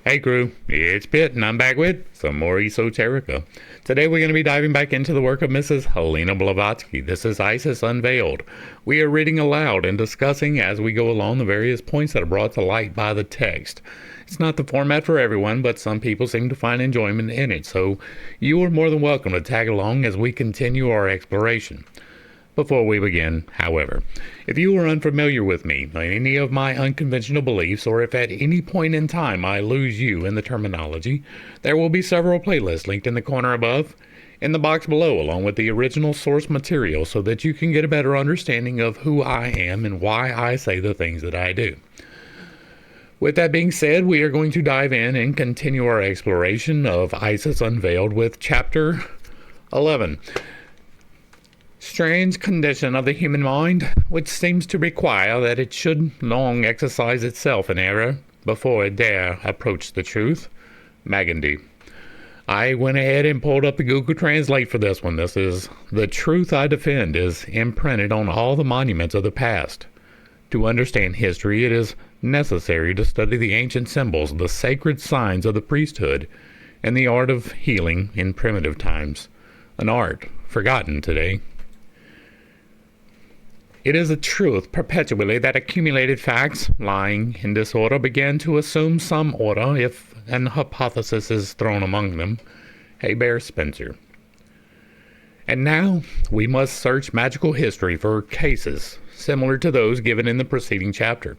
Hey crew, it's Pitt and I'm back with some more Esoterica. Today we're going to be diving back into the work of Mrs. Helena Blavatsky. This is Isis Unveiled. We are reading aloud and discussing as we go along the various points that are brought to light by the text. It's not the format for everyone, but some people seem to find enjoyment in it, so you are more than welcome to tag along as we continue our exploration. Before we begin, however, if you are unfamiliar with me, any of my unconventional beliefs, or if at any point in time I lose you in the terminology, there will be several playlists linked in the corner above, in the box below, along with the original source material so that you can get a better understanding of who I am and why I say the things that I do. With that being said, we are going to dive in and continue our exploration of Isis Unveiled with Chapter 11. Strange condition of the human mind, which seems to require that it should long exercise itself in error before it dare approach the truth. Magandy. I went ahead and pulled up the Google Translate for this one. This is, the truth I defend is imprinted on all the monuments of the past. To understand history, it is necessary to study the ancient symbols, the sacred signs of the priesthood, and the art of healing in primitive times, an art forgotten today. It is a truth perpetually that accumulated facts, lying in disorder, begin to assume some order if an hypothesis is thrown among them. Heber Spencer. And now we must search magical history for cases similar to those given in the preceding chapter.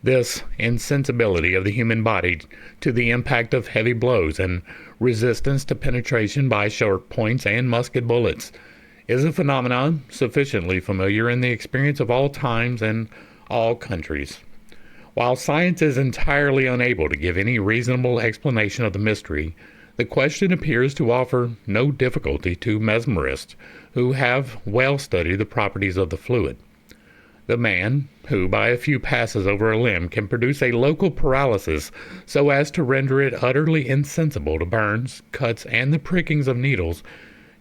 This insensibility of the human body to the impact of heavy blows and resistance to penetration by sharp points and musket bullets is a phenomenon sufficiently familiar in the experience of all times and all countries. While science is entirely unable to give any reasonable explanation of the mystery, the question appears to offer no difficulty to mesmerists who have well studied the properties of the fluid. The man who, by a few passes over a limb, can produce a local paralysis so as to render it utterly insensible to burns, cuts, and the prickings of needles,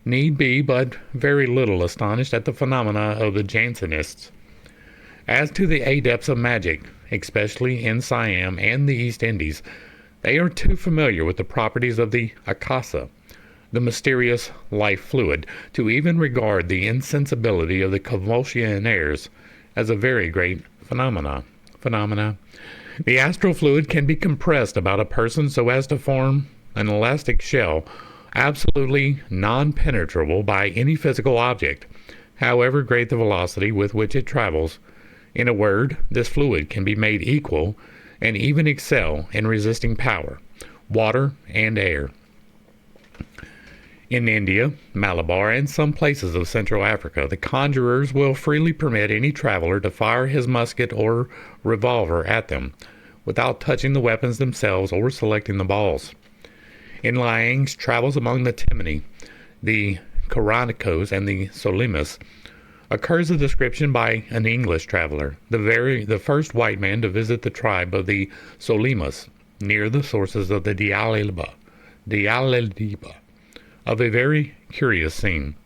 need be but very little astonished at the phenomena of the Jansenists. As to the adepts of magic, especially in Siam and the East Indies, they are too familiar with the properties of the akasa, the mysterious life fluid, to even regard the insensibility of the convulsionaires as a very great phenomena. The astral fluid can be compressed about a person so as to form an elastic shell, absolutely non-penetrable by any physical object, however great the velocity with which it travels. In a word, this fluid can be made equal and even excel in resisting power, water and air. In India, Malabar, and some places of Central Africa, the conjurers will freely permit any traveler to fire his musket or revolver at them, without touching the weapons themselves or selecting the balls. In Liang's travels among the Timini, the Coronicos, and the Solimas, occurs a description by an English traveler, the first white man to visit the tribe of the Solimas, near the sources of the Dialliba, of a very curious scene.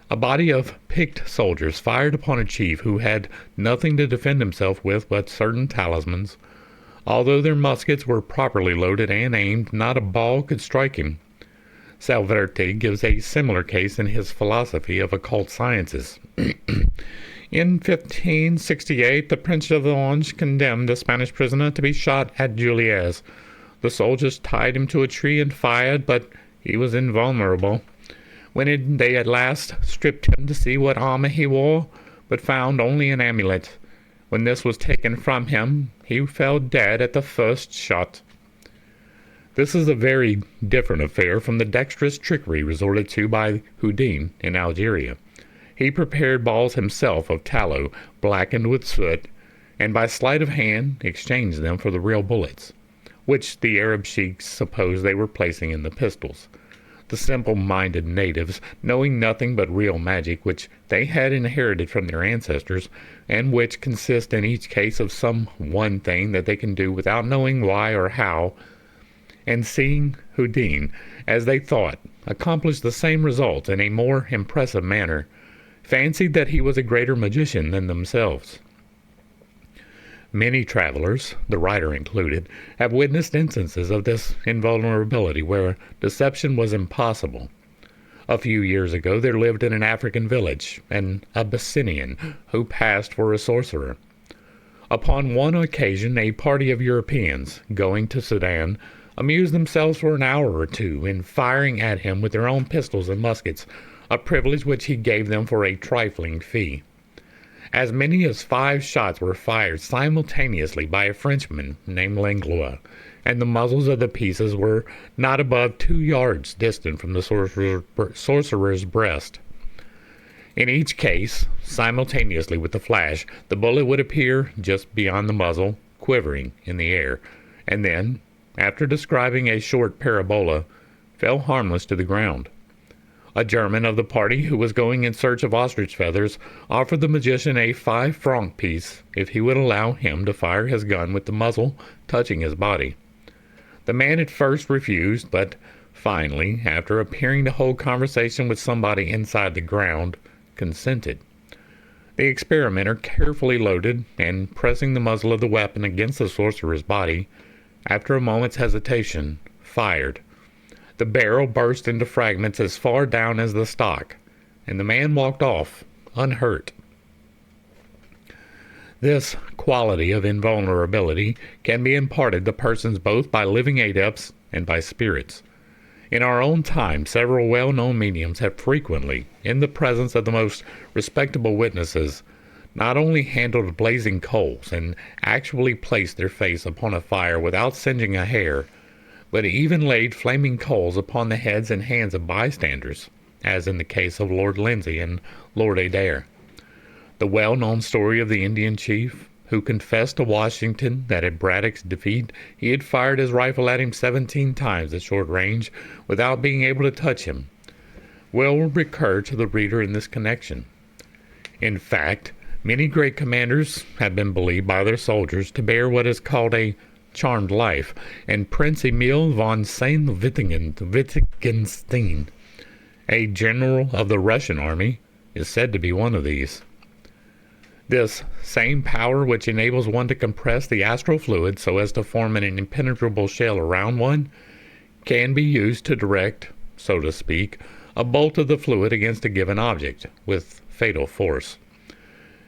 A body of picked soldiers fired upon a chief who had nothing to defend himself with but certain talismans. Although their muskets were properly loaded and aimed, not a ball could strike him. Salverte gives a similar case in his philosophy of occult sciences. In 1568, the Prince of Orange condemned a Spanish prisoner to be shot at Juliers. The soldiers tied him to a tree and fired, but he was invulnerable. When they at last stripped him to see what armor he wore, but found only an amulet. When this was taken from him, he fell dead at the first shot. This is a very different affair from the dexterous trickery resorted to by Houdin in Algeria. He prepared balls himself of tallow, blackened with soot, and by sleight of hand exchanged them for the real bullets, which the Arab sheiks supposed they were placing in the pistols. The simple-minded natives, knowing nothing but real magic, which they had inherited from their ancestors, and which consists in each case of some one thing that they can do without knowing why or how, and seeing Houdin, as they thought, accomplish the same results in a more impressive manner, fancied that he was a greater magician than themselves. Many travelers, the writer included, have witnessed instances of this invulnerability where deception was impossible. A few years ago, there lived in an African village an Abyssinian who passed for a sorcerer. Upon one occasion, a party of Europeans, going to Sudan, amused themselves for an hour or two in firing at him with their own pistols and muskets, a privilege which he gave them for a trifling fee. As many as 5 shots were fired simultaneously by a Frenchman named Langlois, and the muzzles of the pieces were not above 2 yards distant from the sorcerer's breast. In each case, simultaneously with the flash, the bullet would appear just beyond the muzzle, quivering in the air, and then, after describing a short parabola, fell harmless to the ground. A German of the party who was going in search of ostrich feathers offered the magician a 5-franc piece if he would allow him to fire his gun with the muzzle touching his body. The man at first refused, but finally, after appearing to hold conversation with somebody inside the ground, consented. The experimenter carefully loaded and, pressing the muzzle of the weapon against the sorcerer's body, after a moment's hesitation, fired. The barrel burst into fragments as far down as the stock, and the man walked off, unhurt. This quality of invulnerability can be imparted to persons both by living adepts and by spirits. In our own time, several well-known mediums have frequently, in the presence of the most respectable witnesses, not only handled blazing coals and actually placed their face upon a fire without singeing a hair, but even laid flaming coals upon the heads and hands of bystanders, as in the case of Lord Lindsay and Lord Adair. The well-known story of the Indian chief, who confessed to Washington that at Braddock's defeat he had fired his rifle at him 17 times at short range without being able to touch him, will recur to the reader in this connection. In fact, many great commanders have been believed by their soldiers to bear what is called a charmed life, and Prince Emil von Wittgenstein, a general of the Russian army, is said to be one of these. This same power which enables one to compress the astral fluid so as to form an impenetrable shell around one can be used to direct, so to speak, a bolt of the fluid against a given object with fatal force.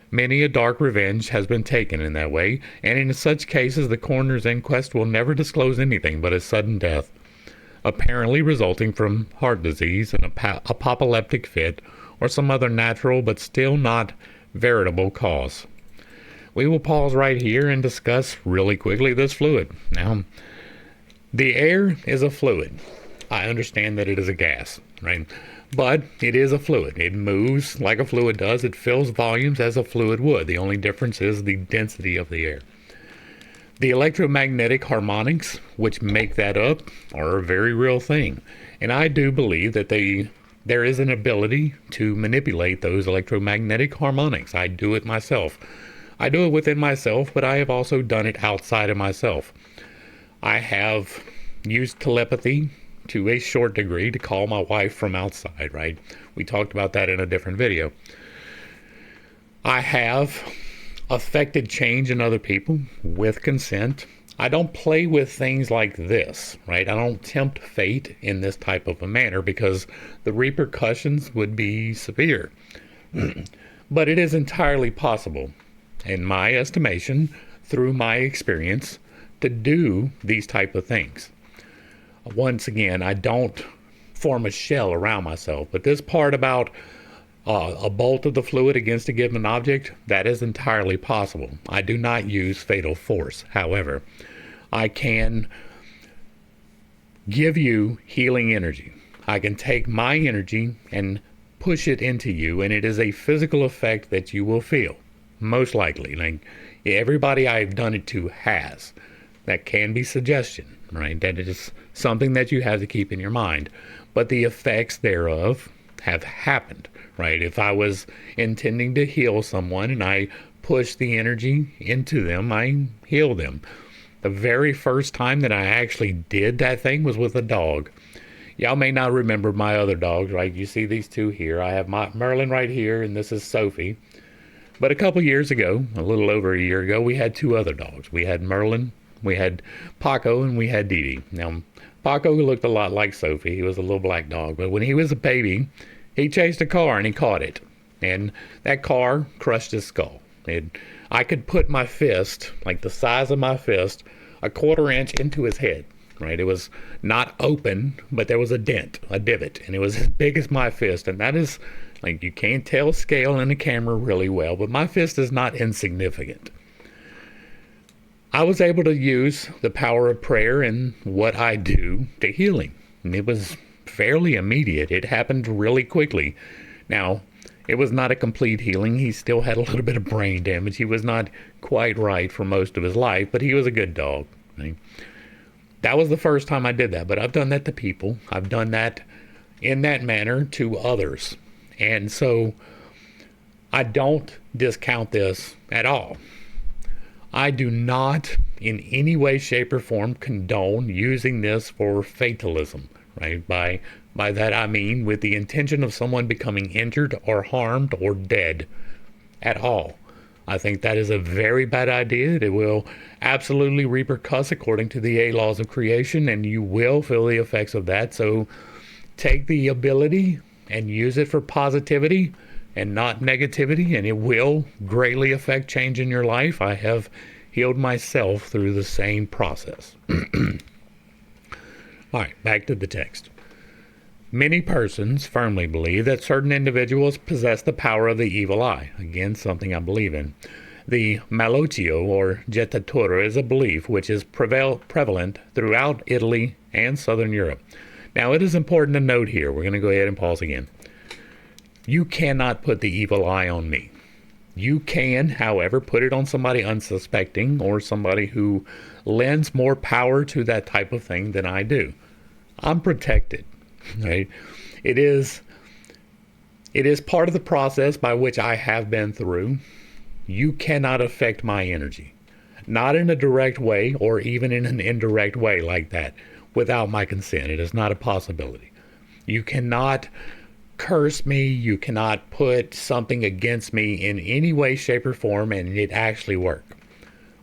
Many a dark revenge has been taken in that way, and in such cases the coroner's inquest will never disclose anything but a sudden death, apparently resulting from heart disease, an apoplectic fit, or some other natural but still not veritable cause. We will pause right here and discuss really quickly this fluid. Now, the air is a fluid. I understand that it is a gas, right? But it is a fluid. It moves like a fluid does. It fills volumes as a fluid would. The only difference is the density of the air. The electromagnetic harmonics, which make that up, are a very real thing. And I do believe that there is an ability to manipulate those electromagnetic harmonics. I do it myself. I do it within myself, but I have also done it outside of myself. I have used telepathy to a short degree to call my wife from outside, right? We talked about that in a different video. I have affected change in other people with consent. I don't play with things like this, right? I don't tempt fate in this type of a manner because the repercussions would be severe. But it is entirely possible, in my estimation, through my experience, to do these type of things. Once again, I don't form a shell around myself, but this part about a bolt of the fluid against a given object, that is entirely possible. I do not use fatal force. However, I can give you healing energy. I can take my energy and push it into you, and it is a physical effect that you will feel, most likely. Like everybody I've done it to has. That can be suggestion, right? That is something that you have to keep in your mind. But the effects thereof have happened, right? If I was intending to heal someone and I push the energy into them, I heal them. The very first time that I actually did that thing was with a dog. Y'all may not remember my other dogs, right? You see these two here. I have my Merlin right here, and this is Sophie. But a couple years ago, a little over a year ago, we had two other dogs. We had Merlin, we had Paco, and we had Dee Dee. Now, Paco looked a lot like Sophie. He was a little black dog. But when he was a baby, he chased a car and he caught it. And that car crushed his skull. I could put my fist, like the size of my fist, a quarter inch into his head. Right? It was not open, but there was a dent, a divot, and it was as big as my fist. And that is, like, you can't tell scale in the camera really well, but my fist is not insignificant. I was able to use the power of prayer and what I do to healing. And it was fairly immediate. It happened really quickly. Now, it was not a complete healing. He still had a little bit of brain damage. He was not quite right for most of his life, but he was a good dog. Right? That was the first time I did that, but I've done that to people. I've done that in that manner to others. And so I don't discount this at all. I do not in any way, shape, or form condone using this for fatalism, right? By that I mean with the intention of someone becoming injured or harmed or dead at all. I think that is a very bad idea. It will absolutely repercuss according to the 8 laws of creation, and you will feel the effects of that. So take the ability and use it for positivity and not negativity, and it will greatly affect change in your life. I have healed myself through the same process. All right, back to the text. Many persons firmly believe that certain individuals possess the power of the evil eye. Again, something I believe in. The malocchio, or jettatura, is a belief which is prevalent throughout Italy and southern Europe. Now, it is important to note here, we're going to go ahead and pause again. You cannot put the evil eye on me. You can, however, put it on somebody unsuspecting or somebody who lends more power to that type of thing than I do. I'm protected. Right? It is part of the process by which I have been through. You cannot affect my energy. Not in a direct way or even in an indirect way like that without my consent. It is not a possibility. You cannot curse me. You cannot put something against me in any way, shape, or form and it actually work.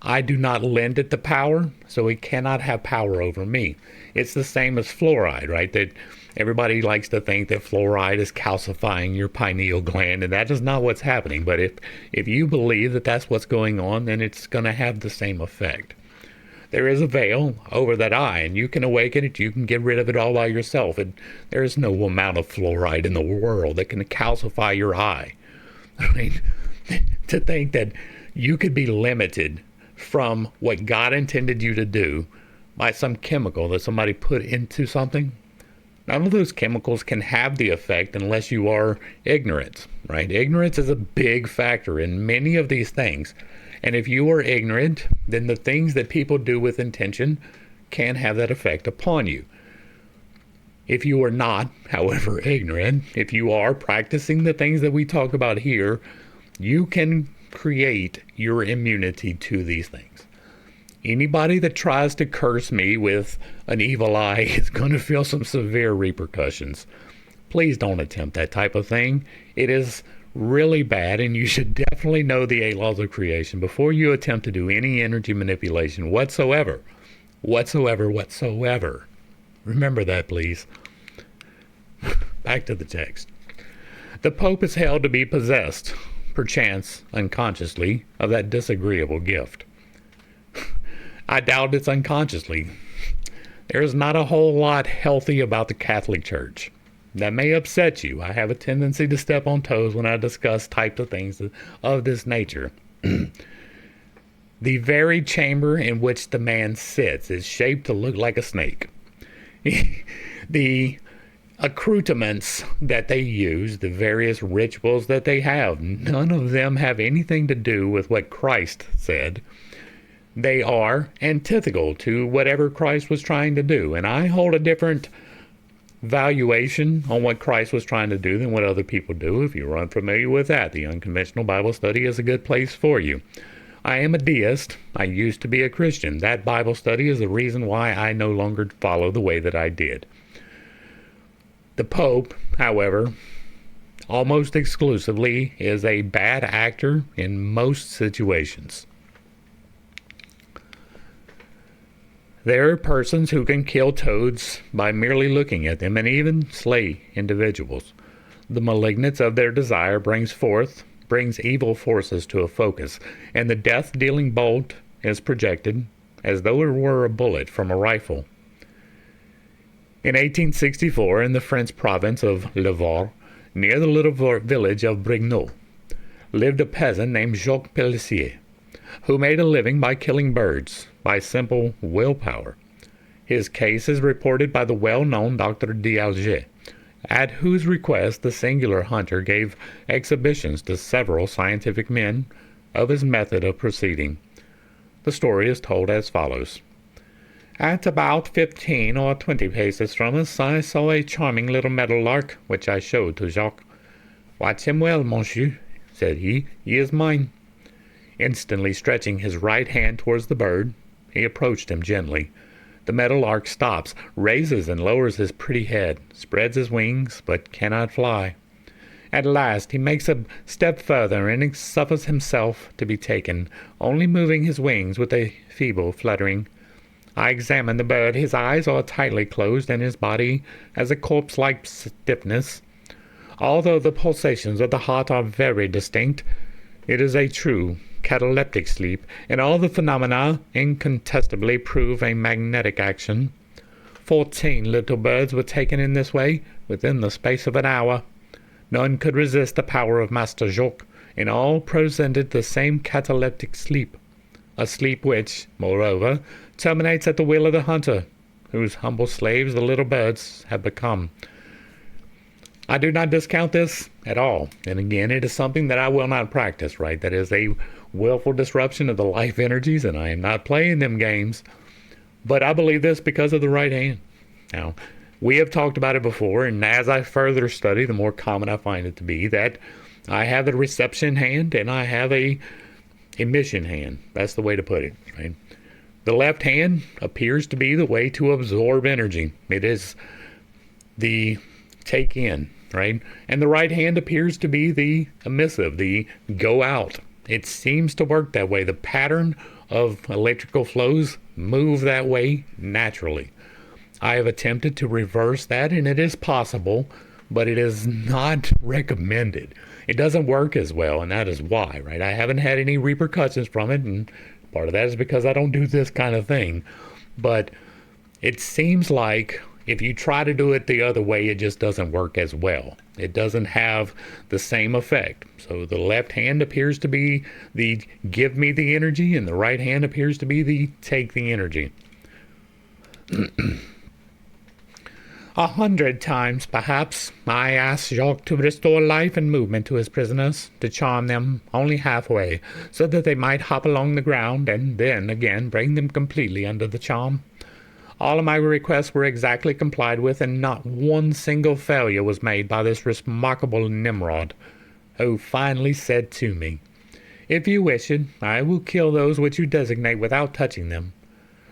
I do not lend it the power, so it cannot have power over me. It's the same as fluoride, right? That everybody likes to think that fluoride is calcifying your pineal gland, and that is not what's happening. But if you believe that that's what's going on, then it's going to have the same effect. There is a veil over that eye, and you can awaken it. You can get rid of it all by yourself. And there is no amount of fluoride in the world that can calcify your eye. I mean, to think that you could be limited from what God intended you to do by some chemical that somebody put into something. None of those chemicals can have the effect unless you are ignorant, right? Ignorance is a big factor in many of these things. And if you are ignorant, then the things that people do with intention can have that effect upon you. If you are not, however, ignorant, if you are practicing the things that we talk about here, you can create your immunity to these things. Anybody that tries to curse me with an evil eye is going to feel some severe repercussions. Please don't attempt that type of thing. It is really bad, and you should definitely know the 8 laws of creation before you attempt to do any energy manipulation whatsoever. Remember that, please. Back to the text. The Pope is held to be possessed, perchance unconsciously, of that disagreeable gift. I doubt it's unconsciously. There is not a whole lot healthy about the Catholic Church. That may upset you. I have a tendency to step on toes when I discuss types of things of this nature. The very chamber in which the man sits is shaped to look like a snake. The accoutrements that they use, the various rituals that they have, none of them have anything to do with what Christ said. They are antithetical to whatever Christ was trying to do. And I hold a different valuation on what Christ was trying to do than what other people do. If you're unfamiliar with that, the Unconventional Bible Study is a good place for you. I am a deist. I used to be a Christian. That Bible study is the reason why I no longer follow the way that I did. The Pope, however, almost exclusively is a bad actor in most situations. There are persons who can kill toads by merely looking at them and even slay individuals. The malignance of their desire brings evil forces to a focus, and the death-dealing bolt is projected as though it were a bullet from a rifle. In 1864, in the French province of Le Var, near the little village of Brignot, lived a peasant named Jacques Pelletier, who made a living by killing birds by simple willpower. His case is reported by the well-known Dr. d'Alger, at whose request the singular hunter gave exhibitions to several scientific men of his method of proceeding. The story is told as follows. At about 15 or 20 paces from us, I saw a charming little meadowlark, which I showed to Jacques. "Watch him well, monsieur," said he. "He is mine." Instantly stretching his right hand towards the bird, he approached him gently. The meadowlark stops, raises and lowers his pretty head, spreads his wings, but cannot fly. At last he makes a step further and suffers himself to be taken, only moving his wings with a feeble fluttering. I examine the bird. His eyes are tightly closed, and his body has a corpse-like stiffness. Although the pulsations of the heart are very distinct, it is a true cataleptic sleep, and all the phenomena incontestably prove a magnetic action. 14 little birds were taken in this way within the space of an hour. None could resist the power of Master Jacques, and all presented the same cataleptic sleep, a sleep which, moreover, terminates at the will of the hunter, whose humble slaves the little birds have become. I do not discount this at all, and again, it is something that I will not practice, right? That is a willful disruption of the life energies, and I am not playing them games. But I believe this because of the right hand. Now, we have talked about it before, and as I further study, the more common I find it to be that I have a reception hand and I have a emission hand. That's the way to put it, right? The left hand appears to be the way to absorb energy. It is the take in, right? And the right hand appears to be the emissive, the go out. It seems to work that way. The pattern of electrical flows move that way naturally. I have attempted to reverse that, and it is possible, but it is not recommended. It doesn't work as well, and that is why, right? I haven't had any repercussions from it, and part of that is because I don't do this kind of thing. But it seems like if you try to do it the other way, it just doesn't work as well. It doesn't have the same effect. So the left hand appears to be the give me the energy, and the right hand appears to be the take the energy. 100 times, perhaps, I asked Jacques to restore life and movement to his prisoners, to charm them only halfway, so that they might hop along the ground, and then again bring them completely under the charm. All of my requests were exactly complied with, and not one single failure was made by this remarkable Nimrod, who finally said to me, "If you wish it, I will kill those which you designate without touching them."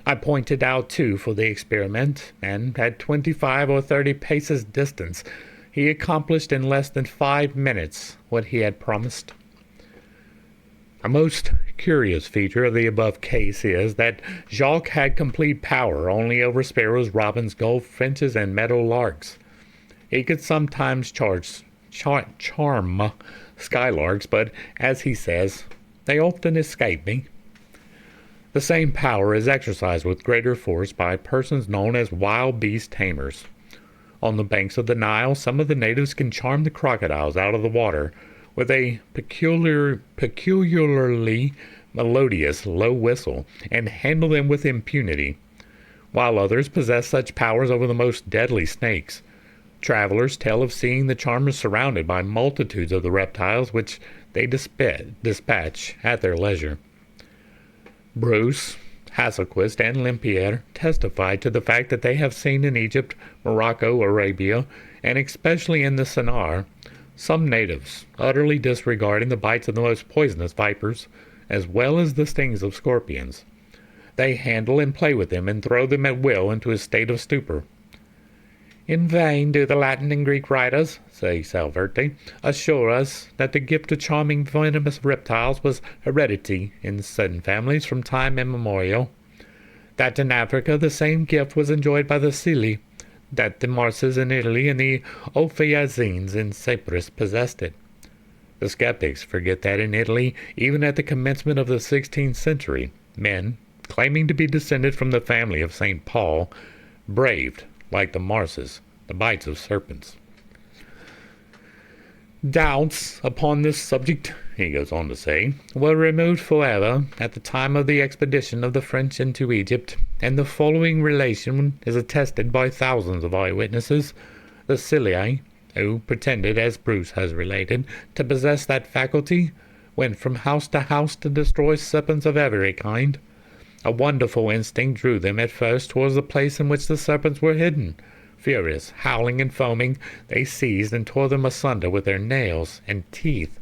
I pointed out two for the experiment, and at 25 or 30 paces distance, he accomplished in less than 5 minutes what he had promised. A most curious feature of the above case is that Jacques had complete power only over sparrows, robins, goldfinches, and meadow larks. He could sometimes charm skylarks, but, as he says, they often escape me. The same power is exercised with greater force by persons known as wild beast tamers. On the banks of the Nile, some of the natives can charm the crocodiles out of the water with a peculiarly melodious low whistle, and handle them with impunity, while others possess such powers over the most deadly snakes. Travelers tell of seeing the charmers surrounded by multitudes of the reptiles which they dispatch at their leisure. Bruce, Hasselquist, and Lempiere testified to the fact that they have seen in Egypt, Morocco, Arabia, and especially in the Sennar, some natives utterly disregarding the bites of the most poisonous vipers, as well as the stings of scorpions. They handle and play with them and throw them at will into a state of stupor. In vain do the Latin and Greek writers, says Salverti, assure us that the gift of charming venomous reptiles was heredity in certain families from time immemorial, that in Africa the same gift was enjoyed by the Scilli, that the Marses in Italy and the Ophiazines in Cyprus possessed it. The skeptics forget that in Italy, even at the commencement of the 16th century, men, claiming to be descended from the family of St. Paul, braved, like the Marses, the bites of serpents. Doubts upon this subject, he goes on to say, were removed forever at the time of the expedition of the French into Egypt, and the following relation is attested by thousands of eyewitnesses. The Scilli, who pretended, as Bruce has related, to possess that faculty, went from house to house to destroy serpents of every kind. A wonderful instinct drew them at first towards the place in which the serpents were hidden. Furious, howling and foaming, they seized and tore them asunder with their nails and teeth.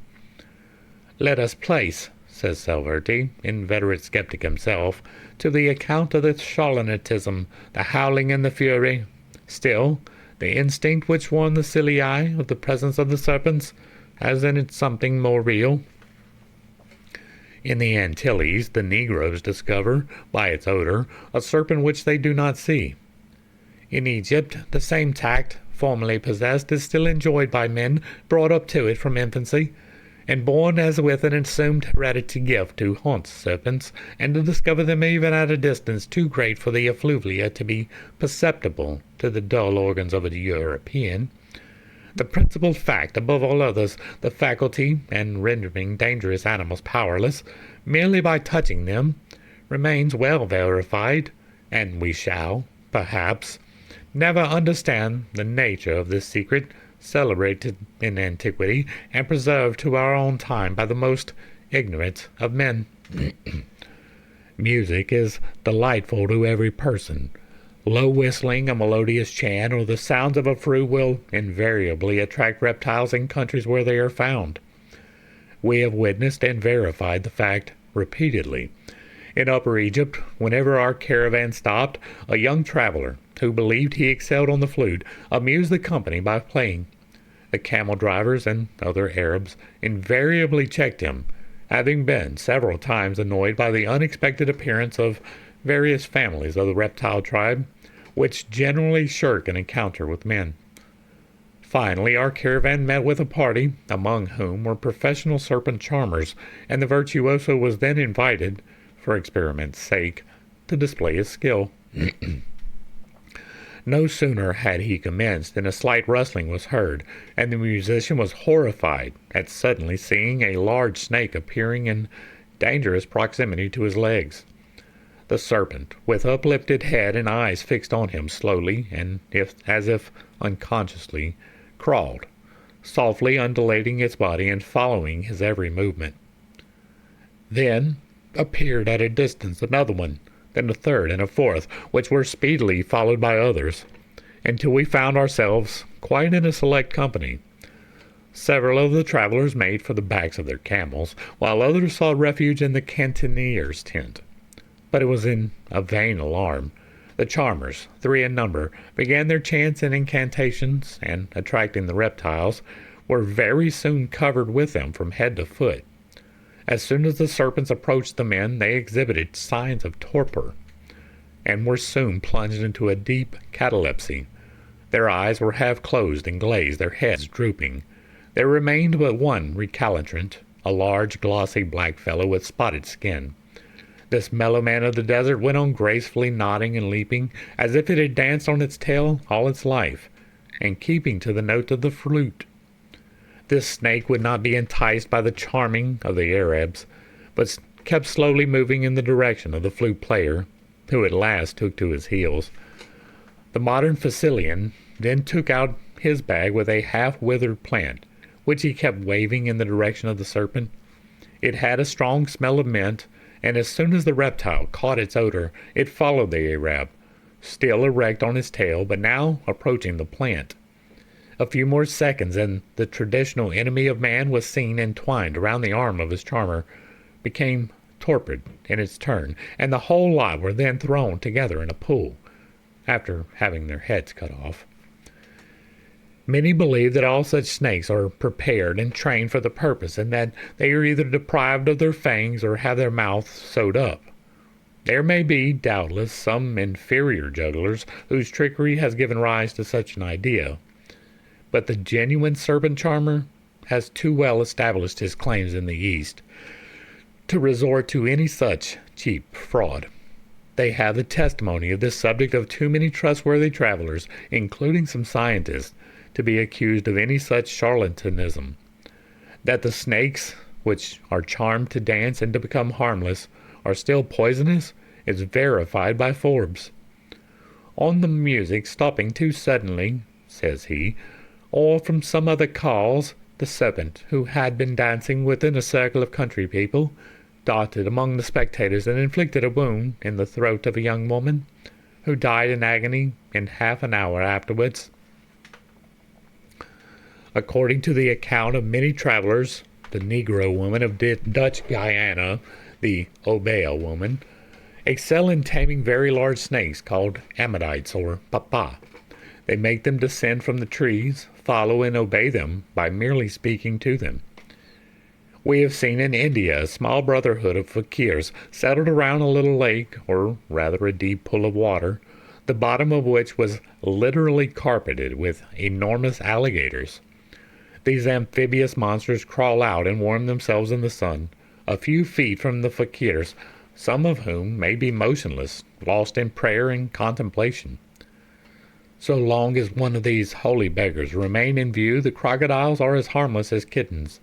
Let us place, says Salverti, inveterate skeptic himself, to the account of the charlatanism, the howling and the fury. Still, the instinct which warned the Scilli of the presence of the serpents has in it something more real. In the Antilles, the Negroes discover, by its odor, a serpent which they do not see. In Egypt, the same tact, formerly possessed, is still enjoyed by men brought up to it from infancy, and born as with an assumed hereditary gift to haunt serpents, and to discover them even at a distance too great for the effluvia to be perceptible to the dull organs of a European. The principal fact, above all others, the faculty, and rendering dangerous animals powerless, merely by touching them, remains well verified, and we shall, perhaps, never understand the nature of this secret, celebrated in antiquity, and preserved to our own time by the most ignorant of men. Music is delightful to every person. Low whistling, a melodious chant, or the sounds of a fruit will invariably attract reptiles in countries where they are found. We have witnessed and verified the fact repeatedly. In Upper Egypt, whenever our caravan stopped, a young traveler, who believed he excelled on the flute, amused the company by playing. The camel drivers and other Arabs invariably checked him, having been several times annoyed by the unexpected appearance of various families of the reptile tribe, which generally shirk an encounter with men. Finally, our caravan met with a party, among whom were professional serpent charmers, and the virtuoso was then invited, for experiment's sake, to display his skill. No sooner had he commenced than a slight rustling was heard, and the musician was horrified at suddenly seeing a large snake appearing in dangerous proximity to his legs. The serpent, with uplifted head and eyes fixed on him, slowly, and as if unconsciously, crawled, softly undulating its body and following his every movement. Then appeared at a distance another one, then a third and a fourth, which were speedily followed by others, until we found ourselves quite in a select company. Several of the travelers made for the backs of their camels, while others sought refuge in the cantonier's tent. But it was in a vain alarm. The charmers, 3 in number, began their chants and incantations, and, attracting the reptiles, were very soon covered with them from head to foot. As soon as the serpents approached the men, they exhibited signs of torpor, and were soon plunged into a deep catalepsy. Their eyes were half closed and glazed, their heads drooping. There remained but one recalcitrant, a large, glossy black fellow with spotted skin. This mellow man of the desert went on gracefully nodding and leaping, as if it had danced on its tail all its life, and keeping to the note of the flute. This snake would not be enticed by the charming of the Arabs, but kept slowly moving in the direction of the flute player, who at last took to his heels. The modern Facilian then took out his bag with a half-withered plant, which he kept waving in the direction of the serpent. It had a strong smell of mint, and as soon as the reptile caught its odor, it followed the Arab, still erect on his tail, but now approaching the plant. A few more seconds, and the traditional enemy of man was seen entwined around the arm of his charmer, became torpid in its turn, and the whole lot were then thrown together in a pool, after having their heads cut off. Many believe that all such snakes are prepared and trained for the purpose, and that they are either deprived of their fangs or have their mouths sewed up. There may be, doubtless, some inferior jugglers whose trickery has given rise to such an idea, but the genuine serpent charmer has too well established his claims in the East to resort to any such cheap fraud. They have the testimony of this subject of too many trustworthy travelers, including some scientists, to be accused of any such charlatanism. That the snakes, which are charmed to dance and to become harmless, are still poisonous, is verified by Forbes. On the music stopping too suddenly, says he, or from some other cause, the serpent, who had been dancing within a circle of country people, darted among the spectators and inflicted a wound in the throat of a young woman, who died in agony in half an hour afterwards. According to the account of many travelers, the Negro woman of Dutch Guyana, the Obeah woman, excel in taming very large snakes called amadites or papa. They make them descend from the trees, follow and obey them by merely speaking to them. We have seen in India a small brotherhood of fakirs settled around a little lake, or rather a deep pool of water, the bottom of which was literally carpeted with enormous alligators. These amphibious monsters crawl out and warm themselves in the sun, a few feet from the fakirs, some of whom may be motionless, lost in prayer and contemplation. So long as one of these holy beggars remain in view, the crocodiles are as harmless as kittens.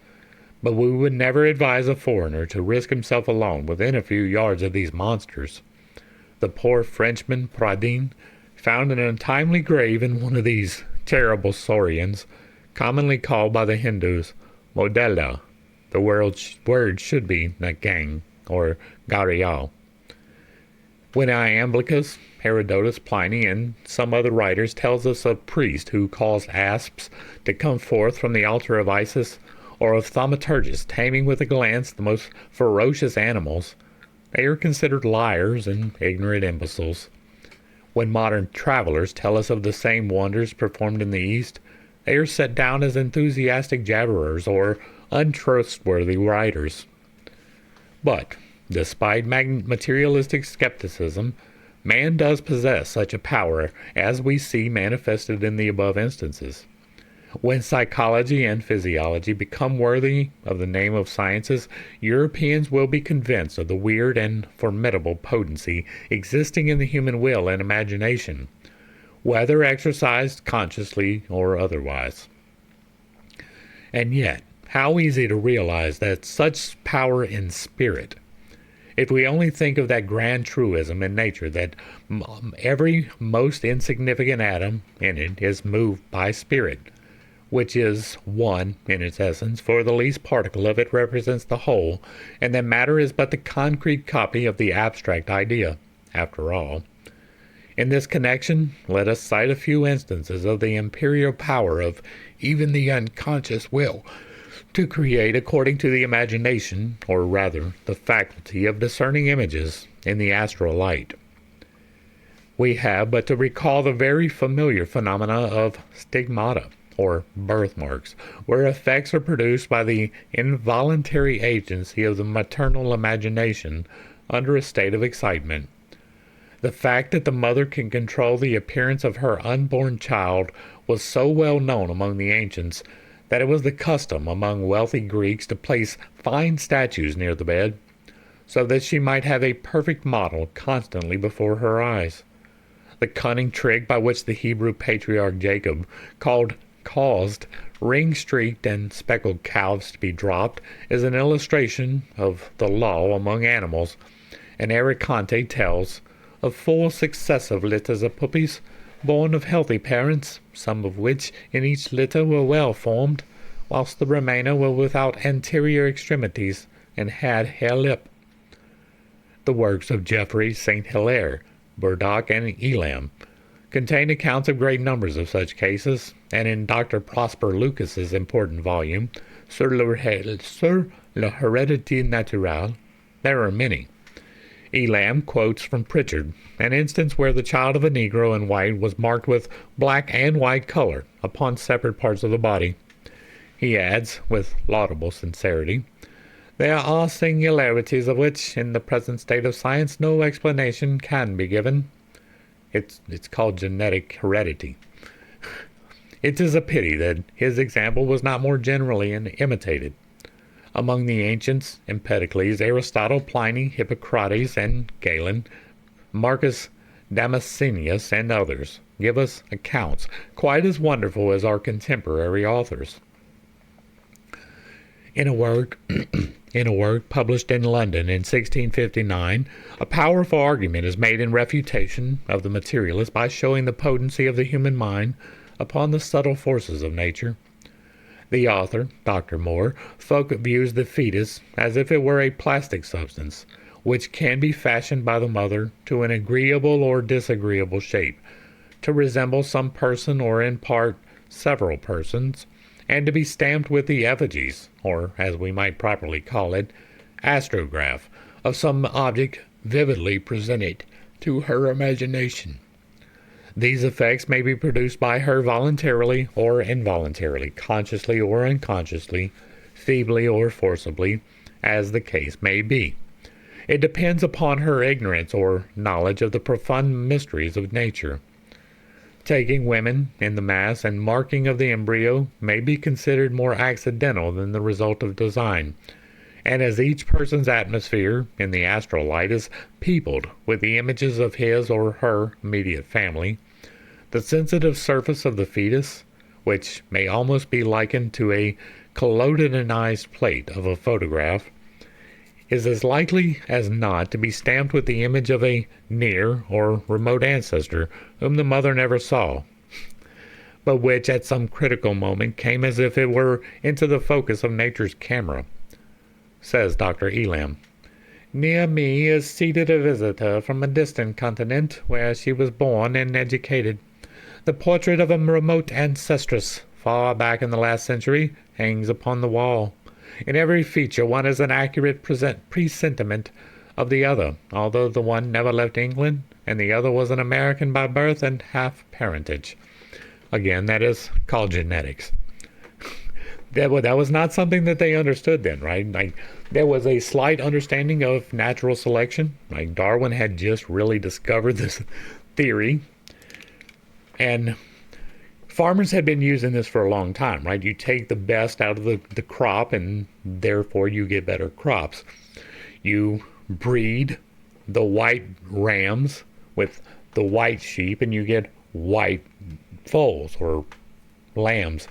But we would never advise a foreigner to risk himself alone within a few yards of these monsters. The poor Frenchman Pradine found an untimely grave in one of these terrible saurians, commonly called by the Hindus Modela. The word should be Nagang or Garial. When Iamblichus, Herodotus, Pliny, and some other writers tells us of priests who cause asps to come forth from the altar of Isis, or of thaumaturgus taming with a glance the most ferocious animals, they are considered liars and ignorant imbeciles. When modern travelers tell us of the same wonders performed in the East, they are set down as enthusiastic jabberers or untrustworthy writers. But, despite materialistic skepticism, man does possess such a power as we see manifested in the above instances. When psychology and physiology become worthy of the name of sciences, Europeans will be convinced of the weird and formidable potency existing in the human will and imagination, whether exercised consciously or otherwise. And yet, how easy to realize that such power in spirit, if we only think of that grand truism in nature that every most insignificant atom in it is moved by spirit, which is one in its essence, for the least particle of it represents the whole, and that matter is but the concrete copy of the abstract idea, after all. In this connection, let us cite a few instances of the imperial power of even the unconscious will to create according to the imagination, or rather the faculty of discerning images in the astral light. We have but to recall the very familiar phenomena of stigmata, or birthmarks, where effects are produced by the involuntary agency of the maternal imagination under a state of excitement. The fact that the mother can control the appearance of her unborn child was so well known among the ancients that it was the custom among wealthy Greeks to place fine statues near the bed, so that she might have a perfect model constantly before her eyes. The cunning trick by which the Hebrew patriarch Jacob caused ring-streaked and speckled calves to be dropped is an illustration of the law among animals, and Aricante tells of 4 successive litters of puppies, born of healthy parents, some of which in each litter were well formed, whilst the remainder were without anterior extremities and had hair lip. The works of Geoffrey St. Hilaire, Burdock, and Elam contain accounts of great numbers of such cases, and in Dr. Prosper Lucas's important volume, Sur la Heredité Naturelle, there are many. Elam quotes from Pritchard, an instance where the child of a Negro in white was marked with black and white color upon separate parts of the body. He adds, with laudable sincerity, "There are singularities of which, in the present state of science, no explanation can be given." It's called genetic heredity. It is a pity that his example was not more generally imitated. Among the ancients, Empedocles, Aristotle, Pliny, Hippocrates, and Galen, Marcus Damascenius, and others give us accounts quite as wonderful as our contemporary authors. In a work published in London in 1659, a powerful argument is made in refutation of the materialist by showing the potency of the human mind upon the subtle forces of nature. The author, Dr. Moore, views the fetus as if it were a plastic substance, which can be fashioned by the mother to an agreeable or disagreeable shape, to resemble some person or in part several persons, and to be stamped with the effigies, or as we might properly call it, astrograph, of some object vividly presented to her imagination. These effects may be produced by her voluntarily or involuntarily, consciously or unconsciously, feebly or forcibly, as the case may be. It depends upon her ignorance or knowledge of the profound mysteries of nature. Taking women in the mass and marking of the embryo may be considered more accidental than the result of design, and as each person's atmosphere in the astral light is peopled with the images of his or her immediate family, the sensitive surface of the fetus, which may almost be likened to a collodinized plate of a photograph, is as likely as not to be stamped with the image of a near or remote ancestor whom the mother never saw, but which at some critical moment came as if it were into the focus of nature's camera. Says Dr. Elam, "Near me is seated a visitor from a distant continent where she was born and educated. The portrait of a remote ancestress, far back in the last century, hangs upon the wall. In every feature one is an accurate presentiment of the other, although the one never left England, and the other was an American by birth and half parentage." Again, that is called genetics. That was not something that they understood then, right? Like, there was a slight understanding of natural selection. Like, Darwin had just really discovered this theory, and farmers had been using this for a long time, right? You take the best out of the crop, and therefore you get better crops. You breed the white rams with the white sheep, and you get white foals or lambs.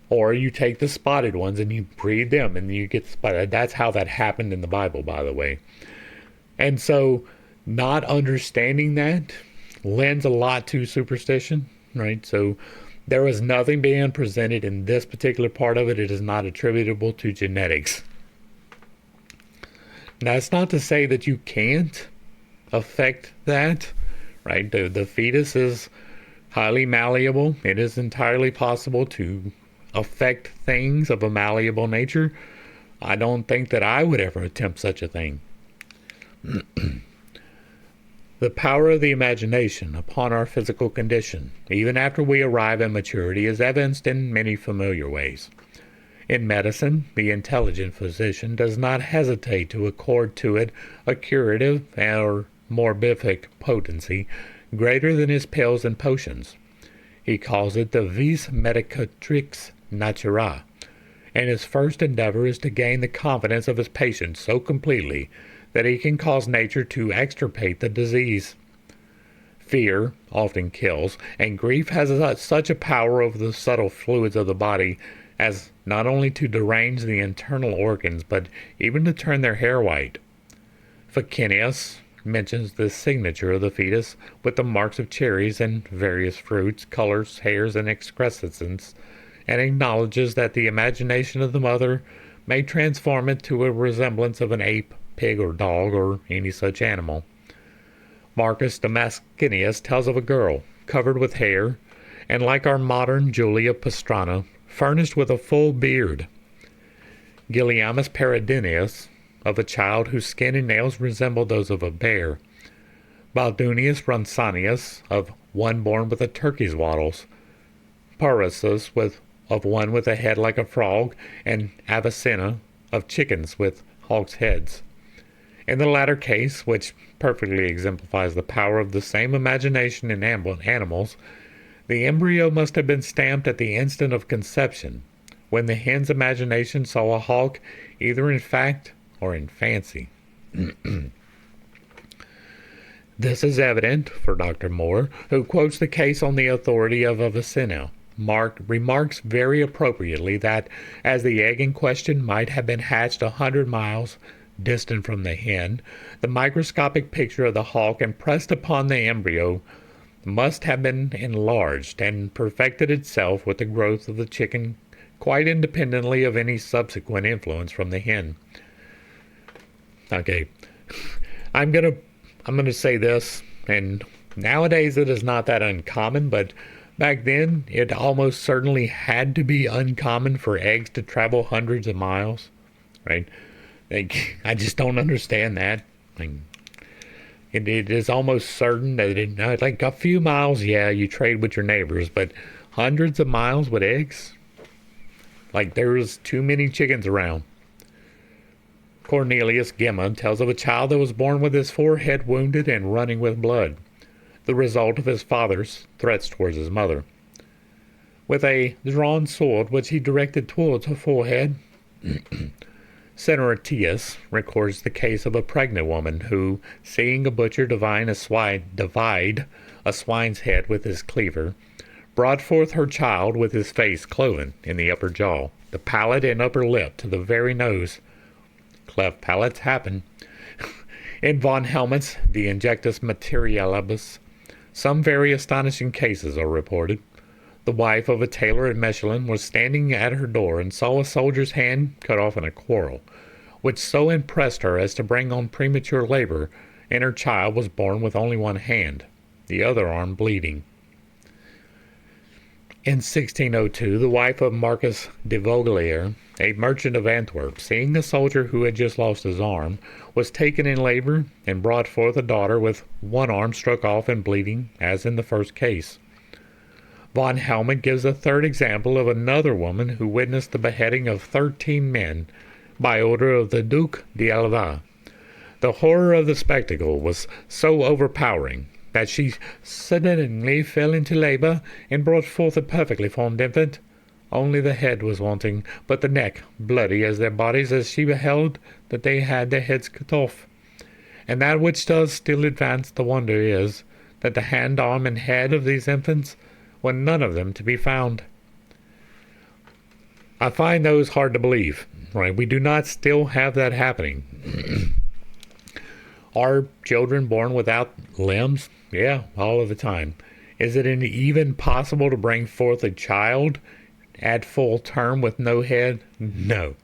Or you take the spotted ones and you breed them, and you get spotted. That's how that happened in the Bible, by the way. And so not understanding that lends a lot to superstition, right? So there was nothing being presented in this particular part of it. It is not attributable to genetics. That's not to say that you can't affect that, right? The fetus is highly malleable. It is entirely possible to affect things of a malleable nature. I don't think that I would ever attempt such a thing. The power of the imagination upon our physical condition, even after we arrive at maturity, is evinced in many familiar ways. In medicine, the intelligent physician does not hesitate to accord to it a curative or morbific potency greater than his pills and potions. He calls it the vis medicatrix naturae, and his first endeavor is to gain the confidence of his patient so completely that he can cause nature to extirpate the disease. Fear often kills, and grief has such a power over the subtle fluids of the body as not only to derange the internal organs, but even to turn their hair white. Ficinius mentions the signature of the fetus with the marks of cherries and various fruits, colors, hairs, and excrescences, and acknowledges that the imagination of the mother may transform it to a resemblance of an ape, pig, or dog, or any such animal. Marcus Damascenius tells of a girl covered with hair, and like our modern Julia Pastrana, furnished with a full beard. Guilliamus Peridinius of a child whose skin and nails resembled those of a bear. Baldunius ronsanius, of one born with a turkey's wattles. Parasus, of one with a head like a frog, and Avicenna, of chickens with hawks' heads. In the latter case, which perfectly exemplifies the power of the same imagination in animals, the embryo must have been stamped at the instant of conception, when the hen's imagination saw a hawk either in fact or in fancy. This is evident for Dr. Moore, who quotes the case on the authority of Avicenna. Remarks very appropriately that, as the egg in question might have been hatched 100 miles distant from the hen, the microscopic picture of the hawk impressed upon the embryo must have been enlarged and perfected itself with the growth of the chicken quite independently of any subsequent influence from the hen. Okay, I'm gonna say this, and nowadays it is not that uncommon, but back then it almost certainly had to be uncommon for eggs to travel hundreds of miles, right? Like, I just don't understand that. It is almost certain that like a few miles, yeah, you trade with your neighbors, but hundreds of miles with eggs? Like, there's too many chickens around. Cornelius Gemma tells of a child that was born with his forehead wounded and running with blood, the result of his father's threats towards his mother. With a drawn sword which he directed towards her forehead, Senoritius records the case of a pregnant woman who, seeing a butcher divide a swine's head with his cleaver, brought forth her child with his face cloven in the upper jaw, the palate and upper lip to the very nose. Cleft palates happen. In von Helmets, the Injectus Materialibus, some very astonishing cases are reported. The wife of a tailor at Mechlin was standing at her door and saw a soldier's hand cut off in a quarrel, which so impressed her as to bring on premature labor, and her child was born with only one hand, the other arm bleeding. In 1602, the wife of Marcus de Vogelier, a merchant of Antwerp, seeing a soldier who had just lost his arm, was taken in labor and brought forth a daughter with one arm struck off and bleeding, as in the first case. Von Helmont gives a third example of another woman who witnessed the beheading of 13 men by order of the Duc d'Alva. The horror of the spectacle was so overpowering that she suddenly fell into labor and brought forth a perfectly formed infant. Only the head was wanting, but the neck bloody as their bodies, as she beheld that they had their heads cut off. And that which does still advance the wonder is, that the hand, arm, and head of these infants were none of them to be found. I find those hard to believe, right? We do not still have that happening. Are children born without limbs? Yeah, all of the time. Is it even possible to bring forth a child at full term with no head? No,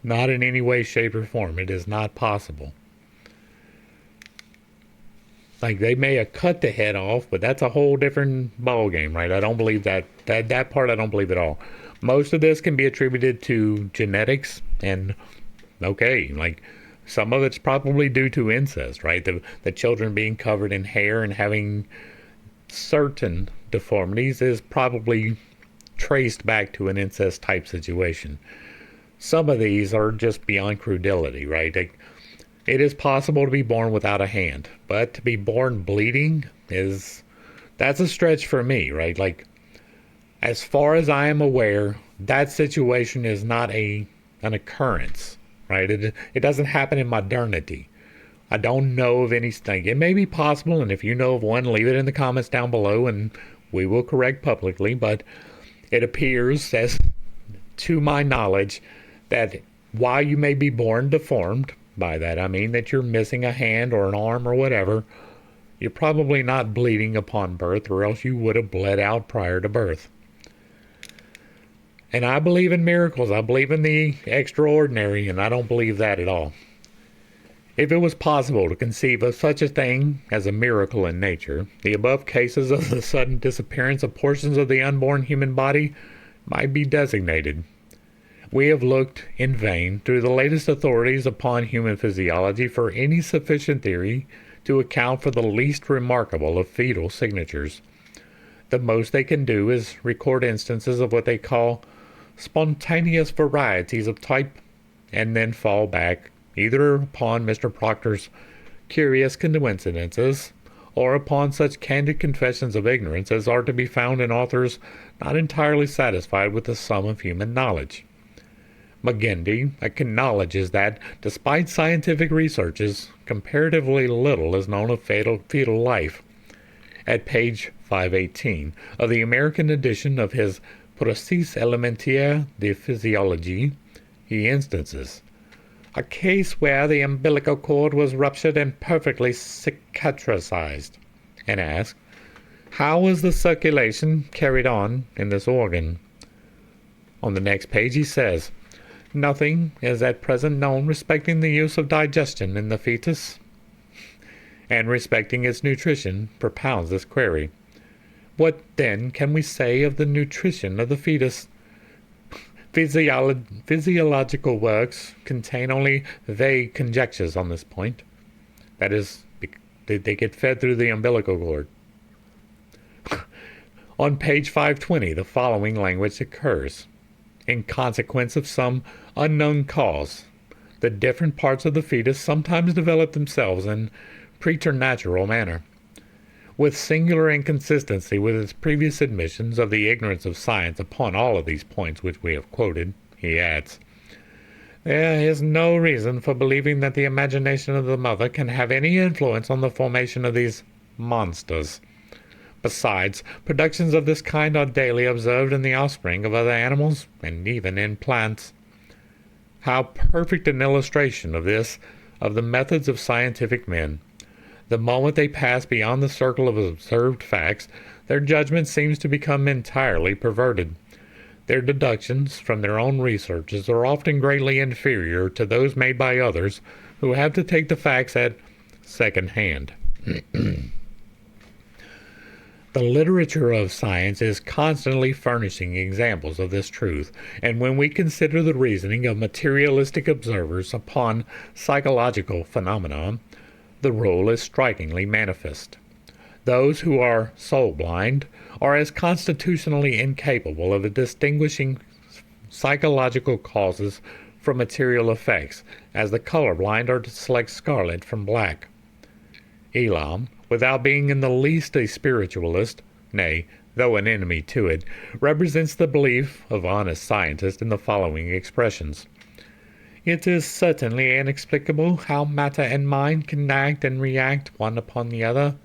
not in any way, shape, or form. It is not possible. Like, they may have cut the head off, but that's a whole different ball game, right? I don't believe that part. I don't believe at all. Most of this can be attributed to genetics, and okay, like, some of it's probably due to incest, right? The children being covered in hair and having certain deformities is probably traced back to an incest type situation. Some of these are just beyond credulity, right? It is possible to be born without a hand, but to be born bleeding that's a stretch for me, right? Like, as far as I am aware, that situation is not an occurrence, right? It doesn't happen in modernity. I don't know of anything. It may be possible, and if you know of one, leave it in the comments down below, and we will correct publicly, but it appears, as to my knowledge, that while you may be born deformed, by that I mean that you're missing a hand or an arm or whatever, you're probably not bleeding upon birth, or else you would have bled out prior to birth. And I believe in miracles. I believe in the extraordinary, and I don't believe that at all. If it was possible to conceive of such a thing as a miracle in nature, the above cases of the sudden disappearance of portions of the unborn human body might be designated. We have looked in vain through the latest authorities upon human physiology for any sufficient theory to account for the least remarkable of fetal signatures. The most they can do is record instances of what they call spontaneous varieties of type, and then fall back either upon Mr. Proctor's curious coincidences or upon such candid confessions of ignorance as are to be found in authors not entirely satisfied with the sum of human knowledge. Magendie acknowledges that, despite scientific researches, comparatively little is known of fetal life. At page 518 of the American edition of his Procès élémentaire de physiologie, he instances a case where the umbilical cord was ruptured and perfectly cicatrized, and asks, how was the circulation carried on in this organ? On the next page he says, nothing is at present known respecting the use of digestion in the fetus, and respecting its nutrition propounds this query. What, then, can we say of the nutrition of the fetus? Physiological works contain only vague conjectures on this point. That is, they get fed through the umbilical cord. On page 520, the following language occurs. In consequence of some unknown cause, the different parts of the fetus sometimes develop themselves in preternatural manner. With singular inconsistency with its previous admissions of the ignorance of science upon all of these points which we have quoted, he adds, there is no reason for believing that the imagination of the mother can have any influence on the formation of these monsters. Besides, productions of this kind are daily observed in the offspring of other animals, and even in plants. How perfect an illustration of this, of the methods of scientific men! The moment they pass beyond the circle of observed facts, their judgment seems to become entirely perverted. Their deductions from their own researches are often greatly inferior to those made by others who have to take the facts at second hand. The literature of science is constantly furnishing examples of this truth, and when we consider the reasoning of materialistic observers upon psychological phenomena, the rule is strikingly manifest. Those who are soul-blind are as constitutionally incapable of distinguishing psychological causes from material effects as the colorblind are to select scarlet from black. Elam, without being in the least a spiritualist, nay, though an enemy to it, represents the belief of honest scientists in the following expressions. It is certainly inexplicable how matter and mind can act and react one upon the other.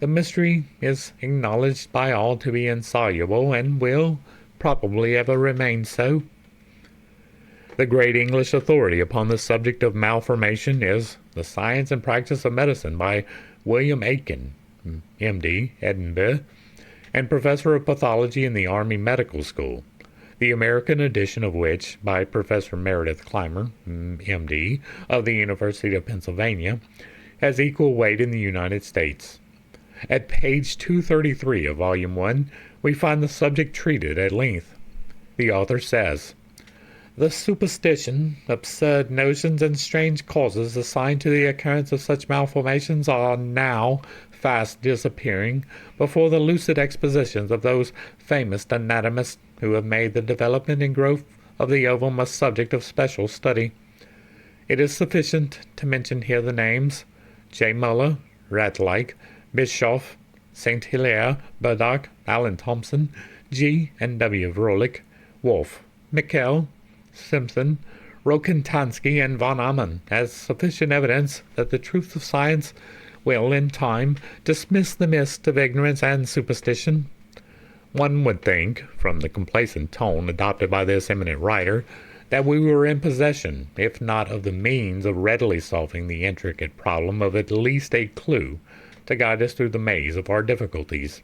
The mystery is acknowledged by all to be insoluble, and will probably ever remain so. The great English authority upon the subject of malformation is The Science and Practice of Medicine by William Aitken, M.D., Edinburgh, and Professor of Pathology in the Army Medical School, the American edition of which, by Professor Meredith Clymer, M.D., of the University of Pennsylvania, has equal weight in the United States. At page 233 of Volume 1, we find the subject treated at length. The author says, the superstition, absurd notions, and strange causes assigned to the occurrence of such malformations are now fast disappearing before the lucid expositions of those famous anatomists who have made the development and growth of the ovum a subject of special study. It is sufficient to mention here the names J. Muller, Ratlike, Bischoff, St. Hilaire, Burdock, Allen Thompson, G. and W. Vrolik, Wolf, Mikkel, Simpson, Rokitansky, and von Amann as sufficient evidence that the truth of science will, in time, dismiss the mist of ignorance and superstition. One would think, from the complacent tone adopted by this eminent writer, that we were in possession, if not of the means of readily solving the intricate problem, of at least a clue to guide us through the maze of our difficulties.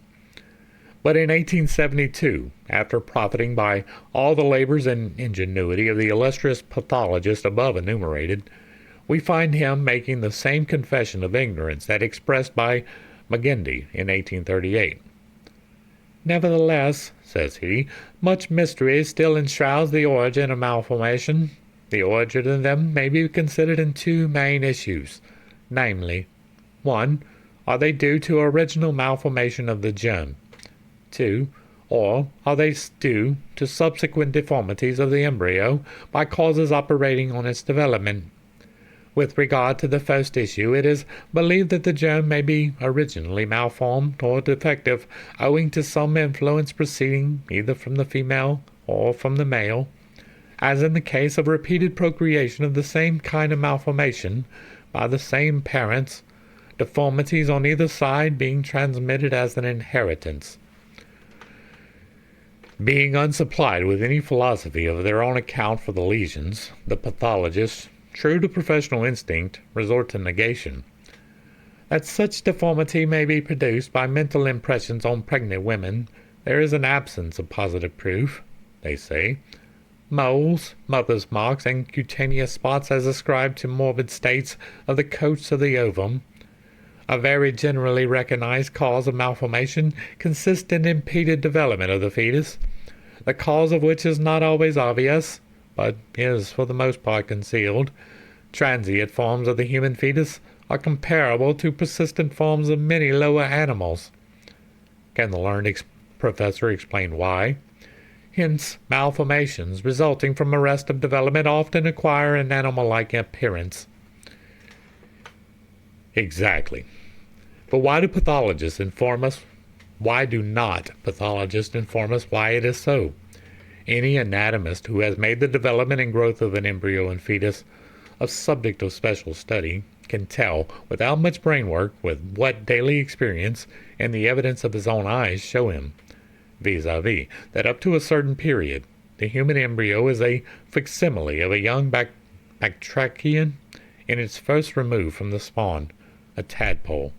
But in 1872, after profiting by all the labors and ingenuity of the illustrious pathologist above enumerated, we find him making the same confession of ignorance that expressed by Magendie in 1838. Nevertheless, says he, much mystery still enshrouds the origin of malformation. The origin of them may be considered in two main issues, namely, 1. Are they due to original malformation of the germ? 2. Or are they due to subsequent deformities of the embryo by causes operating on its development? With regard to the first issue, it is believed that the germ may be originally malformed or defective owing to some influence proceeding either from the female or from the male, as in the case of repeated procreation of the same kind of malformation by the same parents, deformities on either side being transmitted as an inheritance. Being unsupplied with any philosophy of their own account for the lesions, the pathologists, true to professional instinct, resort to negation. That such deformity may be produced by mental impressions on pregnant women, there is an absence of positive proof, they say. Moles, mother's marks, and cutaneous spots as ascribed to morbid states of the coats of the ovum, a very generally recognized cause of malformation, consist in impeded development of the fetus, the cause of which is not always obvious, but is for the most part concealed. Transient forms of the human fetus are comparable to persistent forms of many lower animals. Can the learned professor explain why? Hence, malformations resulting from arrest of development often acquire an animal-like appearance. Exactly. But why do pathologists inform us? Why do not pathologists inform us why it is so? Any anatomist who has made the development and growth of an embryo and fetus a subject of special study can tell, without much brain work, with what daily experience and the evidence of his own eyes show him, vis-a-vis, that up to a certain period, the human embryo is a facsimile of a young batrachian in its first remove from the spawn, a tadpole.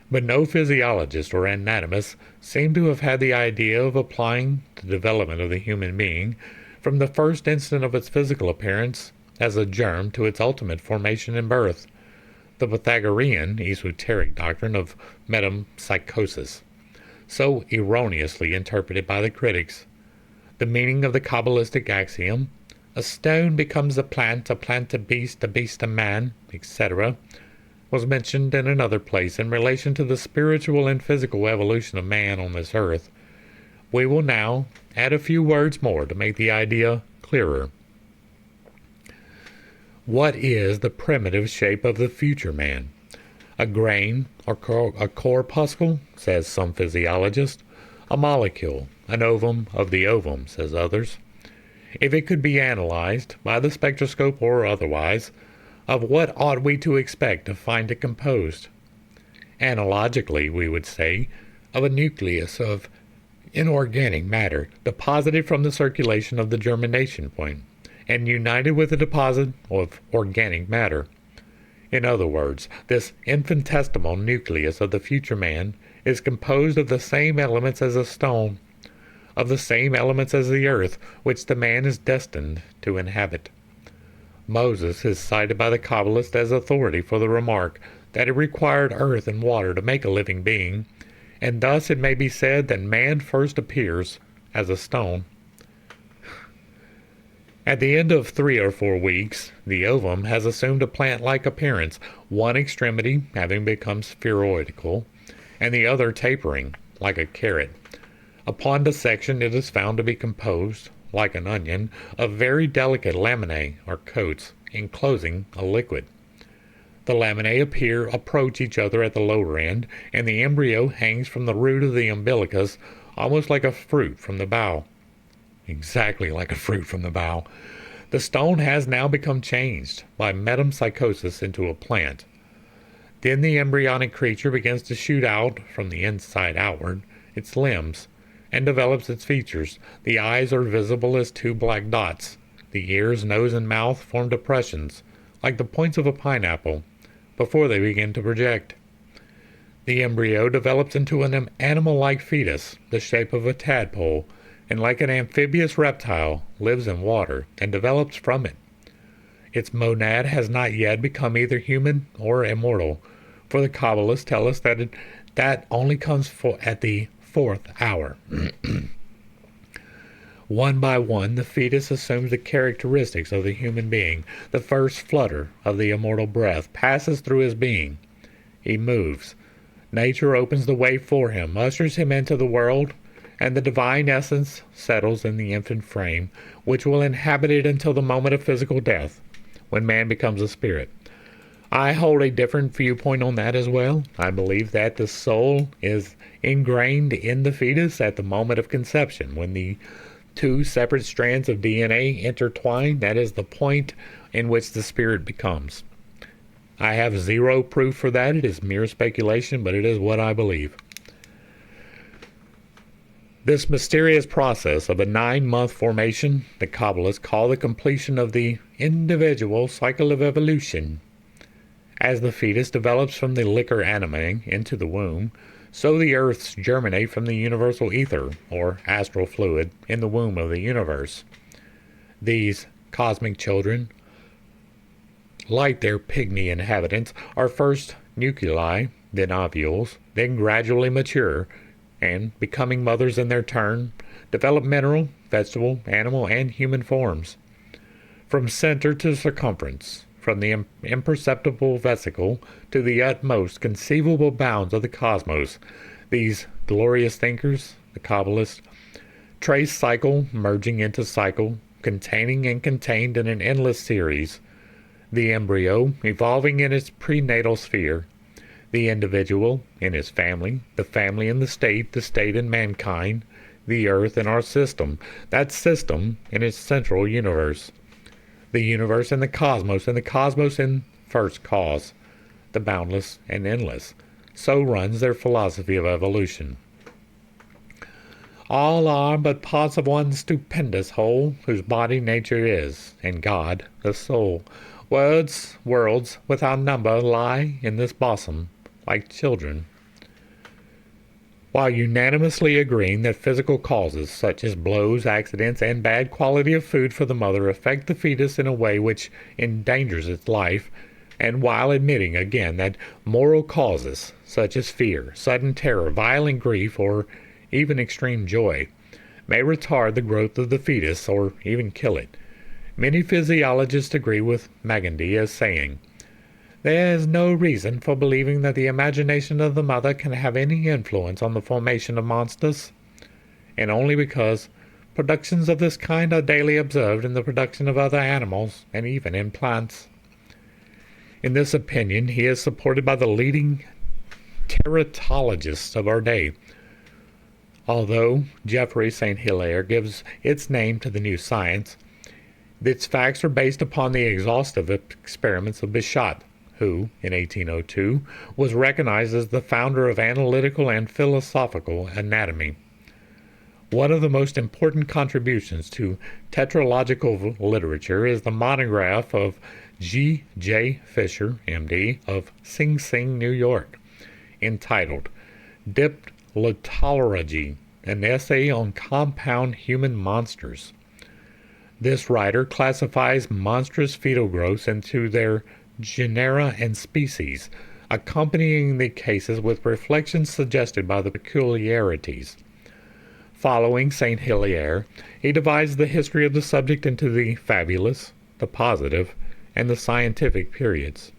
But no physiologist or anatomist seem to have had the idea of applying the development of the human being from the first instant of its physical appearance as a germ to its ultimate formation and birth, the Pythagorean esoteric doctrine of metempsychosis, so erroneously interpreted by the critics. The meaning of the Kabbalistic axiom, a stone becomes a plant a beast a man, etc., was mentioned in another place in relation to the spiritual and physical evolution of man on this earth. We will now add a few words more to make the idea clearer. What is the primitive shape of the future man? A grain or a corpuscle, says some physiologists. A molecule, an ovum of the ovum, says others. If it could be analyzed, by the spectroscope or otherwise, of what ought we to expect to find it composed? Analogically, we would say, of a nucleus of inorganic matter deposited from the circulation of the germination point, and united with a deposit of organic matter. In other words, this infinitesimal nucleus of the future man is composed of the same elements as a stone, of the same elements as the earth, which the man is destined to inhabit. Moses is cited by the Kabbalists as authority for the remark that it required earth and water to make a living being, and thus it may be said that man first appears as a stone. At the end of 3 or 4 weeks, the ovum has assumed a plant-like appearance, one extremity having become spheroidal, and the other tapering, like a carrot. Upon dissection it is found to be composed, like an onion, of very delicate laminae or coats, enclosing a liquid. The laminae approach each other at the lower end, and the embryo hangs from the root of the umbilicus, almost like a fruit from the bough. Exactly like a fruit from the bough. The stone has now become changed by metempsychosis into a plant. Then the embryonic creature begins to shoot out, from the inside outward, its limbs, and develops its features. The eyes are visible as 2 black dots. The ears, nose, and mouth form depressions, like the points of a pineapple, before they begin to project. The embryo develops into an animal-like fetus, the shape of a tadpole, and like an amphibious reptile, lives in water, and develops from it. Its monad has not yet become either human or immortal, for the Kabbalists tell us that only comes at the 4th hour. One by one, the fetus assumes the characteristics of the human being. The first flutter of the immortal breath passes through his being. He moves. Nature opens the way for him, ushers him into the world, and the divine essence settles in the infant frame, which will inhabit it until the moment of physical death, when man becomes a spirit. I hold a different viewpoint on that as well. I believe that the soul is ingrained in the fetus at the moment of conception, when the two separate strands of DNA intertwine. That is the point in which the spirit becomes. I have zero proof for that. It is mere speculation, but it is what I believe. This mysterious process of a 9-month formation, the Kabbalists call the completion of the individual cycle of evolution. As the fetus develops from the liquor animating into the womb, so the earths germinate from the universal ether, or astral fluid, in the womb of the universe. These cosmic children, like their pygmy inhabitants, are first nuclei, then ovules, then gradually mature, and, becoming mothers in their turn, develop mineral, vegetable, animal, and human forms. From center to circumference, from the imperceptible vesicle to the utmost conceivable bounds of the cosmos, these glorious thinkers, the Kabbalists, trace cycle merging into cycle, containing and contained in an endless series, the embryo evolving in its prenatal sphere, the individual in his family, the family in the state in mankind, the earth in our system, that system in its central universe, the universe in the cosmos in first cause, the boundless and endless. So runs their philosophy of evolution. All are but parts of one stupendous whole, whose body nature is, and God, the soul. Worlds without number lie in this bosom, like children. While unanimously agreeing that physical causes, such as blows, accidents, and bad quality of food for the mother, affect the fetus in a way which endangers its life, and while admitting again that moral causes, such as fear, sudden terror, violent grief, or even extreme joy, may retard the growth of the fetus or even kill it, many physiologists agree with Magendie as saying, "There is no reason for believing that the imagination of the mother can have any influence on the formation of monsters, and only because productions of this kind are daily observed in the production of other animals and even in plants." In this opinion, he is supported by the leading teratologists of our day. Although Geoffroy St. Hilaire gives its name to the new science, its facts are based upon the exhaustive experiments of Bichat, who, in 1802, was recognized as the founder of analytical and philosophical anatomy. One of the most important contributions to tetralogical literature is the monograph of G. J. Fisher, M.D., of Sing Sing, New York, entitled Diplotalology, an essay on compound human monsters. This writer classifies monstrous fetal growths into their genera and species, accompanying the cases with reflections suggested by the peculiarities. Following St. Hilaire, he divides the history of the subject into the fabulous, the positive, and the scientific periods.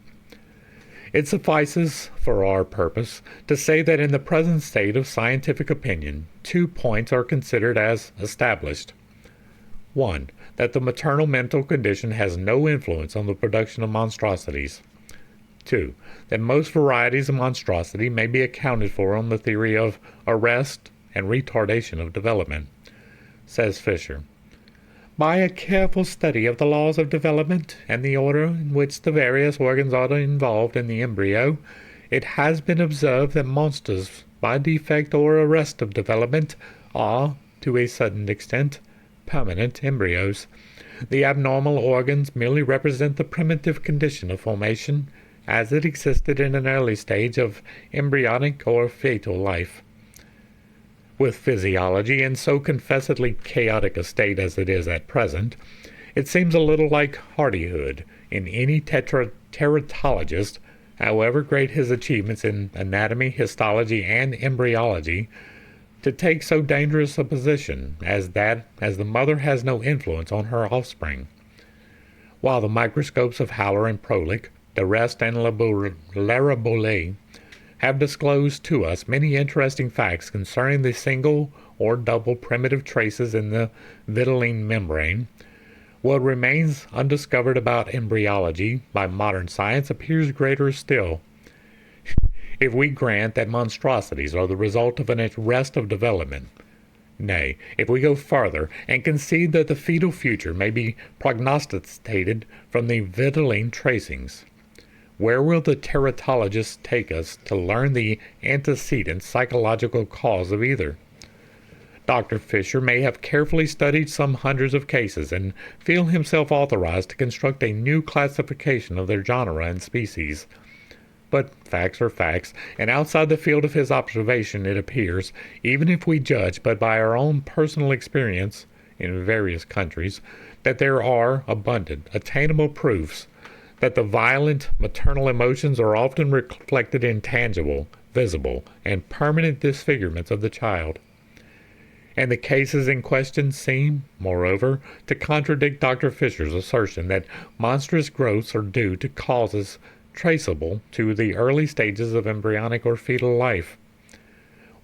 It suffices for our purpose to say that in the present state of scientific opinion, 2 points are considered as established. 1. That the maternal mental condition has no influence on the production of monstrosities. 2. That most varieties of monstrosity may be accounted for on the theory of arrest and retardation of development. Says Fisher, "By a careful study of the laws of development and the order in which the various organs are involved in the embryo, it has been observed that monsters, by defect or arrest of development, are, to a certain extent, permanent embryos. The abnormal organs merely represent the primitive condition of formation, as it existed in an early stage of embryonic or fetal life. With physiology in so confessedly chaotic a state as it is at present, it seems a little like hardihood in any teratologist, however great his achievements in anatomy, histology, and embryology, to take so dangerous a position as the mother has no influence on her offspring. While the microscopes of Haller and Prolich, d'Arrest and Larabolle have disclosed to us many interesting facts concerning the single or double primitive traces in the vitelline membrane, what remains undiscovered about embryology by modern science appears greater still. If we grant that monstrosities are the result of an arrest of development, nay, if we go farther and concede that the fetal future may be prognosticated from the vitelline tracings, where will the teratologist take us to learn the antecedent psychological cause of either? Dr. Fisher may have carefully studied some hundreds of cases and feel himself authorized to construct a new classification of their genera and species. But facts are facts, and outside the field of his observation it appears, even if we judge but by our own personal experience in various countries, that there are abundant, attainable proofs that the violent maternal emotions are often reflected in tangible, visible, and permanent disfigurements of the child. And the cases in question seem, moreover, to contradict Dr. Fisher's assertion that monstrous growths are due to causes traceable to the early stages of embryonic or fetal life.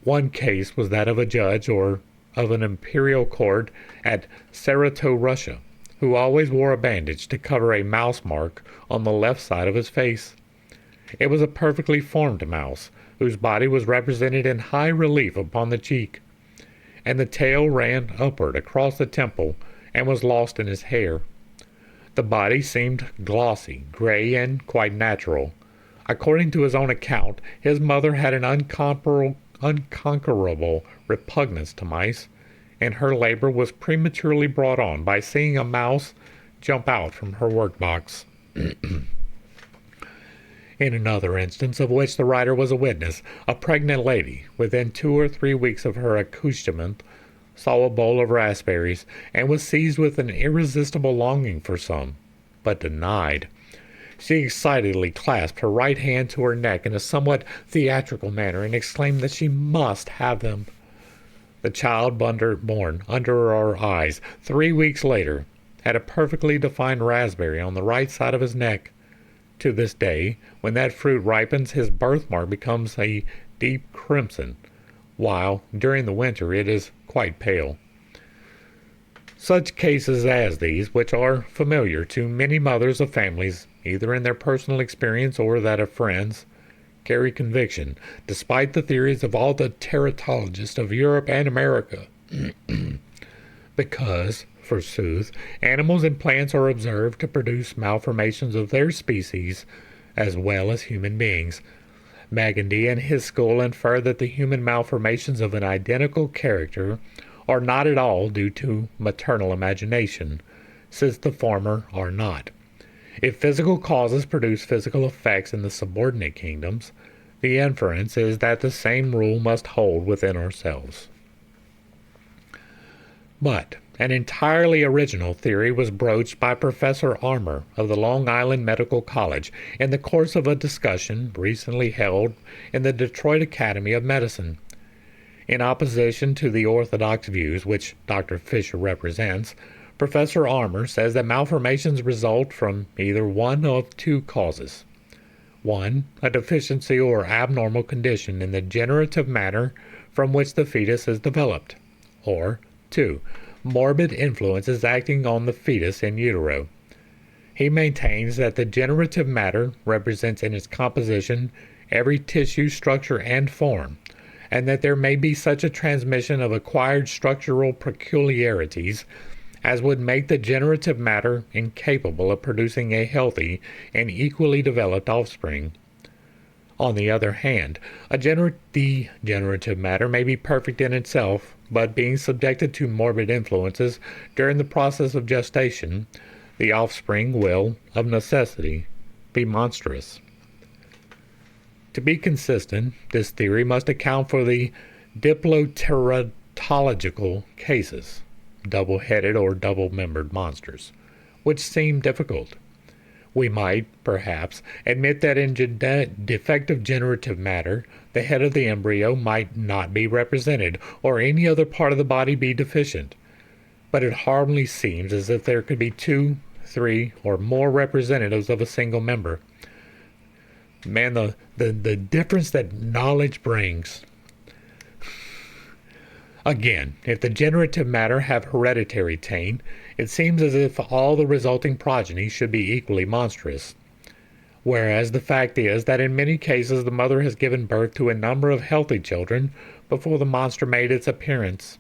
One case was that of a judge or of an imperial court at Saratov, Russia, who always wore a bandage to cover a mouse mark on the left side of his face. It was a perfectly formed mouse, whose body was represented in high relief upon the cheek, and the tail ran upward across the temple and was lost in his hair. The body seemed glossy, gray, and quite natural. According to his own account, his mother had an unconquerable repugnance to mice, and her labor was prematurely brought on by seeing a mouse jump out from her workbox. In another instance, of which the writer was a witness, a pregnant lady, within 2 or 3 weeks of her accouchement, saw a bowl of raspberries, and was seized with an irresistible longing for some, but denied. She excitedly clasped her right hand to her neck in a somewhat theatrical manner, and exclaimed that she must have them. The child born under our eyes 3 weeks later had a perfectly defined raspberry on the right side of his neck. To this day, when that fruit ripens, his birthmark becomes a deep crimson, while during the winter it is quite pale. Such cases as these, which are familiar to many mothers of families, either in their personal experience or that of friends, carry conviction, despite the theories of all the teratologists of Europe and America. Because, forsooth, animals and plants are observed to produce malformations of their species as well as human beings. Magendie and his school infer that the human malformations of an identical character are not at all due to maternal imagination, since the former are not. If physical causes produce physical effects in the subordinate kingdoms, the inference is that the same rule must hold within ourselves. But an entirely original theory was broached by Professor Armour of the Long Island Medical College in the course of a discussion recently held in the Detroit Academy of Medicine. In opposition to the orthodox views which Dr. Fisher represents, Professor Armour says that malformations result from either one of 2 causes. 1. A deficiency or abnormal condition in the generative matter from which the fetus is developed. Or 2. Morbid influences acting on the fetus in utero. He maintains that the generative matter represents in its composition every tissue, structure, and form, and that there may be such a transmission of acquired structural peculiarities as would make the generative matter incapable of producing a healthy and equally developed offspring. On the other hand, the generative matter may be perfect in itself, but being subjected to morbid influences during the process of gestation, the offspring will, of necessity, be monstrous. To be consistent, this theory must account for the diploteratological cases, double-headed or double-membered monsters, which seem difficult. We might, perhaps, admit that in defective generative matter the head of the embryo might not be represented, or any other part of the body be deficient. But it hardly seems as if there could be 2, 3, or more representatives of a single member. Man, the difference that knowledge brings. Again, if the generative matter have hereditary taint, it seems as if all the resulting progeny should be equally monstrous. Whereas the fact is that in many cases the mother has given birth to a number of healthy children before the monster made its appearance,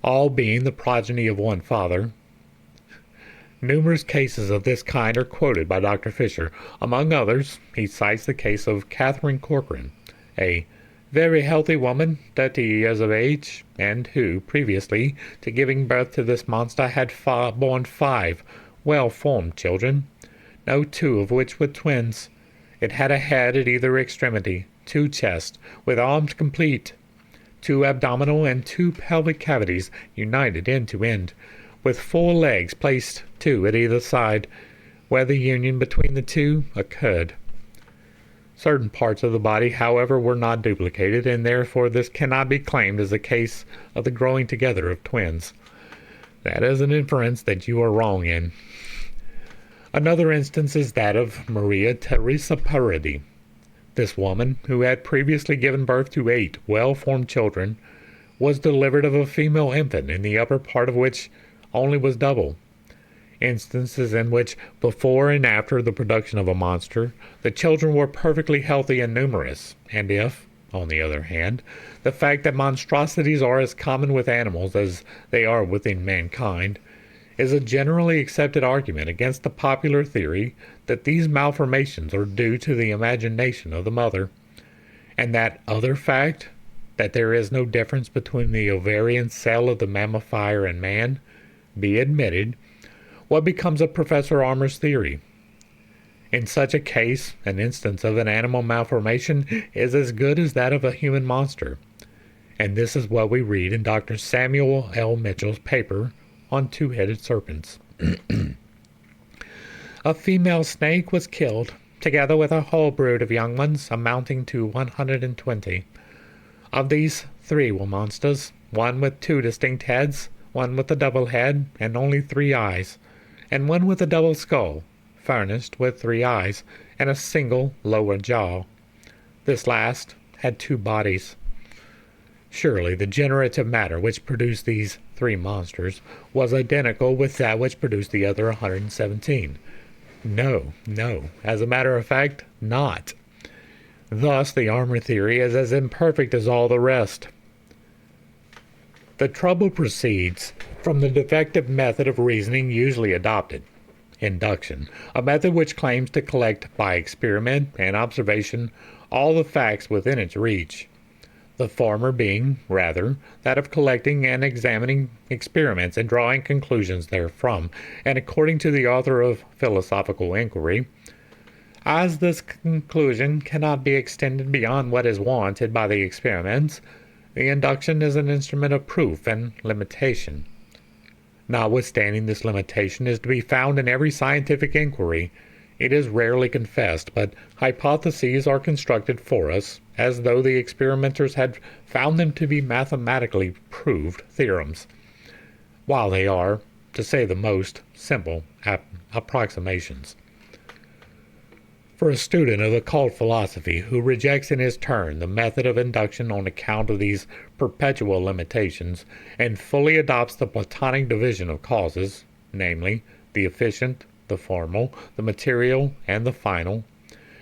all being the progeny of one father. Numerous cases of this kind are quoted by Dr. Fisher. Among others, he cites the case of Catherine Corcoran, a very healthy woman, 30 years of age, and who, previously to giving birth to this monster, had borne 5 well-formed children, no 2 of which were twins. It had a head at either extremity, 2 chests, with arms complete, 2 abdominal and 2 pelvic cavities united end to end, with 4 legs placed 2 at either side, where the union between the 2 occurred. Certain parts of the body, however, were not duplicated, and therefore this cannot be claimed as a case of the growing together of twins. That is an inference that you are wrong in. Another instance is that of Maria Teresa Parodi. This woman, who had previously given birth to 8 well-formed children, was delivered of a female infant, in the upper part of which only was double. Instances in which, before and after the production of a monster, the children were perfectly healthy and numerous, and if, on the other hand, the fact that monstrosities are as common with animals as they are within mankind, is a generally accepted argument against the popular theory that these malformations are due to the imagination of the mother, and that other fact, that there is no difference between the ovarian cell of the mammifier and man, be admitted, what becomes of Professor Armour's theory? In such a case, an instance of an animal malformation is as good as that of a human monster, and this is what we read in Dr. Samuel L. Mitchell's paper on 2-headed serpents. A female snake was killed, together with a whole brood of young ones amounting to 120. Of these, 3 were monsters, one with 2 distinct heads, one with a double head and only 3 eyes, and one with a double skull, furnished with 3 eyes and a single lower jaw. This last had 2 bodies. Surely the generative matter which produced these 3 monsters was identical with that which produced the other 117. No, as a matter of fact, not. Thus the Armour theory is as imperfect as all the rest. The trouble proceeds from the defective method of reasoning usually adopted, induction, a method which claims to collect by experiment and observation all the facts within its reach, the former being, rather, that of collecting and examining experiments and drawing conclusions therefrom, and according to the author of Philosophical Inquiry, as this conclusion cannot be extended beyond what is warranted by the experiments, the induction is an instrument of proof and limitation. Notwithstanding this limitation is to be found in every scientific inquiry, it is rarely confessed, but hypotheses are constructed for us, as though the experimenters had found them to be mathematically proved theorems, while they are, to say the most, simple approximations. For a student of occult philosophy who rejects in his turn the method of induction on account of these perpetual limitations, and fully adopts the Platonic division of causes, namely, the efficient, the formal, the material, and the final,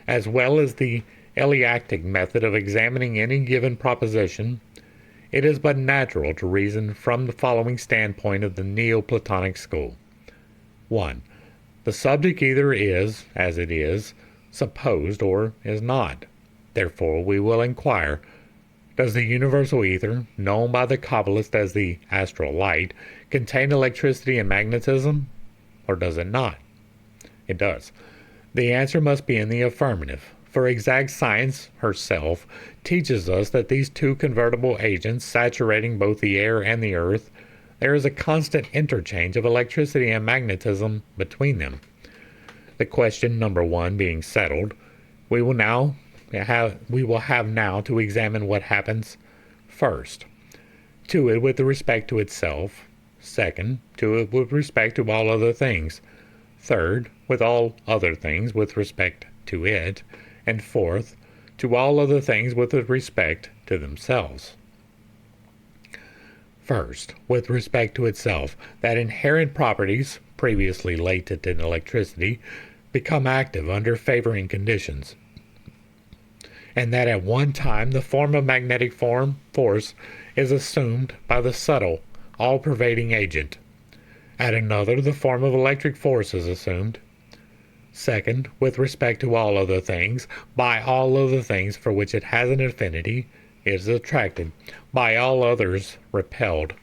as well as the Eleactic method of examining any given proposition, it is but natural to reason from the following standpoint of the Neoplatonic school. 1. The subject either is, as it is, supposed, or is not. Therefore we will inquire, does the universal ether, known by the Kabbalist as the astral light, contain electricity and magnetism, or does it not? It does. The answer must be in the affirmative, for exact science herself teaches us that these 2 convertible agents saturating both the air and the earth, there is a constant interchange of electricity and magnetism between them. The question number 1 being settled, we will now we will have now to examine what happens first to it with respect to itself, second, to it with respect to all other things, third, with all other things with respect to it, and fourth, to all other things with respect to themselves. First, with respect to itself, that inherent properties, previously latent in electricity, become active under favoring conditions, and that at one time the form of magnetic force is assumed by the subtle, all-pervading agent. At another, the form of electric force is assumed. Second, with respect to all other things, by all other things for which it has an affinity, it is attracted, by all others repelled.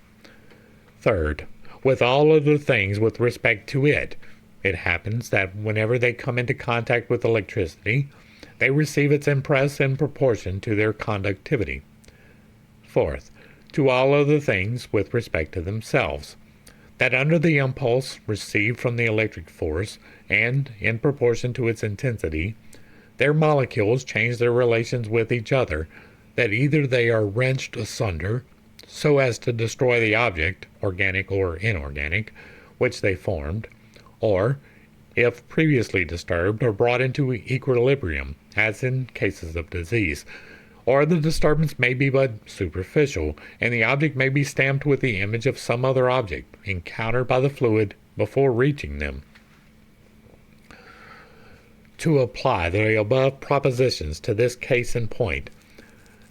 Third, with all other things with respect to it, it happens that whenever they come into contact with electricity, they receive its impress in proportion to their conductivity. Fourth, to all other things with respect to themselves, that under the impulse received from the electric force, and in proportion to its intensity, their molecules change their relations with each other, that either they are wrenched asunder, so as to destroy the object, organic or inorganic, which they formed, or, if previously disturbed, are brought into equilibrium, as in cases of disease, or the disturbance may be but superficial, and the object may be stamped with the image of some other object, encountered by the fluid before reaching them. To apply the above propositions to this case in point,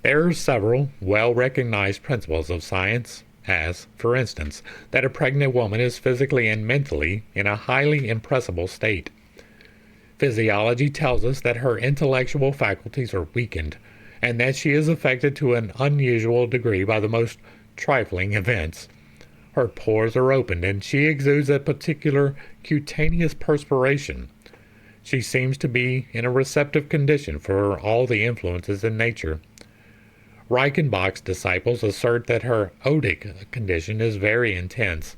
there are several well-recognized principles of science, as, for instance, that a pregnant woman is physically and mentally in a highly impressible state. Physiology tells us that her intellectual faculties are weakened, and that she is affected to an unusual degree by the most trifling events. Her pores are opened, and she exudes a particular cutaneous perspiration. She seems to be in a receptive condition for all the influences in nature. Reichenbach's disciples assert that her odic condition is very intense.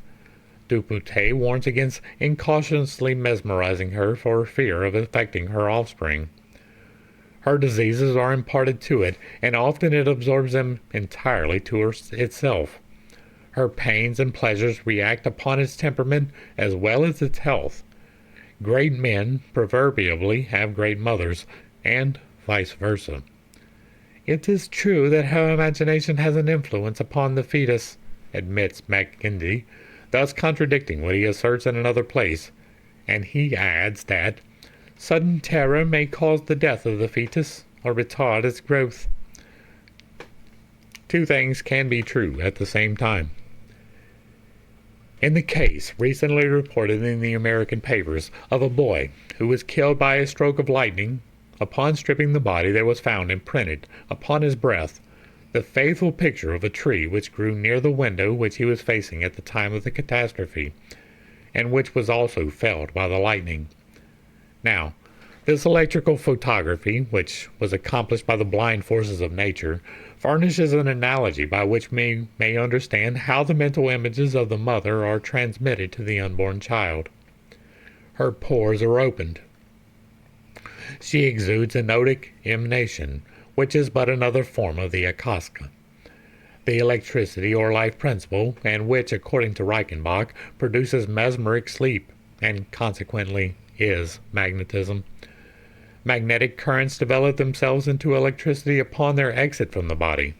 Duputet warns against incautiously mesmerizing her for fear of affecting her offspring. Her diseases are imparted to it, and often it absorbs them entirely to itself. Her pains and pleasures react upon its temperament as well as its health. Great men proverbially have great mothers, and vice versa. It is true that her imagination has an influence upon the fetus, admits Mackenzie, thus contradicting what he asserts in another place, and he adds that sudden terror may cause the death of the fetus or retard its growth. Two things can be true at the same time. In the case recently reported in the American papers of a boy who was killed by a stroke of lightning, upon stripping the body there was found imprinted upon his breast the faithful picture of a tree which grew near the window which he was facing at the time of the catastrophe, and which was also felled by the lightning. Now, this electrical photography, which was accomplished by the blind forces of nature, furnishes an analogy by which we may understand how the mental images of the mother are transmitted to the unborn child. Her pores are opened. She exudes an odic emanation, which is but another form of the akasha, the electricity or life principle, and which, according to Reichenbach, produces mesmeric sleep, and consequently is magnetism. Magnetic currents develop themselves into electricity upon their exit from the body.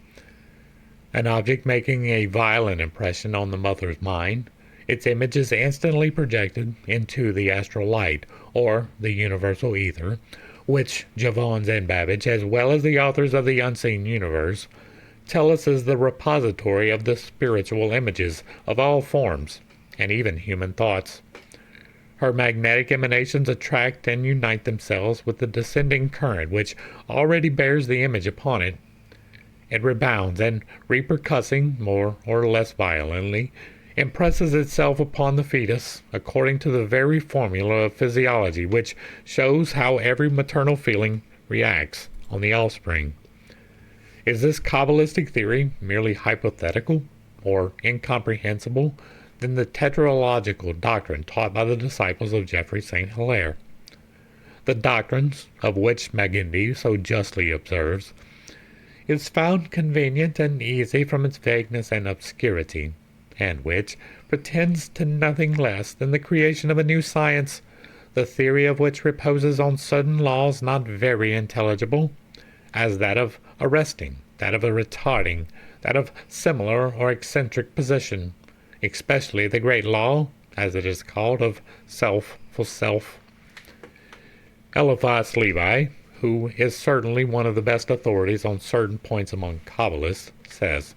An object making a violent impression on the mother's mind, its image is instantly projected into the astral light, or the universal ether, which Jevons and Babbage, as well as the authors of the Unseen Universe, tell us is the repository of the spiritual images of all forms, and even human thoughts. Her magnetic emanations attract and unite themselves with the descending current which already bears the image upon it. It rebounds and, repercussing more or less violently, impresses itself upon the fetus according to the very formula of physiology which shows how every maternal feeling reacts on the offspring. Is this Kabbalistic theory merely hypothetical or incomprehensible than the tetralogical doctrine taught by the disciples of Geoffrey St. Hilaire? the doctrines of which Magindy so justly observes, is found convenient and easy from its vagueness and obscurity, and which pretends to nothing less than the creation of a new science, the theory of which reposes on certain laws not very intelligible, as that of arresting, that of retarding, that of similar or eccentric position, especially the great law, as it is called, of self for self. Eliphas Levi, who is certainly one of the best authorities on certain points among Kabbalists, says,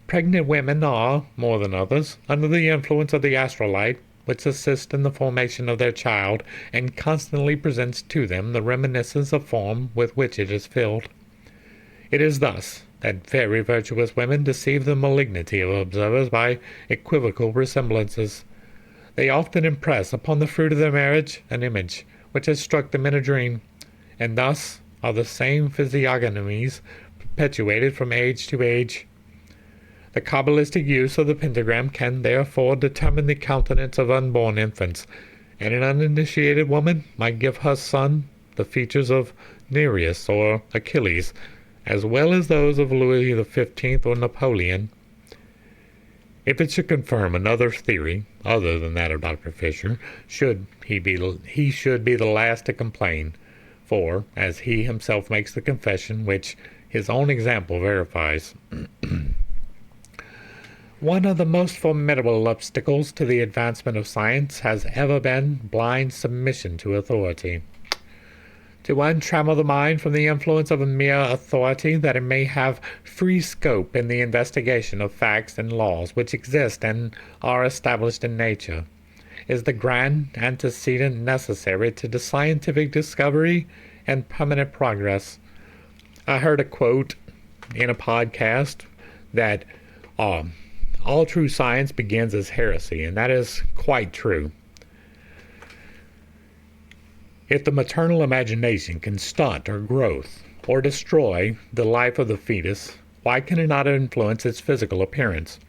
"Pregnant women are, more than others, under the influence of the astral light, which assists in the formation of their child, and constantly presents to them the reminiscence of form with which it is filled. It is thus that very virtuous women deceive the malignity of observers by equivocal resemblances. They often impress upon the fruit of their marriage an image which has struck them in a dream, and thus are the same physiognomies perpetuated from age to age. The Kabbalistic use of the pentagram can therefore determine the countenance of unborn infants, and an uninitiated woman might give her son the features of Nereus or Achilles, as well as those of Louis XV or Napoleon. If it should confirm another theory, other than that of Dr. Fisher, he should be the last to complain, for, as he himself makes the confession, which his own example verifies, one of the most formidable obstacles to the advancement of science has ever been blind submission to authority. To untrammel the mind from the influence of a mere authority, that it may have free scope in the investigation of facts and laws which exist and are established in nature, is the grand antecedent necessary to the scientific discovery and permanent progress. I heard a quote in a podcast that all true science begins as heresy, and that is quite true. If the maternal imagination can stunt or growth or destroy the life of the fetus, why can it not influence its physical appearance?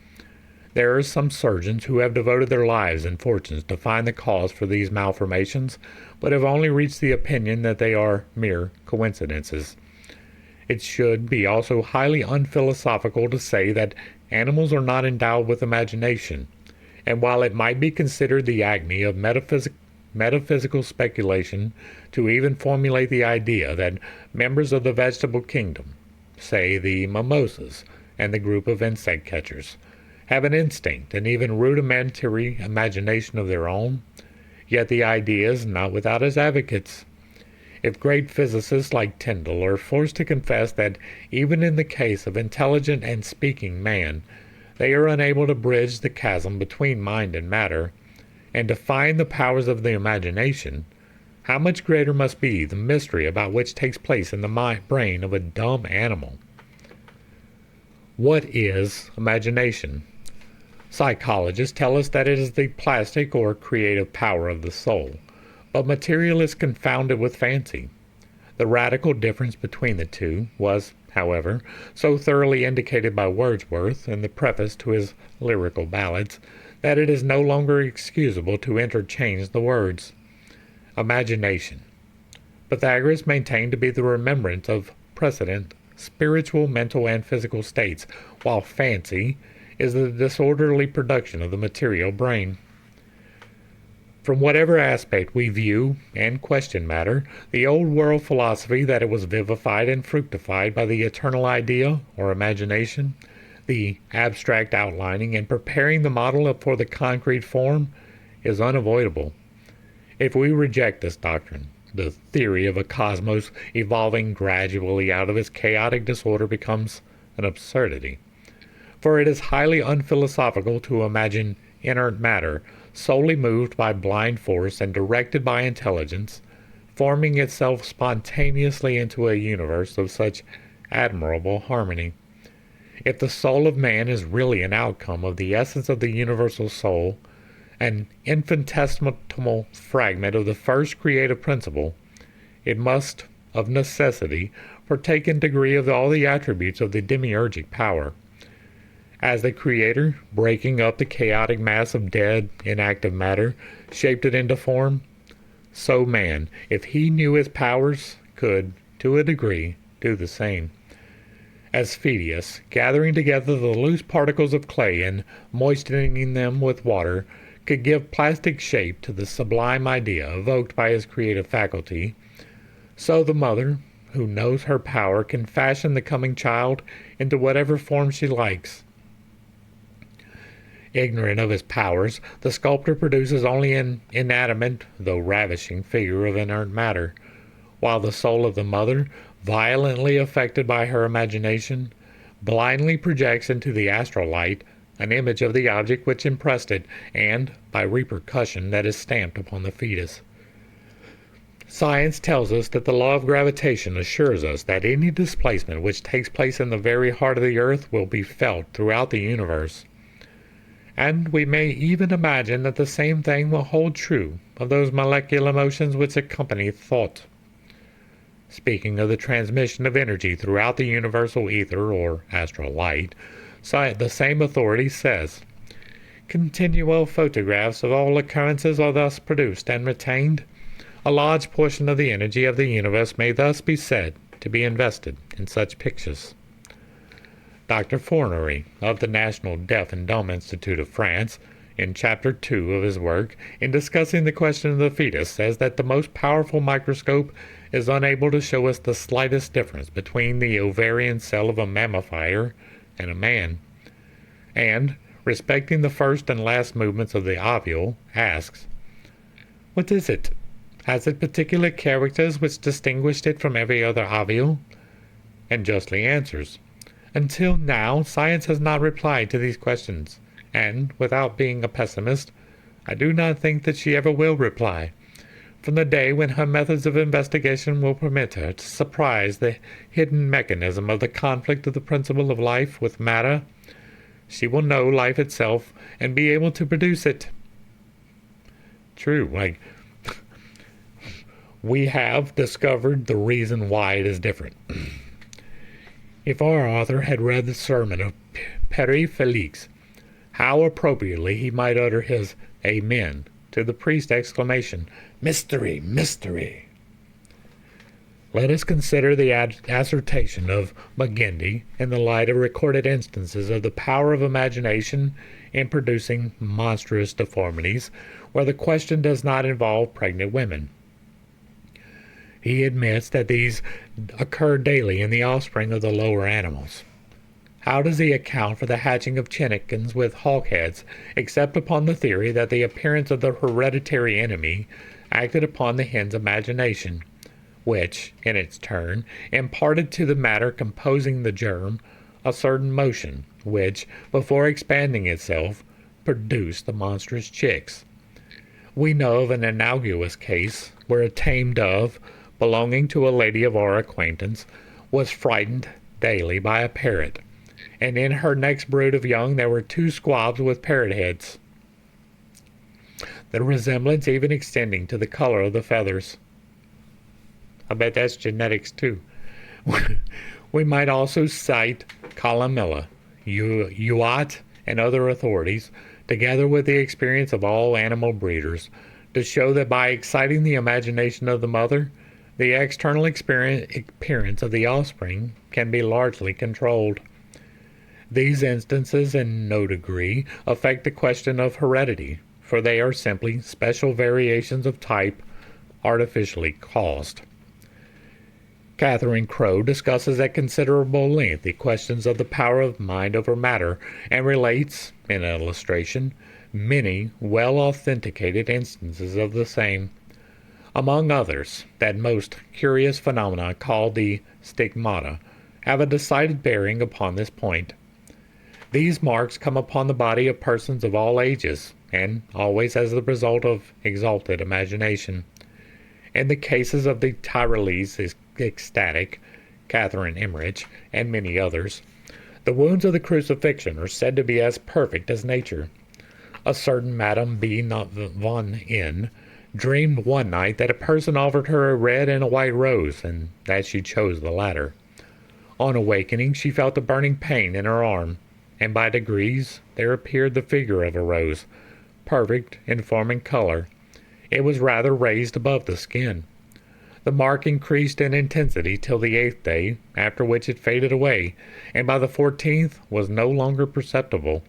There are some surgeons who have devoted their lives and fortunes to find the cause for these malformations, but have only reached the opinion that they are mere coincidences. It should be also highly unphilosophical to say that animals are not endowed with imagination, and while it might be considered the agony of metaphysical speculation to even formulate the idea that members of the vegetable kingdom, say the mimosas and the group of insect catchers, have an instinct and even rudimentary imagination of their own, yet the idea is not without its advocates. If great physicists like Tyndall are forced to confess that even in the case of intelligent and speaking man, they are unable to bridge the chasm between mind and matter, and define the powers of the imagination, how much greater must be the mystery about which takes place in the brain of a dumb animal? What is imagination? Psychologists tell us that it is the plastic or creative power of the soul, but materialists confound it with fancy. The radical difference between the two was, however, so thoroughly indicated by Wordsworth in the preface to his lyrical ballads, that it is no longer excusable to interchange the words. Imagination, Pythagoras maintained to be the remembrance of precedent, spiritual, mental, and physical states, while fancy is the disorderly production of the material brain. From whatever aspect we view and question matter, the old world philosophy that it was vivified and fructified by the eternal idea or imagination, the abstract outlining and preparing the model for the concrete form, is unavoidable. If we reject this doctrine, the theory of a cosmos evolving gradually out of its chaotic disorder becomes an absurdity. For it is highly unphilosophical to imagine inert matter solely moved by blind force and directed by intelligence, forming itself spontaneously into a universe of such admirable harmony. If the soul of man is really an outcome of the essence of the universal soul, an infinitesimal fragment of the first creative principle, it must, of necessity, partake in degree of all the attributes of the demiurgic power. As the Creator, breaking up the chaotic mass of dead, inactive matter, shaped it into form, So man, if he knew his powers, could, to a degree, do the same. As Phidias, gathering together the loose particles of clay and moistening them with water, could give plastic shape to the sublime idea evoked by his creative faculty, so the mother, who knows her power, can fashion the coming child into whatever form she likes. Ignorant of his powers, the sculptor produces only an inanimate, though ravishing, figure of inert matter, while the soul of the mother, violently affected by her imagination, blindly projects into the astral light an image of the object which impressed it, and, by repercussion, that is stamped upon the fetus. Science tells us that the law of gravitation assures us that any displacement which takes place in the very heart of the earth will be felt throughout the universe. And we may even imagine that the same thing will hold true of those molecular motions which accompany thought. Speaking of the transmission of energy throughout the universal ether or astral light, the same authority says, "Continual photographs of all occurrences are thus produced and retained. A large portion of the energy of the universe may thus be said to be invested in such pictures." Dr. Fornery, of the National Deaf and Dumb Institute of France, in Chapter 2 of his work, in discussing the question of the fetus, says that the most powerful microscope is unable to show us the slightest difference between the ovarian cell of a mammifier and a man, and, respecting the first and last movements of the ovule, asks, "What is it? Has it particular characters which distinguished it from every other ovule?" And justly answers, "Until now, science has not replied to these questions, and, without being a pessimist, I do not think that she ever will reply. From the day when her methods of investigation will permit her to surprise the hidden mechanism of the conflict of the principle of life with matter, she will know life itself and be able to produce it." True, we have discovered the reason why it is different. If our author had read the sermon of Père Félix, how appropriately he might utter his Amen to the priest's exclamation, "Mystery, mystery!" Let us consider the assertion of Magendie in the light of recorded instances of the power of imagination in producing monstrous deformities, where the question does not involve pregnant women. He admits that these occur daily in the offspring of the lower animals. How does he account for the hatching of chickens with hawk heads, except upon the theory that the appearance of the hereditary enemy acted upon the hen's imagination, which, in its turn, imparted to the matter composing the germ a certain motion, which, before expanding itself, produced the monstrous chicks? We know of an analogous case where a tame dove, belonging to a lady of our acquaintance, was frightened daily by a parrot, and in her next brood of young there were 2 squabs with parrot heads, the resemblance even extending to the color of the feathers. I bet that's genetics too. We might also cite Columella, Youatt, and other authorities, together with the experience of all animal breeders, to show that by exciting the imagination of the mother, the external appearance of the offspring can be largely controlled. These instances in no degree affect the question of heredity, for they are simply special variations of type artificially caused. Catherine Crowe discusses at considerable length the questions of the power of mind over matter, and relates, in illustration, many well-authenticated instances of the same. Among others, that most curious phenomena called the stigmata have a decided bearing upon this point. These marks come upon the body of persons of all ages, and always as the result of exalted imagination. In the cases of the Tyrolese ecstatic, Catherine Emmerich, and many others, the wounds of the crucifixion are said to be as perfect as nature. A certain Madame B. von N. dreamed one night that a person offered her a red and a white rose, and that she chose the latter. On awakening, she felt a burning pain in her arm, and by degrees there appeared the figure of a rose, perfect in form and color. It was rather raised above the skin. The mark increased in intensity till the 8th day, after which it faded away, and by the 14th was no longer perceptible.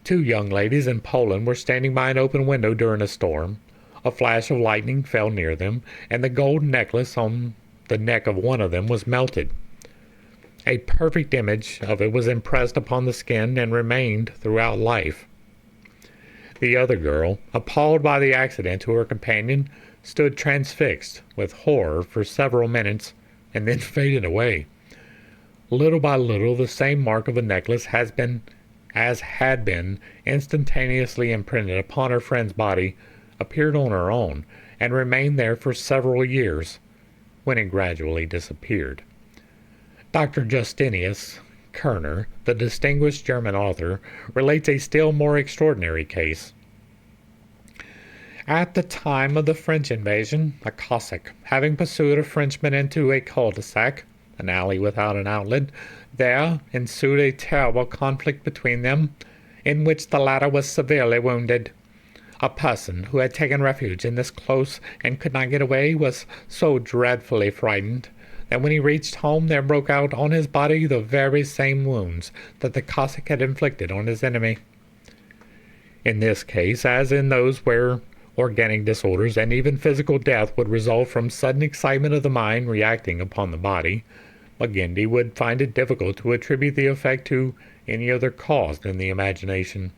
2 young ladies in Poland were standing by an open window during a storm. A flash of lightning fell near them, and the gold necklace on the neck of one of them was melted. A perfect image of it was impressed upon the skin and remained throughout life. The other girl, appalled by the accident to her companion, stood transfixed with horror for several minutes, and then faded away. Little by little, the same mark of the necklace had been instantaneously imprinted upon her friend's body, appeared on her own, and remained there for several years, when it gradually disappeared. Dr. Justinius Kerner, the distinguished German author, relates a still more extraordinary case. At the time of the French invasion, a Cossack, having pursued a Frenchman into a cul-de-sac, an alley without an outlet, there ensued a terrible conflict between them, in which the latter was severely wounded. A person who had taken refuge in this close and could not get away was so dreadfully frightened that when he reached home there broke out on his body the very same wounds that the Cossack had inflicted on his enemy. In this case, as in those where organic disorders and even physical death would result from sudden excitement of the mind reacting upon the body, Magendie would find it difficult to attribute the effect to any other cause than the imagination.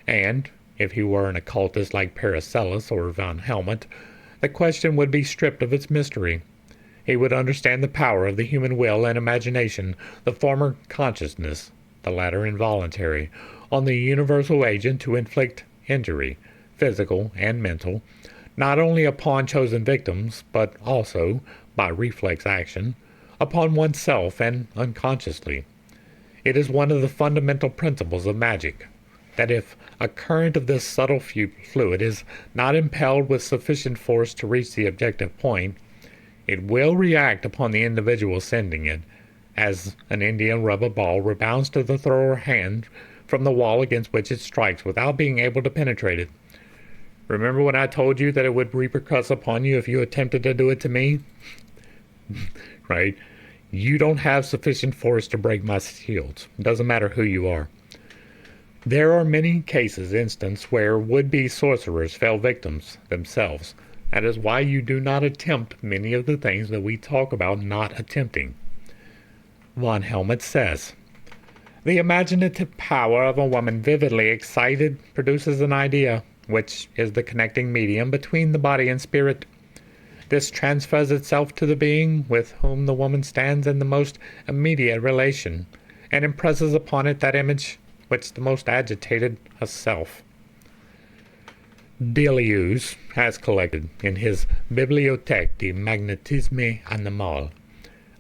And, if he were an occultist like Paracelsus or Van Helmont, the question would be stripped of its mystery. He would understand the power of the human will and imagination, the former consciousness, the latter involuntary, on the universal agent to inflict injury, physical and mental, not only upon chosen victims, but also, by reflex action, upon oneself and unconsciously. It is one of the fundamental principles of magic, that if a current of this subtle fluid is not impelled with sufficient force to reach the objective point, it will react upon the individual sending it, as an Indian rubber ball rebounds to the thrower hand from the wall against which it strikes without being able to penetrate it. Remember when I told you that it would repercuss upon you if you attempted to do it to me? Right? You don't have sufficient force to break my shields. It doesn't matter who you are. There are many instances where would-be sorcerers fell victims themselves. That is why you do not attempt many of the things that we talk about not attempting. Von Helmont says, "The imaginative power of a woman vividly excited produces an idea, which is the connecting medium between the body and spirit. This transfers itself to the being with whom the woman stands in the most immediate relation, and impresses upon it that image which the most agitated herself." Deleuze has collected in his Bibliothèque du Magnétisme Animal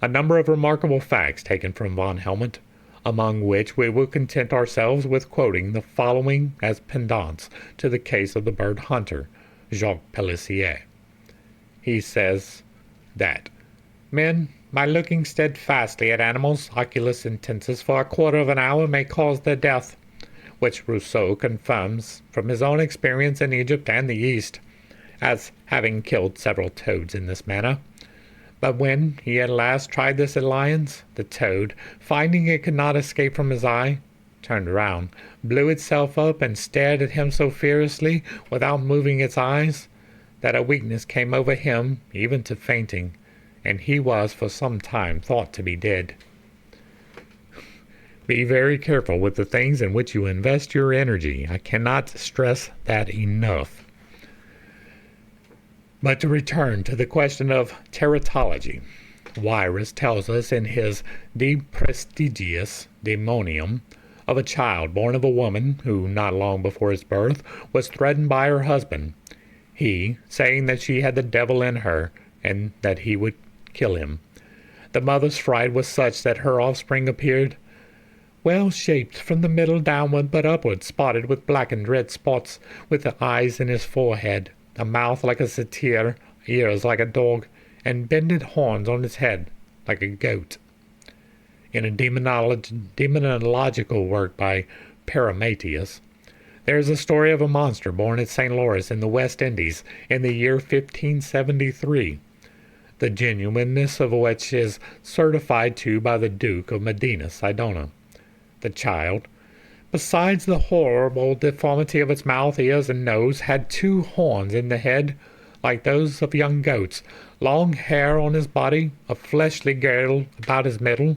a number of remarkable facts taken from von Helmont, among which we will content ourselves with quoting the following as pendants to the case of the bird hunter, Jacques Pelissier. He says that men, by looking steadfastly at animals, oculus intensis, for a quarter of an hour may cause their death, which Rousseau confirms from his own experience in Egypt and the East, as having killed several toads in this manner. But when he at last tried this at lions, the toad, finding it could not escape from his eye, turned round, blew itself up, and stared at him so furiously, without moving its eyes, that a weakness came over him, even to fainting, and he was for some time thought to be dead. Be very careful with the things in which you invest your energy. I cannot stress that enough. But to return to the question of teratology, Wierus tells us in his De Prestigiis Daemonium of a child born of a woman who, not long before his birth, was threatened by her husband, he saying that she had the devil in her, and that he would kill him. The mother's fright was such that her offspring appeared well-shaped from the middle downward, but upward, spotted with black and red spots, with the eyes in his forehead, a mouth like a satyr, ears like a dog, and bended horns on his head, like a goat. In a demonological work by Paramatius, There is a story of a monster born at St. Louis in the West Indies in the year 1573, the genuineness of which is certified to by the Duke of Medina Sidonia. The child, besides the horrible deformity of its mouth, ears, and nose, had 2 horns in the head, like those of young goats, long hair on his body, a fleshly girdle about his middle,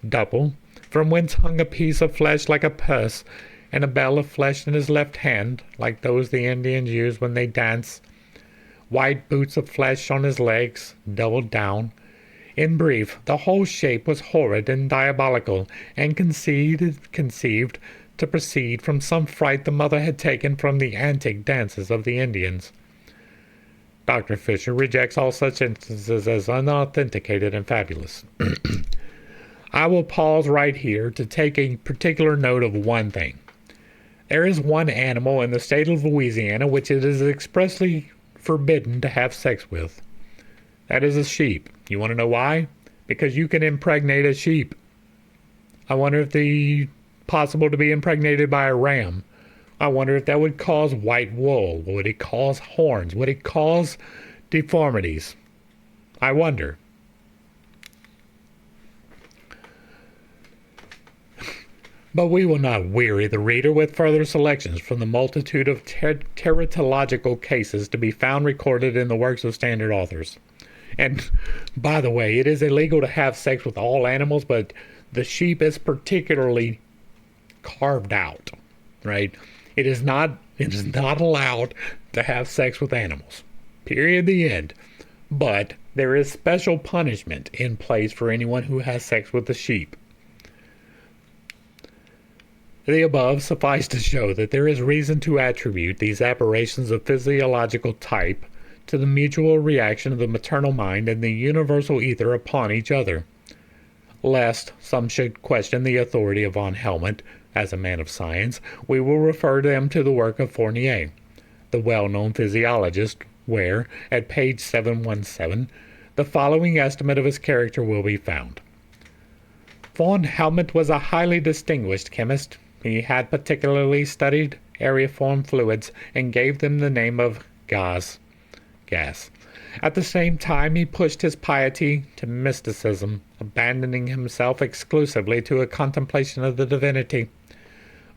double, from whence hung a piece of flesh like a purse, and a bell of flesh in his left hand, like those the Indians use when they dance, white boots of flesh on his legs, doubled down. In brief, the whole shape was horrid and diabolical, and conceived to proceed from some fright the mother had taken from the antic dances of the Indians. Dr. Fisher rejects all such instances as unauthenticated and fabulous. I will pause right here to take a particular note of one thing. There is one animal in the state of Louisiana which it is expressly forbidden to have sex with. That is a sheep. You want to know why? Because you can impregnate a sheep. I wonder if it's possible to be impregnated by a ram. I wonder if that would cause white wool. Would it cause horns? Would it cause deformities? I wonder. But we will not weary the reader with further selections from the multitude of teratological cases to be found recorded in the works of standard authors. And, by the way, it is illegal to have sex with all animals, but the sheep is particularly carved out, right? It is not allowed to have sex with animals. Period, the end. But there is special punishment in place for anyone who has sex with the sheep. The above suffice to show that there is reason to attribute these aberrations of physiological type to the mutual reaction of the maternal mind and the universal ether upon each other. Lest some should question the authority of von Helmont as a man of science, we will refer them to the work of Fournier, the well-known physiologist, where, at page 717, the following estimate of his character will be found. Von Helmont was a highly distinguished chemist. He had particularly studied aeriform fluids and gave them the name of gas. At the same time, he pushed his piety to mysticism, abandoning himself exclusively to a contemplation of the divinity.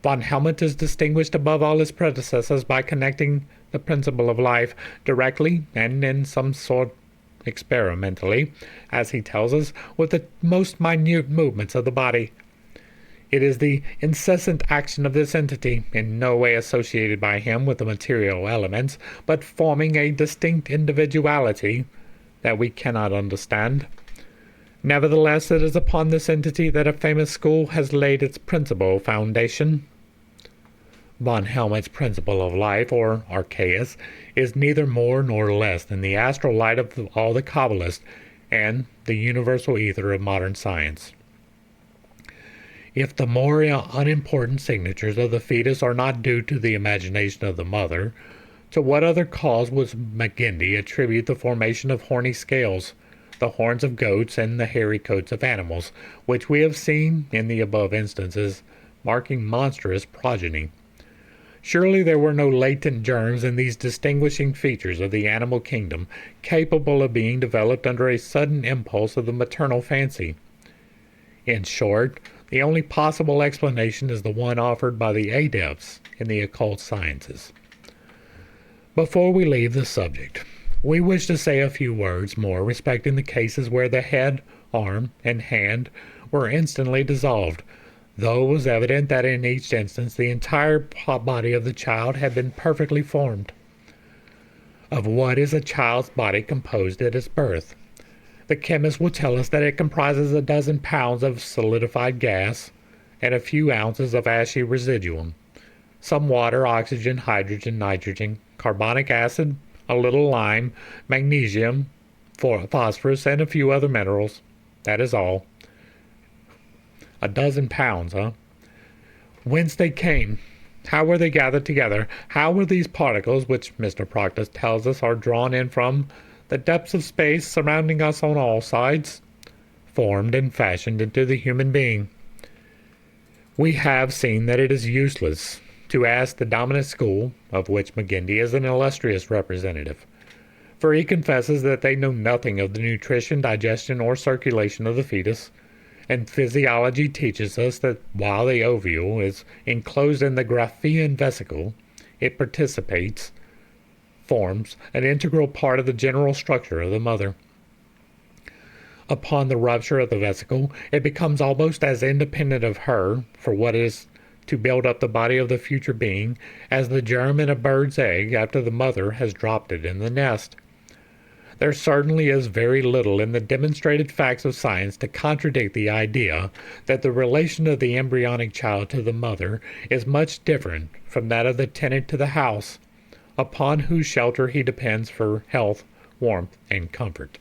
Von Helmont is distinguished above all his predecessors by connecting the principle of life directly and in some sort experimentally, as he tells us, with the most minute movements of the body. It is the incessant action of this entity, in no way associated by him with the material elements, but forming a distinct individuality that we cannot understand. Nevertheless, it is upon this entity that a famous school has laid its principal foundation. Von Helmont's principle of life, or archeus, is neither more nor less than the astral light of all the Kabbalists and the universal ether of modern science. If the more unimportant signatures of the fetus are not due to the imagination of the mother, to what other cause would McGinty attribute the formation of horny scales, the horns of goats, and the hairy coats of animals, which we have seen in the above instances, marking monstrous progeny? Surely there were no latent germs in these distinguishing features of the animal kingdom capable of being developed under a sudden impulse of the maternal fancy. In short, the only possible explanation is the one offered by the adepts in the occult sciences. Before we leave the subject, we wish to say a few words more respecting the cases where the head, arm, and hand were instantly dissolved, though it was evident that in each instance the entire body of the child had been perfectly formed. Of what is a child's body composed at its birth? The chemist will tell us that it comprises 12 pounds of solidified gas and a few ounces of ashy residuum, some water, oxygen, hydrogen, nitrogen, carbonic acid, a little lime, magnesium, phosphorus, and a few other minerals. That is all. 12 pounds, huh? Whence they came? How were they gathered together? How were these particles, which Mr. Proctor tells us are drawn in from the depths of space surrounding us on all sides, formed and fashioned into the human being? We have seen that it is useless to ask the dominant school, of which McGinty is an illustrious representative. For he confesses that they know nothing of the nutrition, digestion, or circulation of the fetus, and physiology teaches us that while the ovule is enclosed in the Graafian vesicle, it forms an integral part of the general structure of the mother. Upon the rupture of the vesicle, it becomes almost as independent of her for what is to build up the body of the future being as the germ in a bird's egg after the mother has dropped it in the nest. There certainly is very little in the demonstrated facts of science to contradict the idea that the relation of the embryonic child to the mother is much different from that of the tenant to the house, upon whose shelter he depends for health, warmth, and comfort.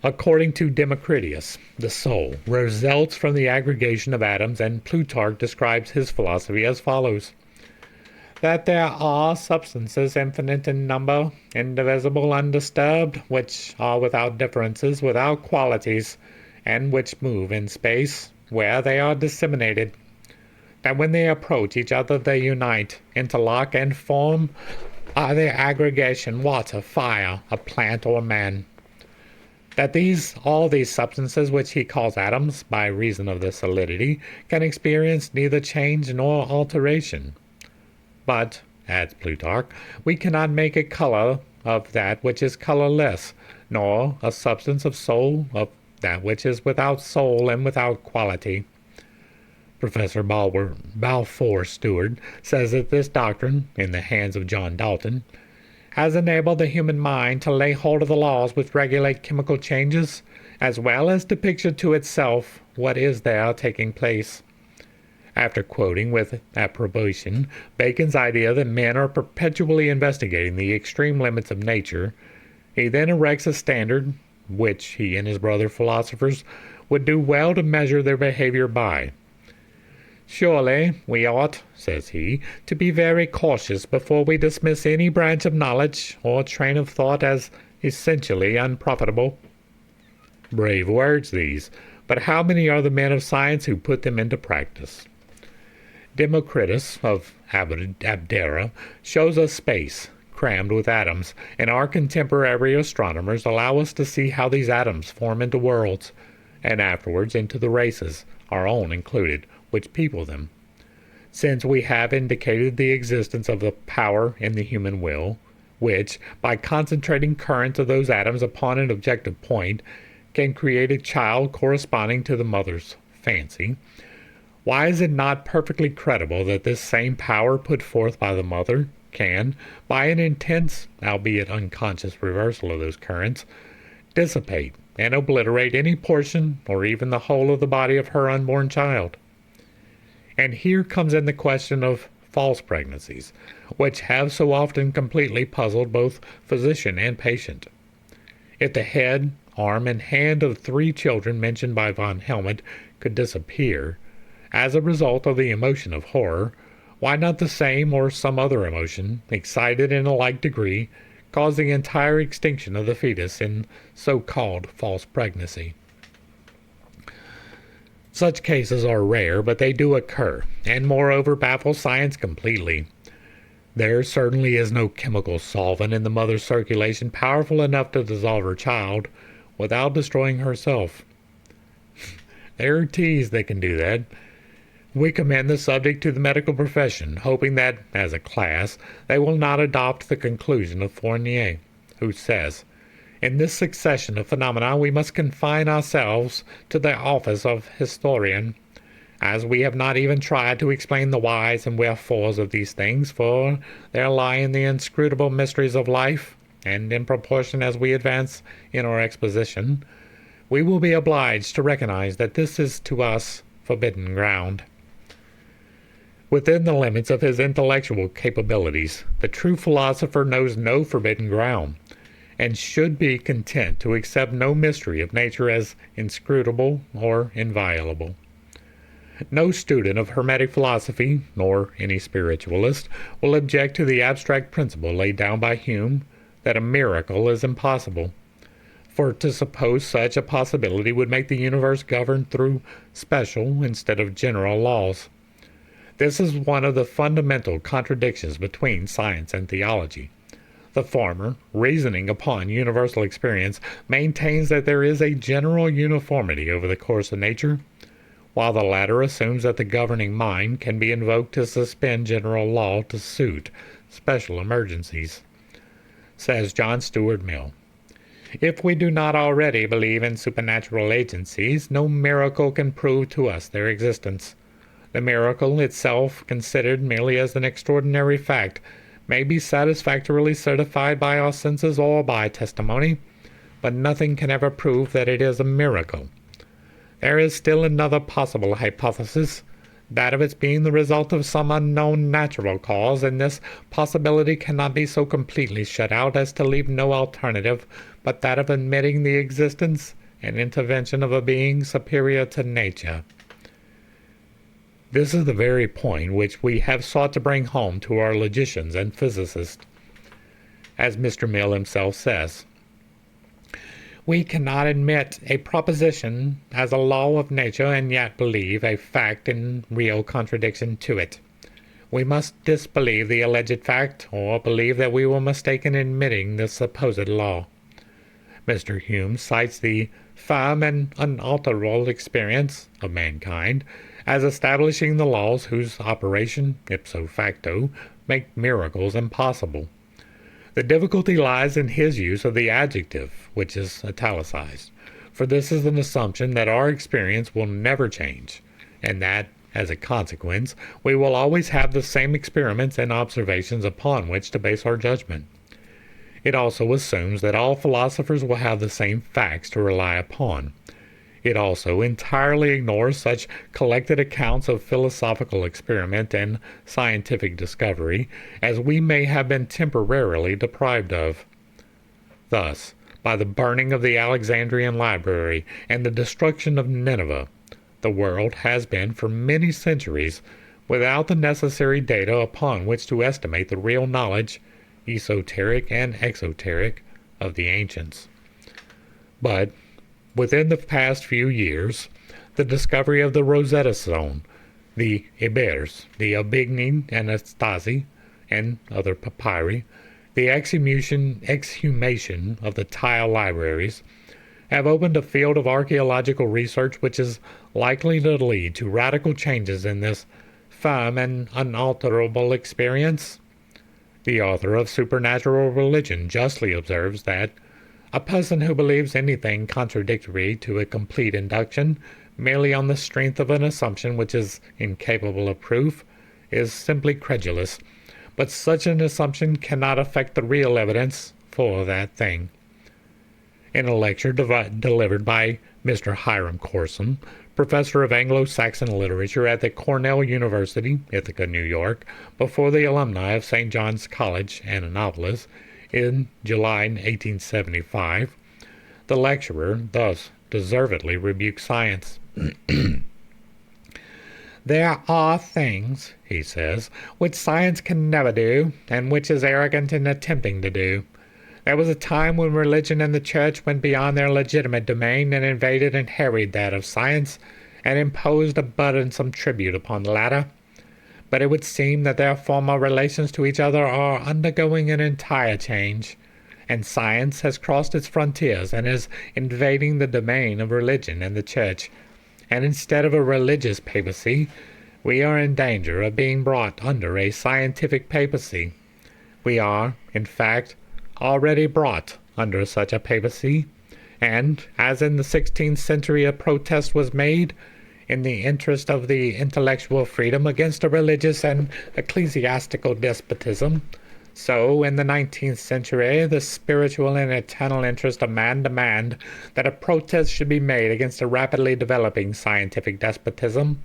According to Democritus, the soul results from the aggregation of atoms, and Plutarch describes his philosophy as follows: that there are substances infinite in number, indivisible, undisturbed, which are without differences, without qualities, and which move in space where they are disseminated, that when they approach each other they unite, interlock, and form either aggregation, water, fire, a plant, or man. That all these substances, which he calls atoms by reason of their solidity, can experience neither change nor alteration. But, adds Plutarch, we cannot make a color of that which is colorless, nor a substance of soul of that which is without soul and without quality. Professor Balfour Stewart says that this doctrine, in the hands of John Dalton, has enabled the human mind to lay hold of the laws which regulate chemical changes, as well as to picture to itself what is there taking place. After quoting with approbation Bacon's idea that men are perpetually investigating the extreme limits of nature, he then erects a standard which he and his brother philosophers would do well to measure their behavior by. Surely we ought, says he, to be very cautious before we dismiss any branch of knowledge or train of thought as essentially unprofitable. Brave words these, but how many are the men of science who put them into practice? Democritus of Abdera shows us space, crammed with atoms, and our contemporary astronomers allow us to see how these atoms form into worlds, and afterwards into the races, our own included, which people them. Since we have indicated the existence of the power in the human will, which, by concentrating currents of those atoms upon an objective point, can create a child corresponding to the mother's fancy, why is it not perfectly credible that this same power put forth by the mother can, by an intense, albeit unconscious reversal of those currents, dissipate and obliterate any portion or even the whole of the body of her unborn child? And here comes in the question of false pregnancies, which have so often completely puzzled both physician and patient. If the head, arm, and hand of 3 children mentioned by von Helmont could disappear as a result of the emotion of horror, why not the same or some other emotion, excited in a like degree, cause the entire extinction of the fetus in so-called false pregnancy? Such cases are rare, but they do occur, and moreover baffle science completely. There certainly is no chemical solvent in the mother's circulation powerful enough to dissolve her child without destroying herself. There are teas that can do that. We commend the subject to the medical profession, hoping that, as a class, they will not adopt the conclusion of Fournier, who says, "In this succession of phenomena we must confine ourselves to the office of historian, as we have not even tried to explain the whys and wherefores of these things, for there lie in the inscrutable mysteries of life, and in proportion as we advance in our exposition, we will be obliged to recognize that this is to us forbidden ground." Within the limits of his intellectual capabilities, the true philosopher knows no forbidden ground, and should be content to accept no mystery of nature as inscrutable or inviolable. No student of Hermetic philosophy, nor any spiritualist, will object to the abstract principle laid down by Hume that a miracle is impossible, for to suppose such a possibility would make the universe governed through special instead of general laws, This is one of the fundamental contradictions between science and theology. The former, reasoning upon universal experience, maintains that there is a general uniformity over the course of nature, while the latter assumes that the governing mind can be invoked to suspend general law to suit special emergencies. Says John Stuart Mill, "If we do not already believe in supernatural agencies, no miracle can prove to us their existence. The miracle itself, considered merely as an extraordinary fact, may be satisfactorily certified by our senses or by testimony, but nothing can ever prove that it is a miracle. There is still another possible hypothesis, that of its being the result of some unknown natural cause, and this possibility cannot be so completely shut out as to leave no alternative but that of admitting the existence and intervention of a being superior to nature." This is the very point which we have sought to bring home to our logicians and physicists. As Mr. Mill himself says, "We cannot admit a proposition as a law of nature and yet believe a fact in real contradiction to it. We must disbelieve the alleged fact, or believe that we were mistaken in admitting the supposed law." Mr. Hume cites the firm and unalterable experience of mankind as establishing the laws whose operation, ipso facto, make miracles impossible. The difficulty lies in his use of the adjective, which is italicized, for this is an assumption that our experience will never change, and that, as a consequence, we will always have the same experiments and observations upon which to base our judgment. It also assumes that all philosophers will have the same facts to rely upon. It also entirely ignores such collected accounts of philosophical experiment and scientific discovery as we may have been temporarily deprived of. Thus, by the burning of the Alexandrian library and the destruction of Nineveh, the world has been for many centuries without the necessary data upon which to estimate the real knowledge, esoteric and exoteric, of the ancients. But within the past few years, the discovery of the Rosetta Stone, the Ibers, the Aubigny and Astasi, and other papyri, the exhumation of the tile libraries, have opened a field of archaeological research which is likely to lead to radical changes in this firm and unalterable experience. The author of Supernatural Religion justly observes that a person who believes anything contradictory to a complete induction, merely on the strength of an assumption which is incapable of proof, is simply credulous, but such an assumption cannot affect the real evidence for that thing. In a lecture delivered by Mr. Hiram Corson, professor of Anglo-Saxon literature at the Cornell University, Ithaca, New York, before the alumni of St. John's College, Annapolis, in July 1875, the lecturer thus deservedly rebuked science. "There are things," he says, "which science can never do, and which is arrogant in attempting to do. There was a time when religion and the church went beyond their legitimate domain and invaded and harried that of science, and imposed a burdensome tribute upon the latter. But it would seem that their former relations to each other are undergoing an entire change, and science has crossed its frontiers and is invading the domain of religion and the church, and instead of a religious papacy, we are in danger of being brought under a scientific papacy. We are, in fact, already brought under such a papacy, and, as in the 16th century a protest was made, in the interest of the intellectual freedom against a religious and ecclesiastical despotism, so in the 19th century the spiritual and eternal interest of man demand that a protest should be made against a rapidly developing scientific despotism,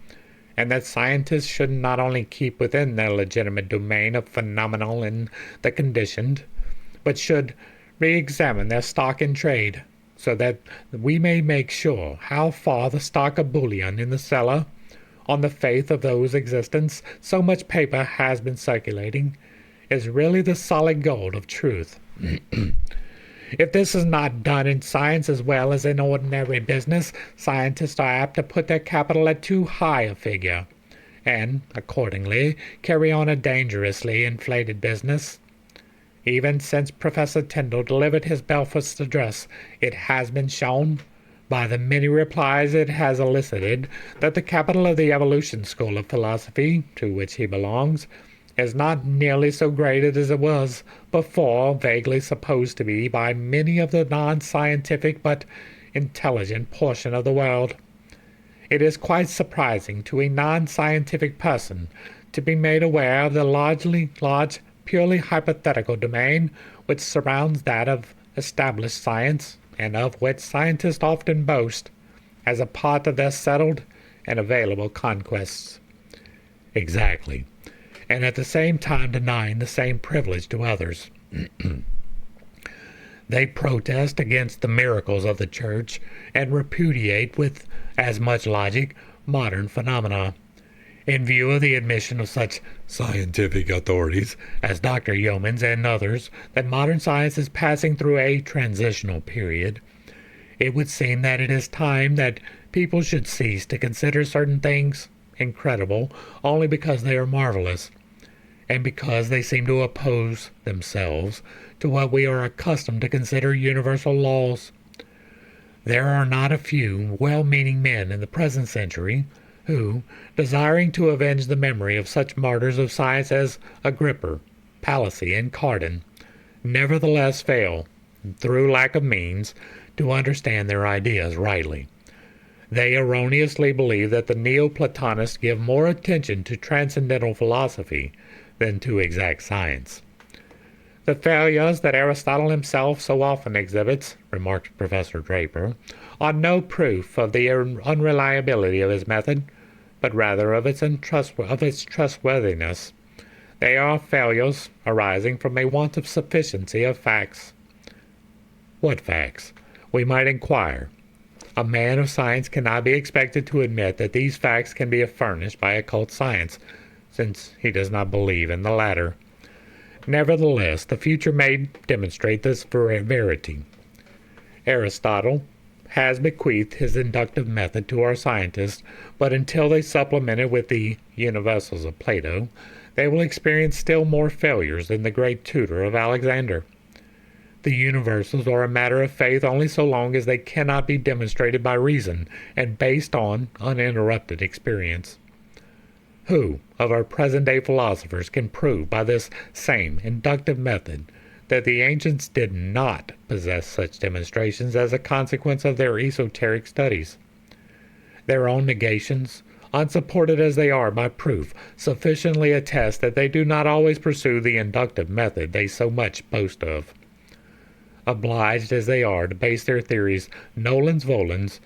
and that scientists should not only keep within their legitimate domain of phenomenal and the conditioned, but should re-examine their stock in trade, so that we may make sure how far the stock of bullion in the cellar, on the faith of whose existence so much paper has been circulating, is really the solid gold of truth. If this is not done in science as well as in ordinary business, scientists are apt to put their capital at too high a figure, and, accordingly, carry on a dangerously inflated business. Even since Professor Tyndall delivered his Belfast address, it has been shown, by the many replies it has elicited, that the capital of the evolution school of philosophy, to which he belongs, is not nearly so great as it was before vaguely supposed to be by many of the non-scientific but intelligent portion of the world. It is quite surprising to a non-scientific person to be made aware of the large, purely hypothetical domain which surrounds that of established science, and of which scientists often boast as a part of their settled and available conquests. Exactly, and at the same time denying the same privilege to others. They protest against the miracles of the Church and repudiate with as much logic modern phenomena. In view of the admission of such scientific authorities as Dr. Yeomans and others that modern science is passing through a transitional period, it would seem that it is time that people should cease to consider certain things incredible only because they are marvelous, and because they seem to oppose themselves to what we are accustomed to consider universal laws. There are not a few well-meaning men in the present century who, desiring to avenge the memory of such martyrs of science as Agrippa, Palissy, and Cardan, nevertheless fail, through lack of means, to understand their ideas rightly. They erroneously believe that the Neoplatonists give more attention to transcendental philosophy than to exact science. The failures that Aristotle himself so often exhibits, remarked Professor Draper, are no proof of the unreliability of his method, but rather of its trustworthiness. They are failures arising from a want of sufficiency of facts. What facts? We might inquire. A man of science cannot be expected to admit that these facts can be furnished by occult science, since he does not believe in the latter. Nevertheless, the future may demonstrate this verity. Aristotle has bequeathed his inductive method to our scientists, but until they supplement it with the universals of Plato, they will experience still more failures than the great tutor of Alexander. The universals are a matter of faith only so long as they cannot be demonstrated by reason and based on uninterrupted experience. Who of our present-day philosophers can prove by this same inductive method that the ancients did not possess such demonstrations as a consequence of their esoteric studies? Their own negations, unsupported as they are by proof, sufficiently attest that they do not always pursue the inductive method they so much boast of. Obliged as they are to base their theories nolens volens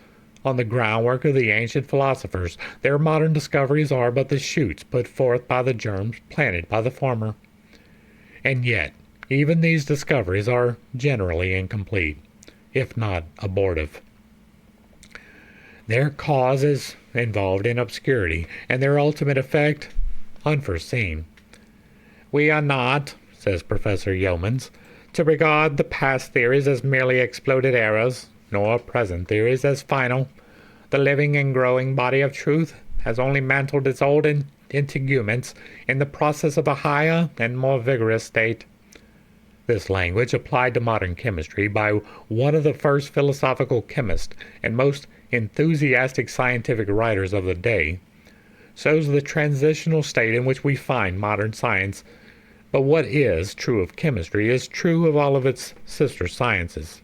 on the groundwork of the ancient philosophers, their modern discoveries are but the shoots put forth by the germs planted by the former. And yet, even these discoveries are generally incomplete, if not abortive. Their cause is involved in obscurity, and their ultimate effect unforeseen. We are not, says Professor Yeomans, to regard the past theories as merely exploded errors, nor present theories as final. The living and growing body of truth has only mantled its old integuments in the process of a higher and more vigorous state. This language, applied to modern chemistry by one of the first philosophical chemists and most enthusiastic scientific writers of the day, shows the transitional state in which we find modern science. But what is true of chemistry is true of all of its sister sciences.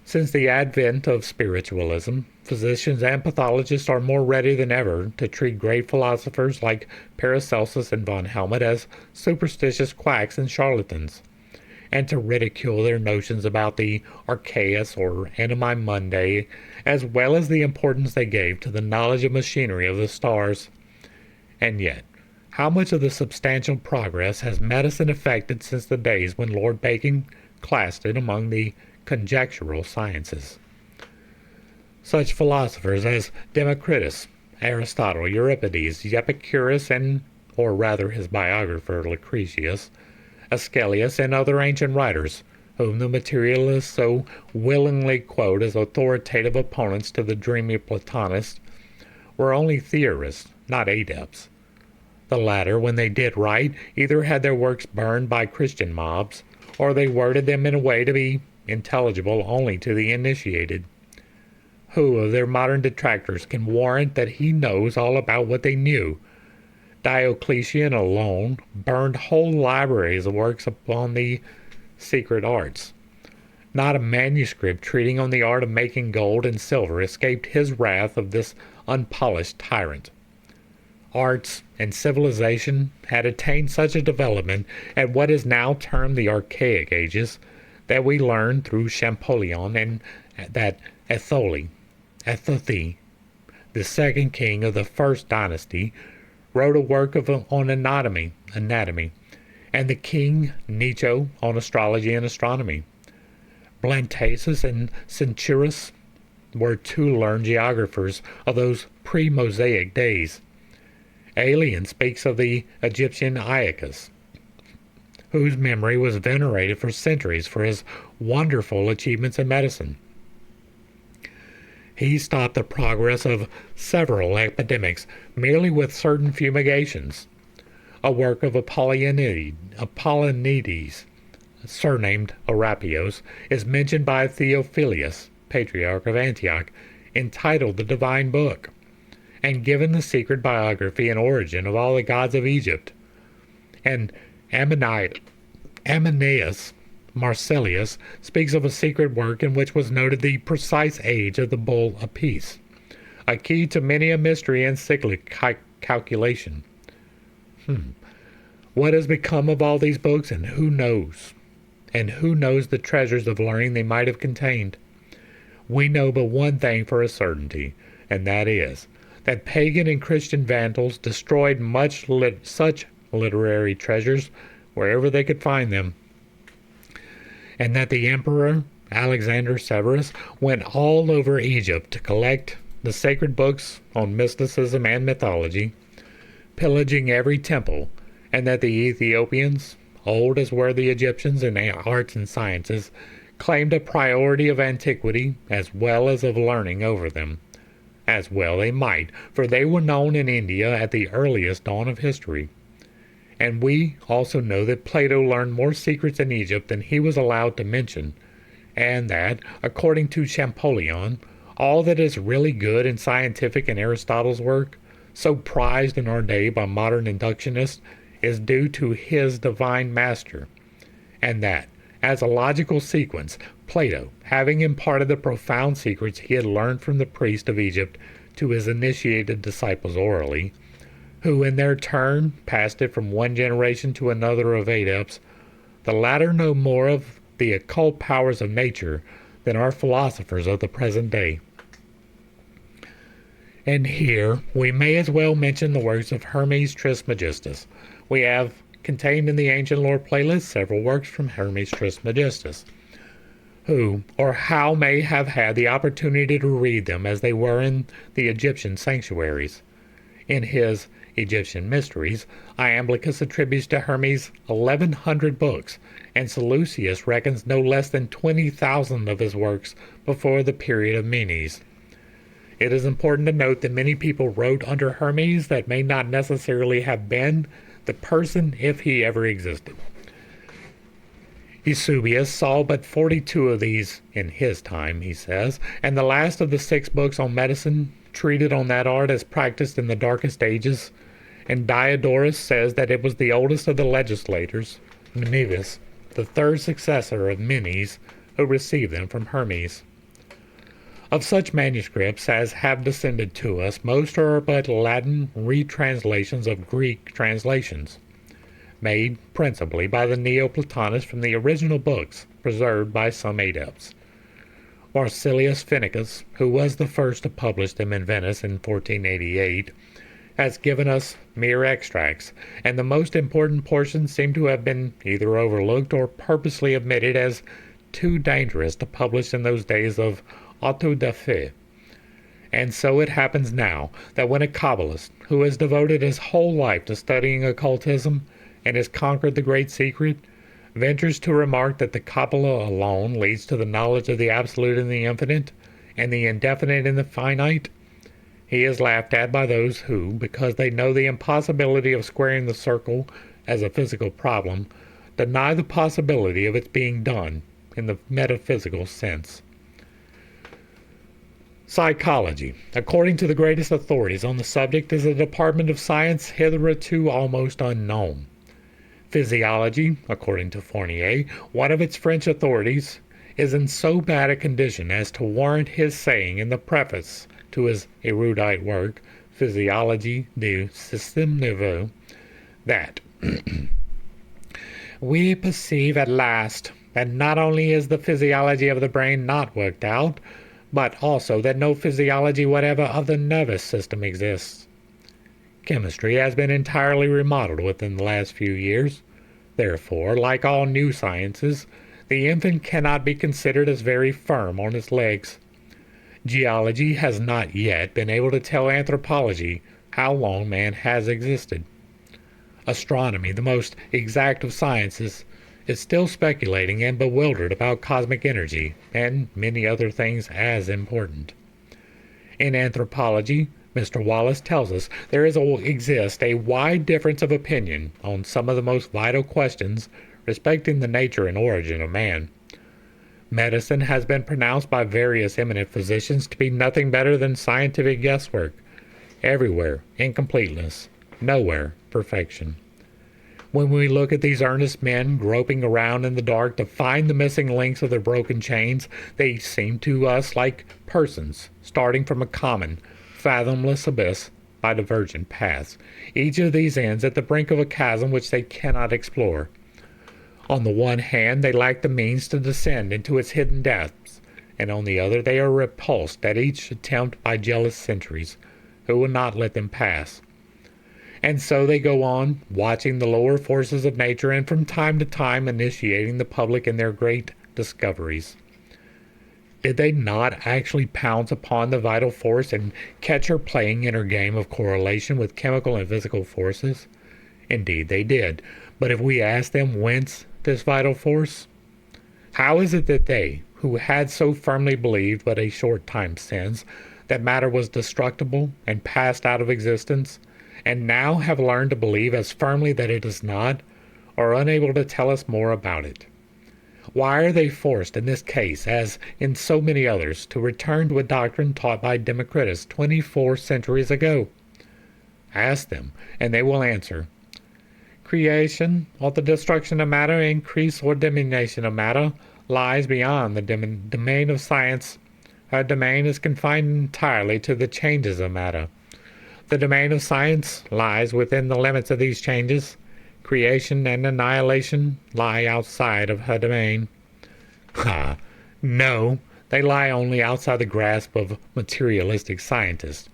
Since the advent of spiritualism, physicians and pathologists are more ready than ever to treat great philosophers like Paracelsus and von Helmont as superstitious quacks and charlatans, and to ridicule their notions about the archaeus or animi mundi, as well as the importance they gave to the knowledge of machinery of the stars. And yet, how much of the substantial progress has medicine effected since the days when Lord Bacon classed it among the conjectural sciences? Such philosophers as Democritus, Aristotle, Euripides, Epicurus, or rather his biographer Lucretius, Aeschylus, and other ancient writers, whom the materialists so willingly quote as authoritative opponents to the dreamy Platonists, were only theorists not adepts. The latter, when they did right, either had their works burned by Christian mobs, or they worded them in a way to be intelligible only to the initiated. Who of their modern detractors can warrant that he knows all about what they knew? Diocletian alone burned whole libraries of works upon the secret arts. Not a manuscript treating on the art of making gold and silver escaped his wrath of this unpolished tyrant. Arts and civilization had attained such a development at what is now termed the Archaic Ages that we learn through Champollion and that Ethothi, the second king of the first dynasty, wrote a work on anatomy, and the king Nietzsche on astrology and astronomy. Blantasus and Centurus were two learned geographers of those pre-Mosaic days. Alien speaks of the Egyptian Iacus, whose memory was venerated for centuries for his wonderful achievements in medicine. He stopped the progress of several epidemics merely with certain fumigations. A work of Apollonides, surnamed Arapios, is mentioned by Theophilus, Patriarch of Antioch, entitled The Divine Book, and given the secret biography and origin of all the gods of Egypt. And Ammonaeus Marcellius speaks of a secret work in which was noted the precise age of the bull Apis, a key to many a mystery and cyclic calculation. What has become of all these books, and who knows? And who knows the treasures of learning they might have contained? We know but one thing for a certainty, and that is that pagan and Christian vandals destroyed such literary treasures wherever they could find them, and that the Emperor Alexander Severus went all over Egypt to collect the sacred books on mysticism and mythology, pillaging every temple, and that the Ethiopians, old as were the Egyptians in arts and sciences, claimed a priority of antiquity as well as of learning over them. As well they might, for they were known in India at the earliest dawn of history. And we also know that Plato learned more secrets in Egypt than he was allowed to mention, and that, according to Champollion, all that is really good and scientific in Aristotle's work, so prized in our day by modern inductionists, is due to his divine master, and that, as a logical sequence, Plato, having imparted the profound secrets he had learned from the priest of Egypt to his initiated disciples orally, who in their turn passed it from one generation to another of adepts, the latter know more of the occult powers of nature than our philosophers of the present day. And here we may as well mention the works of Hermes Trismegistus. We have contained in the ancient lore playlist several works from Hermes Trismegistus, who or how may have had the opportunity to read them as they were in the Egyptian sanctuaries. In his Egyptian Mysteries, Iamblichus attributes to Hermes 1,100 books, and Seleucus reckons no less than 20,000 of his works before the period of Menes. It is important to note that many people wrote under Hermes that may not necessarily have been the person if he ever existed. Eusebius saw but 42 of these in his time, he says, and the last of the 6 books on medicine treated on that art as practiced in the darkest ages, and Diodorus says that it was the oldest of the legislators, Menes, the third successor of Menes, who received them from Hermes. Of such manuscripts as have descended to us, most are but Latin retranslations of Greek translations, made principally by the Neoplatonists from the original books preserved by some adepts. Marsilius Finicus, who was the first to publish them in Venice in 1488, has given us mere extracts, and the most important portions seem to have been either overlooked or purposely omitted as too dangerous to publish in those days of auto da fe. And so it happens now that when a Kabbalist, who has devoted his whole life to studying occultism and has conquered the great secret, ventures to remark that the Kabbalah alone leads to the knowledge of the absolute and the infinite, and the indefinite and the finite, He is laughed at by those who, because they know the impossibility of squaring the circle as a physical problem, deny the possibility of its being done in the metaphysical sense. Psychology, according to the greatest authorities on the subject, is a department of science hitherto almost unknown. Physiology, according to Fournier, one of its French authorities, is in so bad a condition as to warrant his saying in the preface to his erudite work, Physiologie du Système Nerveux, that we perceive at last that not only is the physiology of the brain not worked out, but also that no physiology whatever of the nervous system exists. Chemistry has been entirely remodeled within the last few years. Therefore, like all new sciences, the infant cannot be considered as very firm on its legs. Geology has not yet been able to tell anthropology how long man has existed. Astronomy, the most exact of sciences, is still speculating and bewildered about cosmic energy and many other things as important. In anthropology, Mr. Wallace tells us there exists a wide difference of opinion on some of the most vital questions respecting the nature and origin of man. Medicine has been pronounced by various eminent physicians to be nothing better than scientific guesswork. Everywhere incompleteness, nowhere perfection. When we look at these earnest men groping around in the dark to find the missing links of their broken chains, they seem to us like persons starting from a common, fathomless abyss by divergent paths. Each of these ends at the brink of a chasm which they cannot explore. On the one hand, they lack the means to descend into its hidden depths, and on the other they are repulsed at each attempt by jealous sentries, who will not let them pass. And so they go on, watching the lower forces of nature and from time to time initiating the public in their great discoveries. Did they not actually pounce upon the vital force and catch her playing in her game of correlation with chemical and physical forces? Indeed they did. But if we ask them whence this vital force, how is it that they, who had so firmly believed but a short time since that matter was destructible and passed out of existence, and now have learned to believe as firmly that it is not, are unable to tell us more about it? Why are they forced in this case, as in so many others, to return to a doctrine taught by Democritus 24 centuries ago? Ask them, and they will answer. Creation, or the destruction of matter, increase or diminution of matter, lies beyond the domain of science. Her domain is confined entirely to the changes of matter. The domain of science lies within the limits of these changes. Creation and annihilation lie outside of her domain. No, they lie only outside the grasp of materialistic scientists.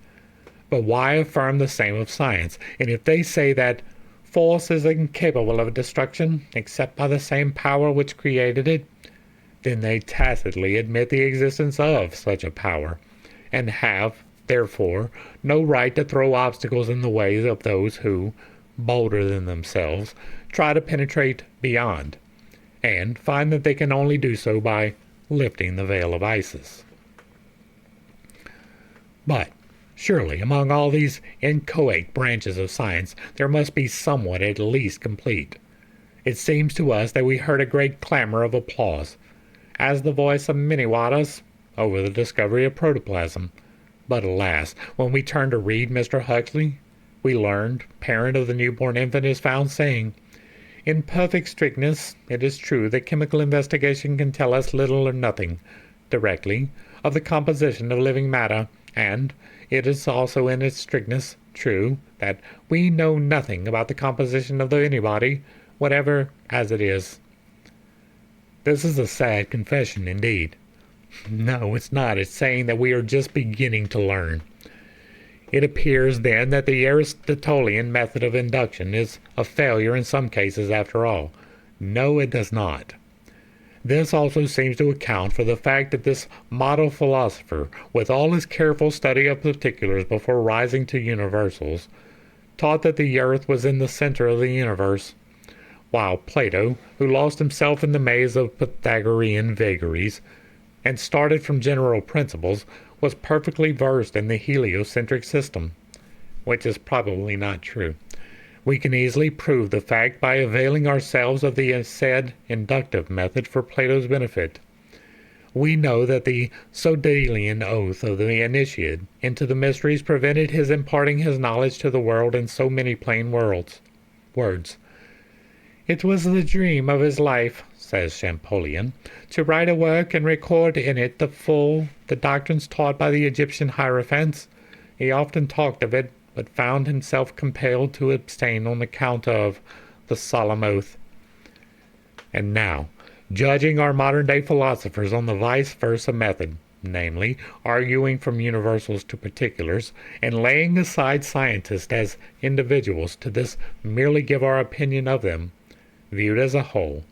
But why affirm the same of science? And if they say that force is incapable of destruction except by the same power which created it, then they tacitly admit the existence of such a power, and have, therefore, no right to throw obstacles in the way of those who, bolder than themselves, try to penetrate beyond, and find that they can only do so by lifting the veil of Isis. But surely among all these inchoate branches of science there must be somewhat at least complete. It seems to us that we heard a great clamor of applause, as the voice of many waters, over the discovery of protoplasm. But alas, when we turn to read Mr. Huxley, we learned, parent of the newborn infant is found saying, "In perfect strictness, it is true that chemical investigation can tell us little or nothing, directly, of the composition of living matter, and it is also in its strictness true that we know nothing about the composition of anybody, whatever as it is." This is a sad confession indeed. No, it's not. It's saying that we are just beginning to learn. It appears, then, that the Aristotelian method of induction is a failure in some cases after all. No, it does not. This also seems to account for the fact that this model philosopher, with all his careful study of particulars before rising to universals, taught that the earth was in the center of the universe, while Plato, who lost himself in the maze of Pythagorean vagaries, and started from general principles, was perfectly versed in the heliocentric system, which is probably not true. We can easily prove the fact by availing ourselves of the said inductive method for Plato's benefit. We know that the Sodalian oath of the initiate into the mysteries prevented his imparting his knowledge to the world in so many plain words. It was the dream of his life, says Champollion, to write a work and record in it the doctrines taught by the Egyptian hierophants. He often talked of it, but found himself compelled to abstain on account of the solemn oath. And now, judging our modern-day philosophers on the vice versa method, namely, arguing from universals to particulars, and laying aside scientists as individuals to this merely give our opinion of them, viewed as a whole,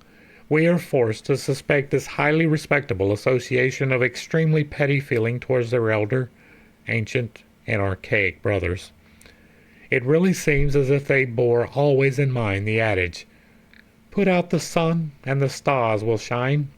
we are forced to suspect this highly respectable association of extremely petty feeling towards their elder, ancient, and archaic brothers. It really seems as if they bore always in mind the adage, "Put out the sun, and the stars will shine."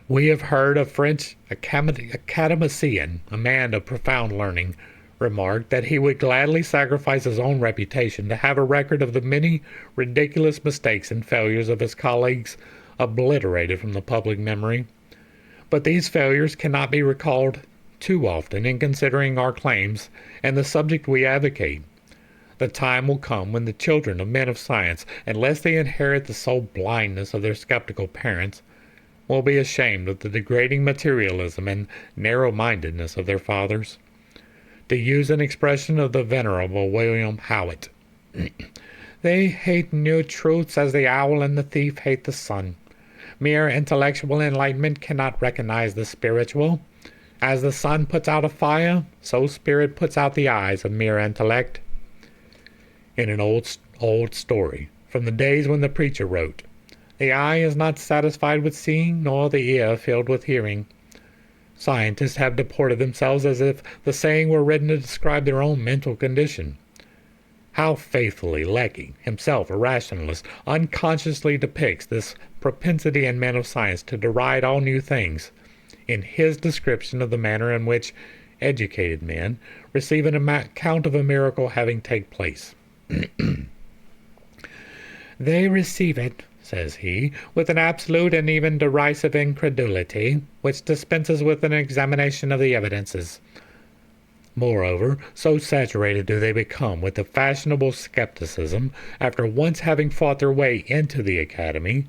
We have heard a French academician, a man of profound learning, remark that he would gladly sacrifice his own reputation to have a record of the many ridiculous mistakes and failures of his colleagues obliterated from the public memory. But these failures cannot be recalled too often in considering our claims and the subject we advocate. The time will come when the children of men of science, unless they inherit the sole blindness of their skeptical parents, will be ashamed of the degrading materialism and narrow-mindedness of their fathers. To use an expression of the venerable William Howitt, they hate new truths as the owl and the thief hate the sun. Mere intellectual enlightenment cannot recognize the spiritual. As the sun puts out a fire, so spirit puts out the eyes of mere intellect. In an old story, from the days when the preacher wrote, "The eye is not satisfied with seeing, nor the ear filled with hearing." Scientists have deported themselves as if the saying were written to describe their own mental condition. How faithfully Lecky, himself a rationalist, unconsciously depicts this propensity in men of science to deride all new things, in his description of the manner in which educated men receive an account of a miracle having taken place. They receive it, says he, with an absolute and even derisive incredulity, which dispenses with an examination of the evidences. Moreover, so saturated do they become with the fashionable skepticism, after once having fought their way into the academy,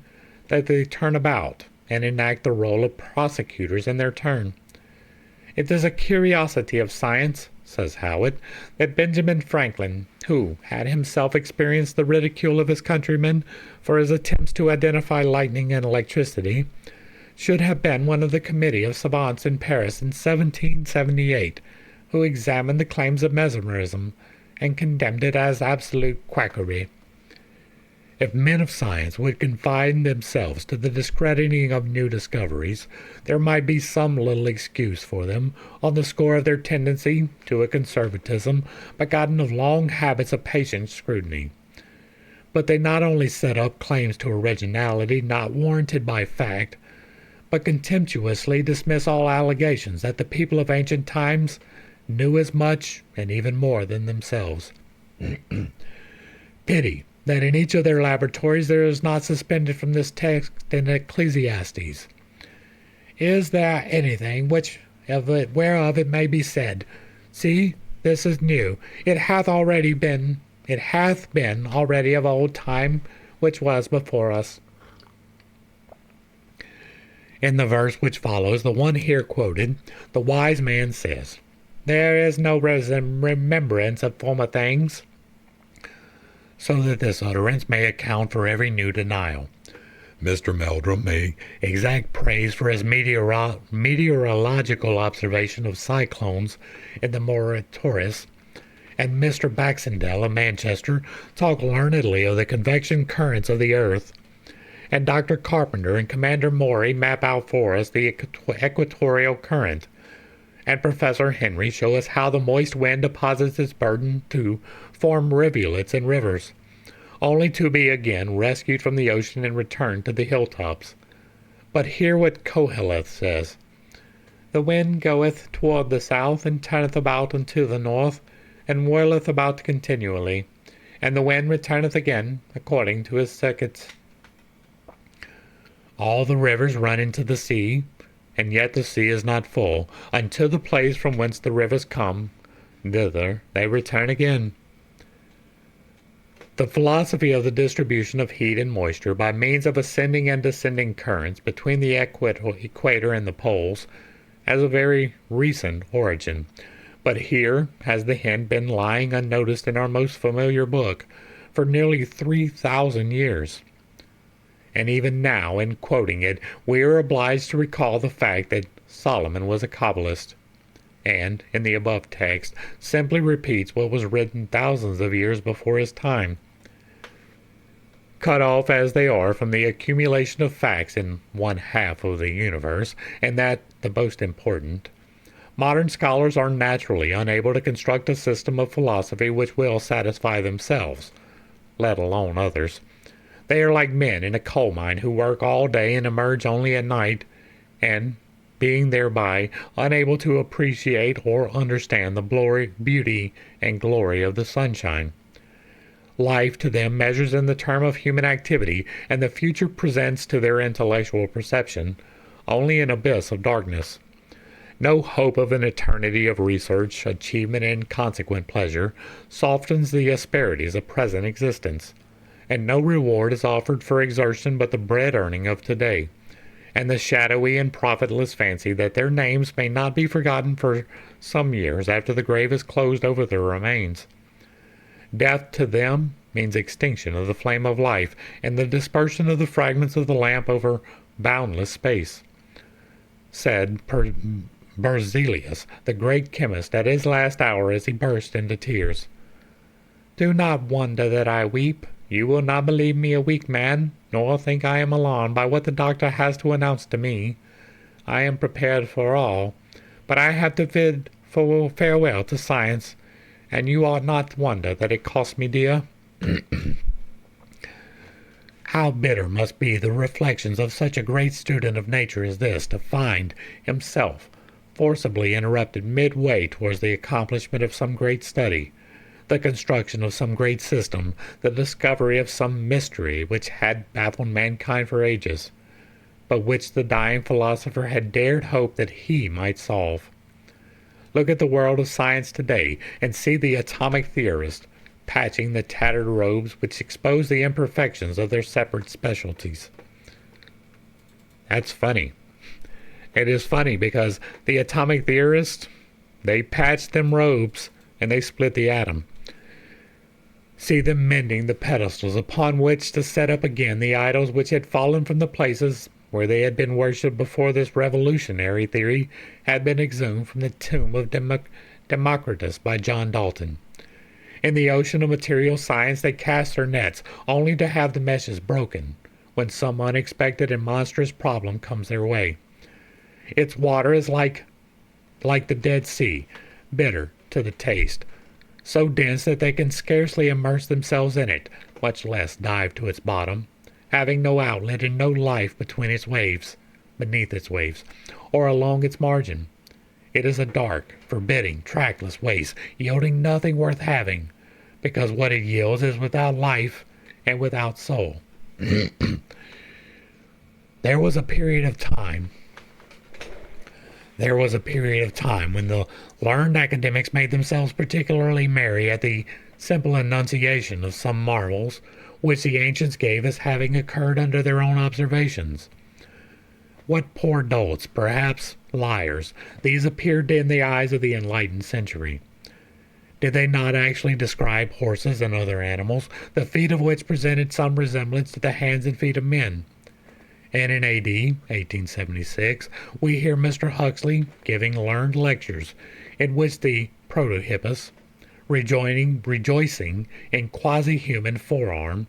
that they turn about and enact the role of prosecutors in their turn. It is a curiosity of science, says Howitt, that Benjamin Franklin, who had himself experienced the ridicule of his countrymen for his attempts to identify lightning and electricity, should have been one of the committee of savants in Paris in 1778, who examined the claims of mesmerism and condemned it as absolute quackery. If men of science would confine themselves to the discrediting of new discoveries, there might be some little excuse for them on the score of their tendency to a conservatism begotten of long habits of patient scrutiny. But they not only set up claims to originality not warranted by fact, but contemptuously dismiss all allegations that the people of ancient times knew as much and even more than themselves. Pity that in each of their laboratories there is not suspended from this text in Ecclesiastes. Is there anything whereof it may be said, See, this is new, it hath been already of old time, which was before us. In the verse which follows, the one here quoted, the wise man says, There is no remembrance of former things, so that this utterance may account for every new denial. Mr. Meldrum may exact praise for his meteorological observation of cyclones in the Moratorius, and Mr. Baxendale of Manchester talk learnedly of the convection currents of the earth, and Dr. Carpenter and Commander Maury map out for us the equatorial current, and Professor Henry show us how the moist wind deposits its burden to form rivulets and rivers, only to be again rescued from the ocean and returned to the hilltops. But hear what Koheleth says. The wind goeth toward the south, and turneth about unto the north, and whirleth about continually. And the wind returneth again, according to his circuits. All the rivers run into the sea, and yet the sea is not full. Unto the place from whence the rivers come, thither they return again. The philosophy of the distribution of heat and moisture by means of ascending and descending currents between the equator and the poles has a very recent origin. But here has the hint been lying unnoticed in our most familiar book for nearly 3,000 years. And even now, in quoting it, we are obliged to recall the fact that Solomon was a Kabbalist, and, in the above text, simply repeats what was written thousands of years before his time. Cut off as they are from the accumulation of facts in one half of the universe, and that the most important, modern scholars are naturally unable to construct a system of philosophy which will satisfy themselves, let alone others. They are like men in a coal mine who work all day and emerge only at night, and, being thereby unable to appreciate or understand the beauty and glory of the sunshine. Life to them measures in the term of human activity, and the future presents to their intellectual perception only an abyss of darkness. No hope of an eternity of research, achievement, and consequent pleasure softens the asperities of present existence, and no reward is offered for exertion but the bread-earning of today, and the shadowy and profitless fancy that their names may not be forgotten for some years after the grave is closed over their remains. Death to them means extinction of the flame of life and the dispersion of the fragments of the lamp over boundless space. Said Berzelius, the great chemist, at his last hour as he burst into tears, "Do not wonder that I weep. You will not believe me a weak man, nor think I am alarmed by what the doctor has to announce to me. I am prepared for all, but I have to bid farewell to science, and you ought not wonder that it cost me dear." How bitter must be the reflections of such a great student of nature as this, to find himself forcibly interrupted midway towards the accomplishment of some great study, the construction of some great system, the discovery of some mystery which had baffled mankind for ages, but which the dying philosopher had dared hope that he might solve. Look at the world of science today, and see the atomic theorists patching the tattered robes which expose the imperfections of their separate specialties. That's funny. It is funny because the atomic theorists, they patch them robes and they split the atom. See them mending the pedestals upon which to set up again the idols which had fallen from the places where they had been worshipped before this revolutionary theory had been exhumed from the tomb of Democritus by John Dalton. In the ocean of material science they cast their nets, only to have the meshes broken when some unexpected and monstrous problem comes their way. Its water is like the Dead Sea, bitter to the taste, so dense that they can scarcely immerse themselves in it, much less dive to its bottom, having no outlet and no life beneath its waves, or along its margin. It is a dark, forbidding, trackless waste, yielding nothing worth having, because what it yields is without life and without soul. There was a period of time when the learned academics made themselves particularly merry at the simple enunciation of some marvels which the ancients gave as having occurred under their own observations. What poor dolts, perhaps liars, these appeared in the eyes of the enlightened century. Did they not actually describe horses and other animals, the feet of which presented some resemblance to the hands and feet of men? And in A.D. 1876, we hear Mr. Huxley giving learned lectures in which the protohippus, rejoicing in quasi-human forearm,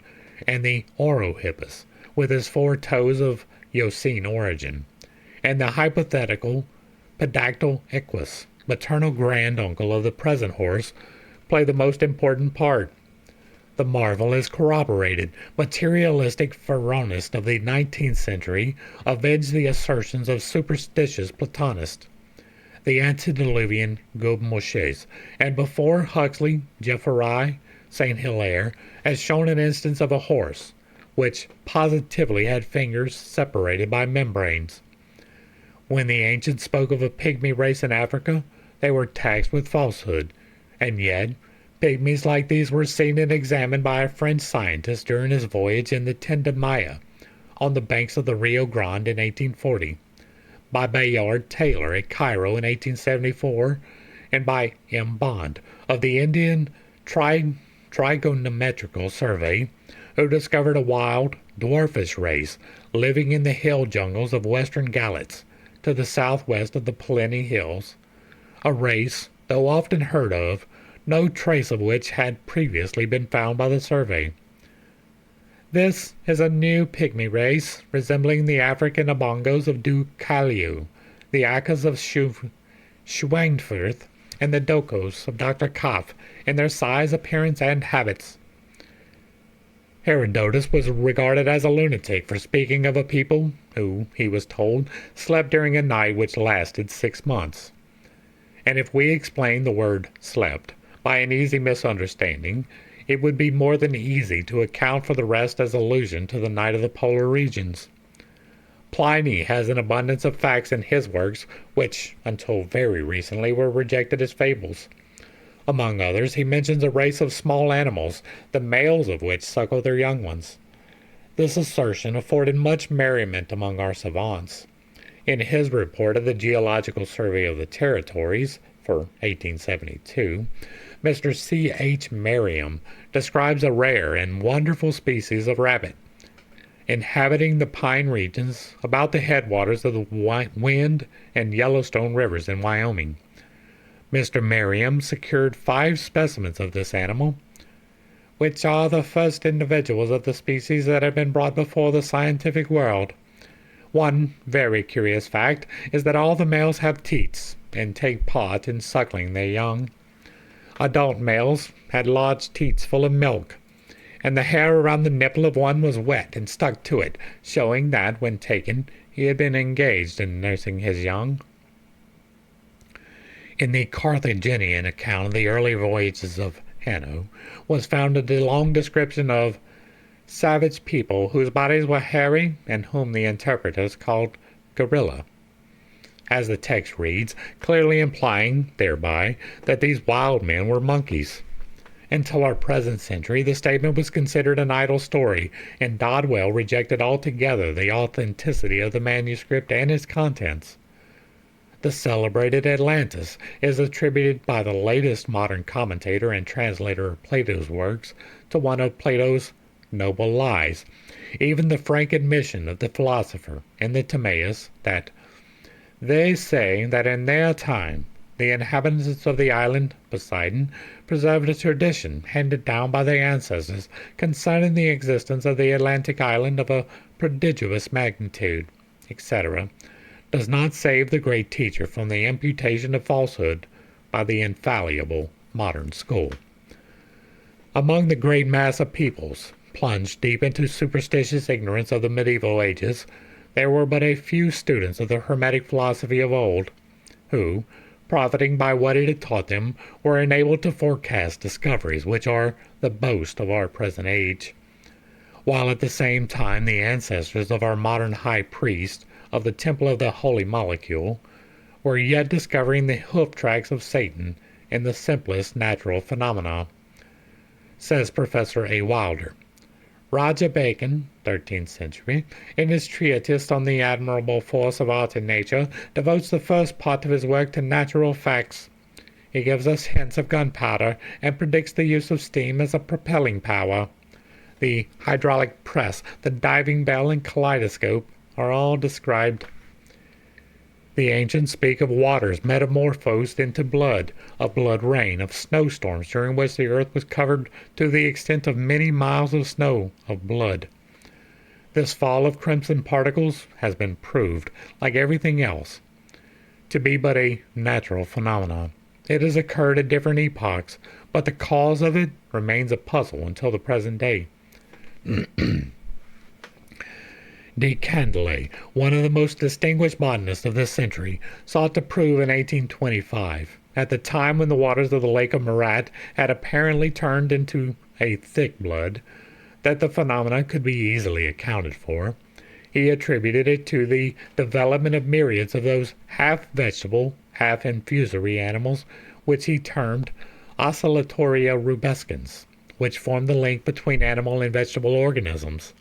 and the orohippus, with his 4 toes of Eocene origin, and the hypothetical pedactyl equus, maternal granduncle of the present horse, play the most important part. The marvel is corroborated. Materialistic Pharaonists of the 19th century avenged the assertions of superstitious Platonists. the antediluvian Gobmoshes, and before Huxley, Jeffrey, St. Hilaire has shown an instance of a horse, which positively had fingers separated by membranes. When the ancients spoke of a pygmy race in Africa, they were taxed with falsehood, and yet pygmies like these were seen and examined by a French scientist during his voyage in the Tindamaya on the banks of the Rio Grande in 1840, by Bayard Taylor at Cairo in 1874, and by M. Bond of the Indian Trigonometrical Survey, who discovered a wild, dwarfish race living in the hill jungles of western Galats to the southwest of the Pallini Hills, a race, though often heard of, no trace of which had previously been found by the survey. This is a new pygmy race, resembling the African Obongos of Du Kaliu, the Akas of Schwangfurth, and the Dokos of Dr. Kopf in their size, appearance, and habits. Herodotus was regarded as a lunatic for speaking of a people who, he was told, slept during a night which lasted 6 months. And if we explain the word slept by an easy misunderstanding, it would be more than easy to account for the rest as allusion to the night of the polar regions. Pliny has an abundance of facts in his works which, until very recently, were rejected as fables. Among others, he mentions a race of small animals, the males of which suckle their young ones. This assertion afforded much merriment among our savants. In his report of the Geological Survey of the Territories for 1872, Mr. C. H. Merriam describes a rare and wonderful species of rabbit, inhabiting the pine regions about the headwaters of the Wind and Yellowstone rivers in Wyoming. Mr. Merriam secured 5 specimens of this animal, which are the first individuals of the species that have been brought before the scientific world. One very curious fact is that all the males have teats and take part in suckling their young. Adult males had large teats full of milk, and the hair around the nipple of one was wet and stuck to it, showing that, when taken, he had been engaged in nursing his young. In the Carthaginian account of the early voyages of Hanno was found a long description of savage people whose bodies were hairy and whom the interpreters called gorilla, as the text reads, clearly implying thereby that these wild men were monkeys. Until our present century, the statement was considered an idle story, and Dodwell rejected altogether the authenticity of the manuscript and its contents. The celebrated Atlantis is attributed by the latest modern commentator and translator of Plato's works to one of Plato's noble lies, even the frank admission of the philosopher in the Timaeus that they say that in their time the inhabitants of the island Poseidon preserved a tradition handed down by their ancestors concerning the existence of the Atlantic island of a prodigious magnitude, etc., does not save the great teacher from the imputation of falsehood by the infallible modern school. Among the great mass of peoples plunged deep into superstitious ignorance of the medieval ages, there were but a few students of the Hermetic philosophy of old, who, profiting by what it had taught them, were enabled to forecast discoveries which are the boast of our present age, while at the same time the ancestors of our modern high priest of the Temple of the Holy Molecule were yet discovering the hoof tracks of Satan in the simplest natural phenomena. Says Professor A. Wilder, Roger Bacon, 13th century, in his treatise on the admirable force of art in nature, devotes the first part of his work to natural facts. He gives us hints of gunpowder and predicts the use of steam as a propelling power. The hydraulic press, the diving bell, and kaleidoscope are all described. The ancients speak of waters metamorphosed into blood, of blood rain, of snowstorms during which the earth was covered to the extent of many miles of snow of blood. This fall of crimson particles has been proved, like everything else, to be but a natural phenomenon. It has occurred at different epochs, but the cause of it remains a puzzle until the present day. De Candolle, one of the most distinguished botanists of this century, sought to prove in 1825, at the time when the waters of the Lake of Marat had apparently turned into a thick blood, that the phenomena could be easily accounted for. He attributed it to the development of myriads of those half-vegetable, half-infusory animals which he termed Oscillatoria rubescens, which form the link between animal and vegetable organisms.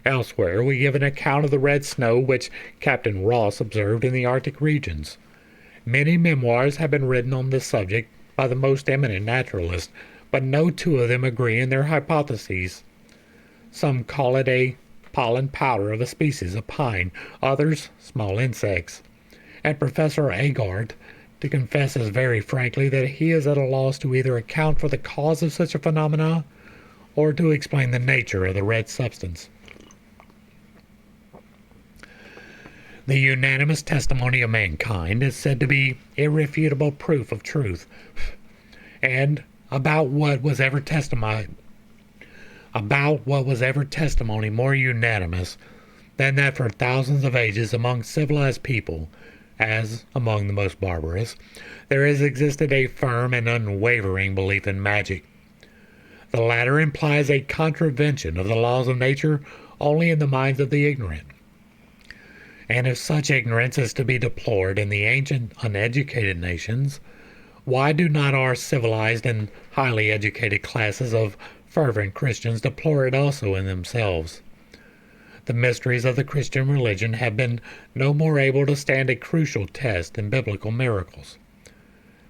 Elsewhere we give an account of the red snow which Captain Ross observed in the Arctic regions. Many memoirs have been written on this subject by the most eminent naturalists, but no two of them agree in their hypotheses. Some call it a pollen powder of a species of pine, others small insects, and Professor Agard confesses very frankly that he is at a loss to either account for the cause of such a phenomena or to explain the nature of the red substance. The unanimous testimony of mankind is said to be irrefutable proof of truth, and about what was ever testimony more unanimous than that for thousands of ages among civilized people, as among the most barbarous, there has existed a firm and unwavering belief in magic. The latter implies a contravention of the laws of nature only in the minds of the ignorant. And if such ignorance is to be deplored in the ancient uneducated nations, why do not our civilized and highly educated classes of fervent Christians deplore it also in themselves? The mysteries of the Christian religion have been no more able to stand a crucial test than biblical miracles.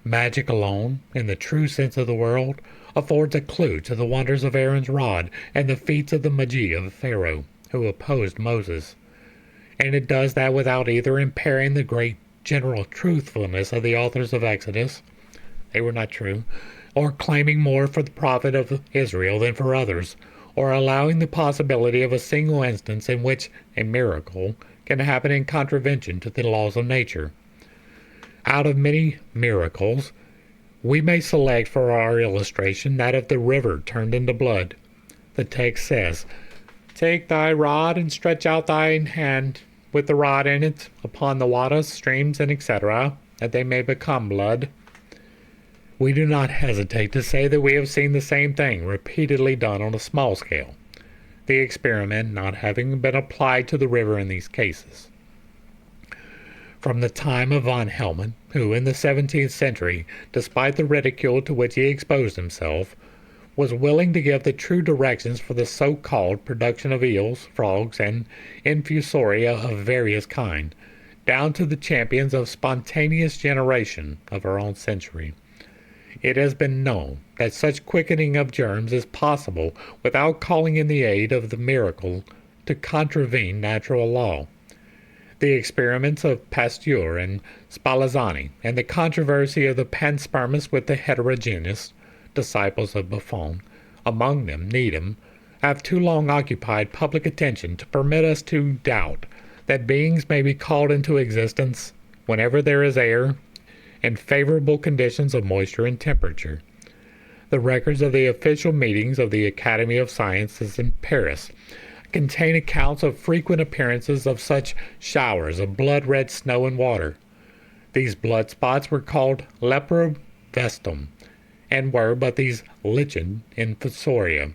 Magic alone, in the true sense of the word, affords a clue to the wonders of Aaron's rod and the feats of the Magi of Pharaoh, who opposed Moses. And it does that without either impairing the great general truthfulness of the authors of Exodus, they were not true, or claiming more for the prophet of Israel than for others, or allowing the possibility of a single instance in which a miracle can happen in contravention to the laws of nature. Out of many miracles, we may select for our illustration that of the river turned into blood. The text says, "Take thy rod and stretch out thine hand with the rod in it upon the waters, streams, and etc., that they may become blood." We do not hesitate to say that we have seen the same thing repeatedly done on a small scale, the experiment not having been applied to the river in these cases. From the time of von Helmont, who in the 17th century, despite the ridicule to which he exposed himself, was willing to give the true directions for the so-called production of eels, frogs, and infusoria of various kinds, down to the champions of spontaneous generation of our own century, it has been known that such quickening of germs is possible without calling in the aid of the miracle to contravene natural law. The experiments of Pasteur and Spallanzani, and the controversy of the panspermists with the heterogeneous disciples of Buffon, among them Needham, have too long occupied public attention to permit us to doubt that beings may be called into existence whenever there is air and favorable conditions of moisture and temperature. The records of the official meetings of the Academy of Sciences in Paris contain accounts of frequent appearances of such showers of blood-red snow and water. These blood spots were called lepra vestum, and were but these lichen infusoria.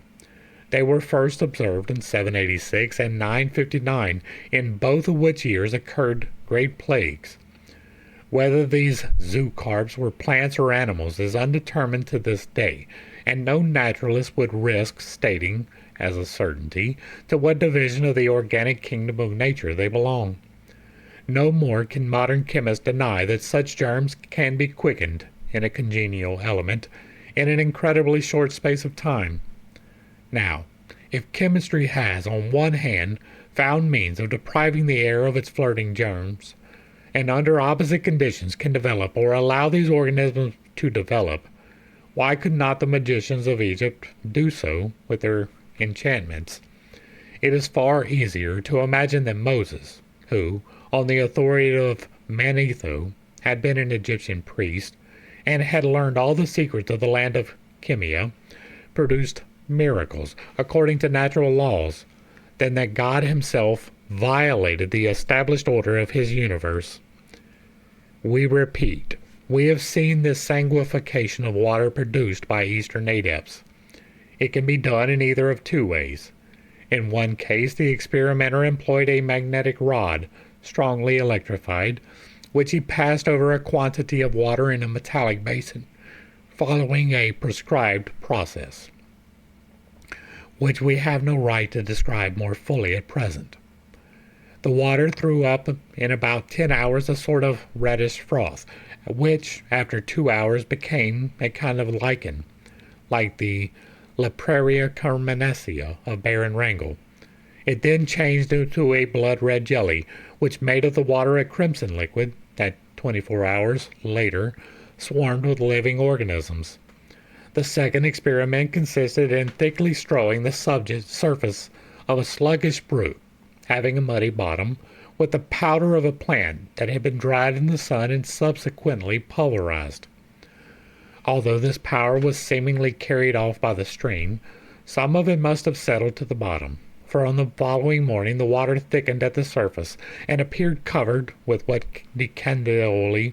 They were first observed in 786 and 959, in both of which years occurred great plagues. Whether these zoocarps were plants or animals is undetermined to this day, and no naturalist would risk stating, as a certainty, to what division of the organic kingdom of nature they belong. No more can modern chemists deny that such germs can be quickened in a congenial element in an incredibly short space of time. Now, if chemistry has, on one hand, found means of depriving the air of its flirting germs, and under opposite conditions can develop or allow these organisms to develop, why could not the magicians of Egypt do so with their enchantments? It is far easier to imagine that Moses, who, on the authority of Manetho, had been an Egyptian priest, and had learned all the secrets of the land of Chemia, produced miracles according to natural laws, than that God himself violated the established order of his universe. We repeat, we have seen this sanguification of water produced by Eastern adepts. It can be done in either of two ways. In one case, the experimenter employed a magnetic rod, strongly electrified, which he passed over a quantity of water in a metallic basin, following a prescribed process, which we have no right to describe more fully at present. The water threw up in about 10 hours a sort of reddish froth, which, after 2 hours, became a kind of lichen, like the Lepraria carmenacea of Baron Wrangel. It then changed into a blood-red jelly, which made of the water a crimson liquid that 24 hours later swarmed with living organisms. The second experiment consisted in thickly strewing the surface of a sluggish brook, having a muddy bottom, with the powder of a plant that had been dried in the sun and subsequently pulverized. Although this powder was seemingly carried off by the stream, some of it must have settled to the bottom, for on the following morning the water thickened at the surface and appeared covered with what De Candolle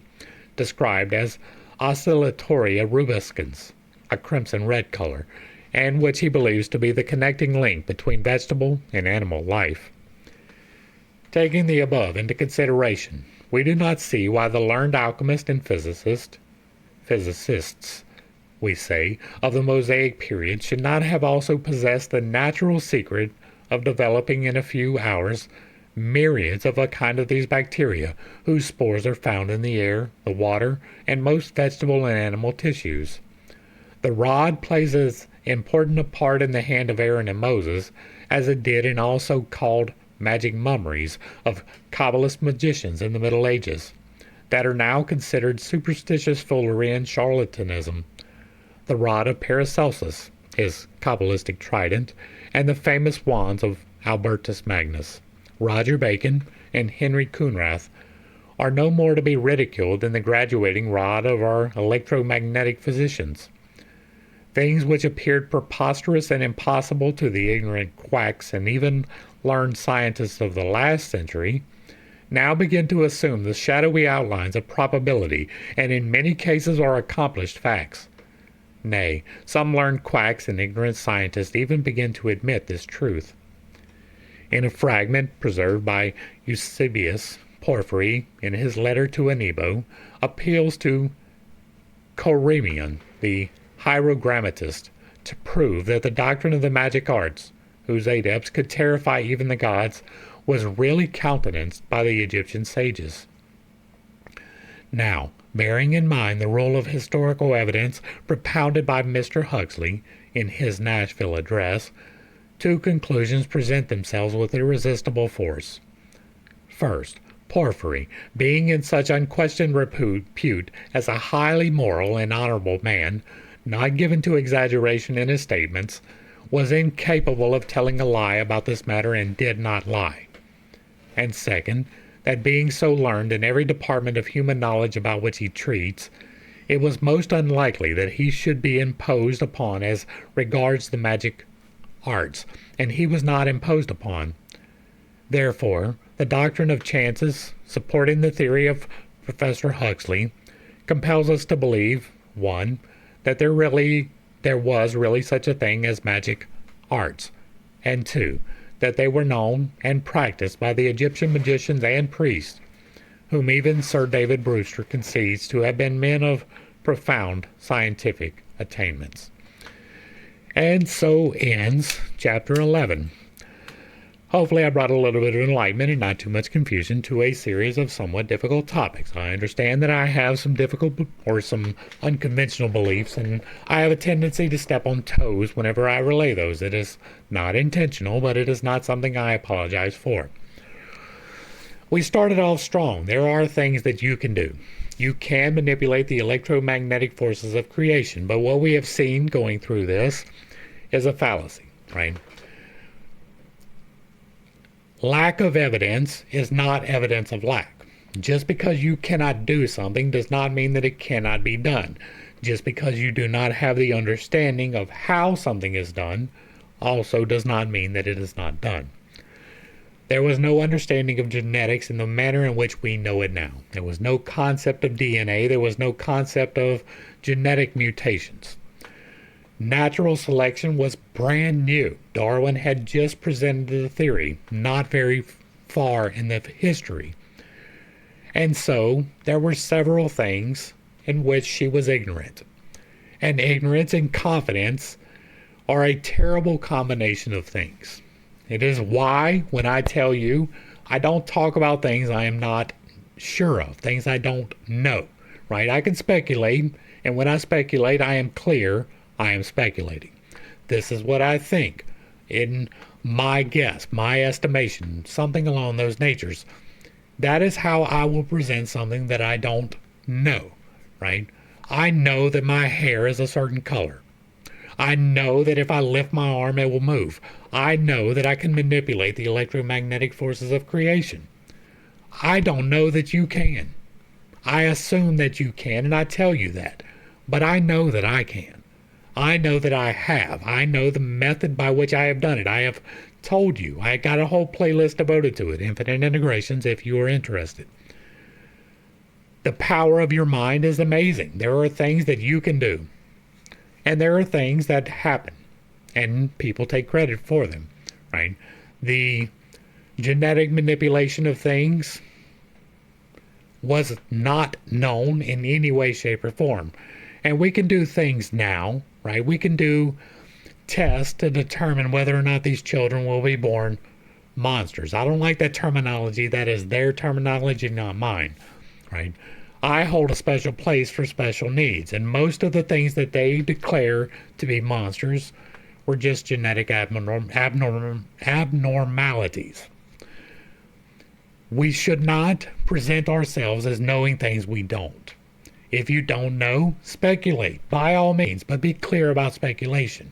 described as oscillatoria rubescens, a crimson-red color, and which he believes to be the connecting link between vegetable and animal life. Taking the above into consideration, we do not see why the learned alchemist and physicists, we say, of the Mosaic period should not have also possessed the natural secret of developing in a few hours myriads of a kind of these bacteria, whose spores are found in the air, the water, and most vegetable and animal tissues. The rod plays as important a part in the hand of Aaron and Moses as it did in all so-called magic mummeries of Kabbalist magicians in the Middle Ages, that are now considered superstitious foolery and charlatanism. The rod of Paracelsus, his Kabbalistic trident, and the famous wands of Albertus Magnus, Roger Bacon, and Henry Coonrath are no more to be ridiculed than the graduating rod of our electromagnetic physicians. Things which appeared preposterous and impossible to the ignorant quacks and even learned scientists of the last century now begin to assume the shadowy outlines of probability, and in many cases are accomplished facts. Nay, some learned quacks and ignorant scientists even begin to admit this truth. In a fragment preserved by Eusebius, Porphyry, in his letter to Anebo, appeals to Coremion, the hierogrammatist, to prove that the doctrine of the magic arts, whose adepts could terrify even the gods, was really countenanced by the Egyptian sages. Now, bearing in mind the role of historical evidence propounded by Mr. Huxley in his Nashville address, two conclusions present themselves with irresistible force. First, Porphyry, being in such unquestioned repute as a highly moral and honorable man, not given to exaggeration in his statements, was incapable of telling a lie about this matter and did not lie. And second, that being so learned in every department of human knowledge about which he treats, it was most unlikely that he should be imposed upon as regards the magic arts, and he was not imposed upon. Therefore, the doctrine of chances, supporting the theory of Professor Huxley, compels us to believe, 1, that there was really such a thing as magic arts, and 2, that they were known and practiced by the Egyptian magicians and priests, whom even Sir David Brewster concedes to have been men of profound scientific attainments. And so ends Chapter 11. Hopefully I brought a little bit of enlightenment and not too much confusion to a series of somewhat difficult topics. I understand that I have some difficult or some unconventional beliefs, and I have a tendency to step on toes whenever I relay those. It is not intentional, but it is not something I apologize for. We started off strong. There are things that you can do. You can manipulate the electromagnetic forces of creation, but what we have seen going through this is a fallacy, right? Lack of evidence is not evidence of lack. Just because you cannot do something does not mean that it cannot be done. Just because you do not have the understanding of how something is done also does not mean that it is not done. There was no understanding of genetics in the manner in which we know it now. There was no concept of DNA. There was no concept of genetic mutations. Natural selection was brand new. Darwin had just presented the theory, not very far in the history. And so there were several things in which she was ignorant. And ignorance and confidence are a terrible combination of things. It is why when I tell you, I don't talk about things I am not sure of, things I don't know, right? I can speculate, and when I speculate, I am clear I am speculating. This is what I think in my guess, my estimation, something along those natures. That is how I will present something that I don't know, right? I know that my hair is a certain color. I know that if I lift my arm, it will move. I know that I can manipulate the electromagnetic forces of creation. I don't know that you can. I assume that you can, and I tell you that. But I know that I can. I know that I have. I know the method by which I have done it. I have told you. I got a whole playlist devoted to it, Infinite Integrations, if you are interested. The power of your mind is amazing. There are things that you can do. And there are things that happen. And people take credit for them, right? The genetic manipulation of things was not known in any way, shape, or form. And we can do things now, right? We can do tests to determine whether or not these children will be born monsters. I don't like that terminology. That is their terminology, not mine, right? I hold a special place for special needs, and most of the things that they declare to be monsters were just genetic abnormalities. We should not present ourselves as knowing things we don't. If you don't know, speculate, by all means, but be clear about speculation.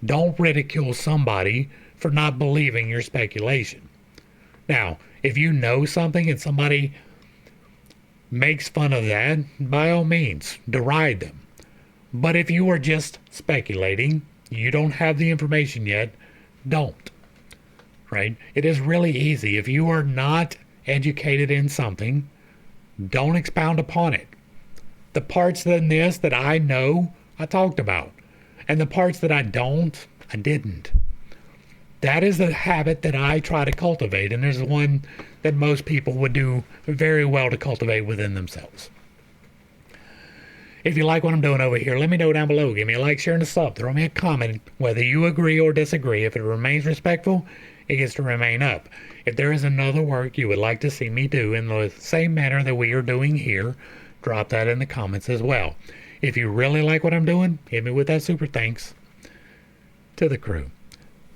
Don't ridicule somebody for not believing your speculation. Now, if you know something and somebody makes fun of that, by all means, deride them. But if you are just speculating, you don't have the information yet, don't. Right? It is really easy. If you are not educated in something, don't expound upon it. The parts in this that I know, I talked about. And the parts that I don't, I didn't. That is the habit that I try to cultivate, and there's one that most people would do very well to cultivate within themselves. If you like what I'm doing over here, let me know down below. Give me a like, share, and a sub. Throw me a comment, whether you agree or disagree. If it remains respectful, it gets to remain up. If there is another work you would like to see me do in the same manner that we are doing here, drop that in the comments as well. If you really like what I'm doing, hit me with that super thanks to the crew.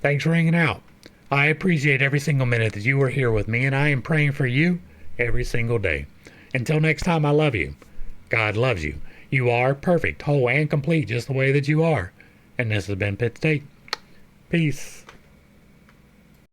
Thanks for hanging out. I appreciate every single minute that you are here with me, and I am praying for you every single day. Until next time, I love you. God loves you. You are perfect, whole, and complete just the way that you are. And this has been Pit State. Peace.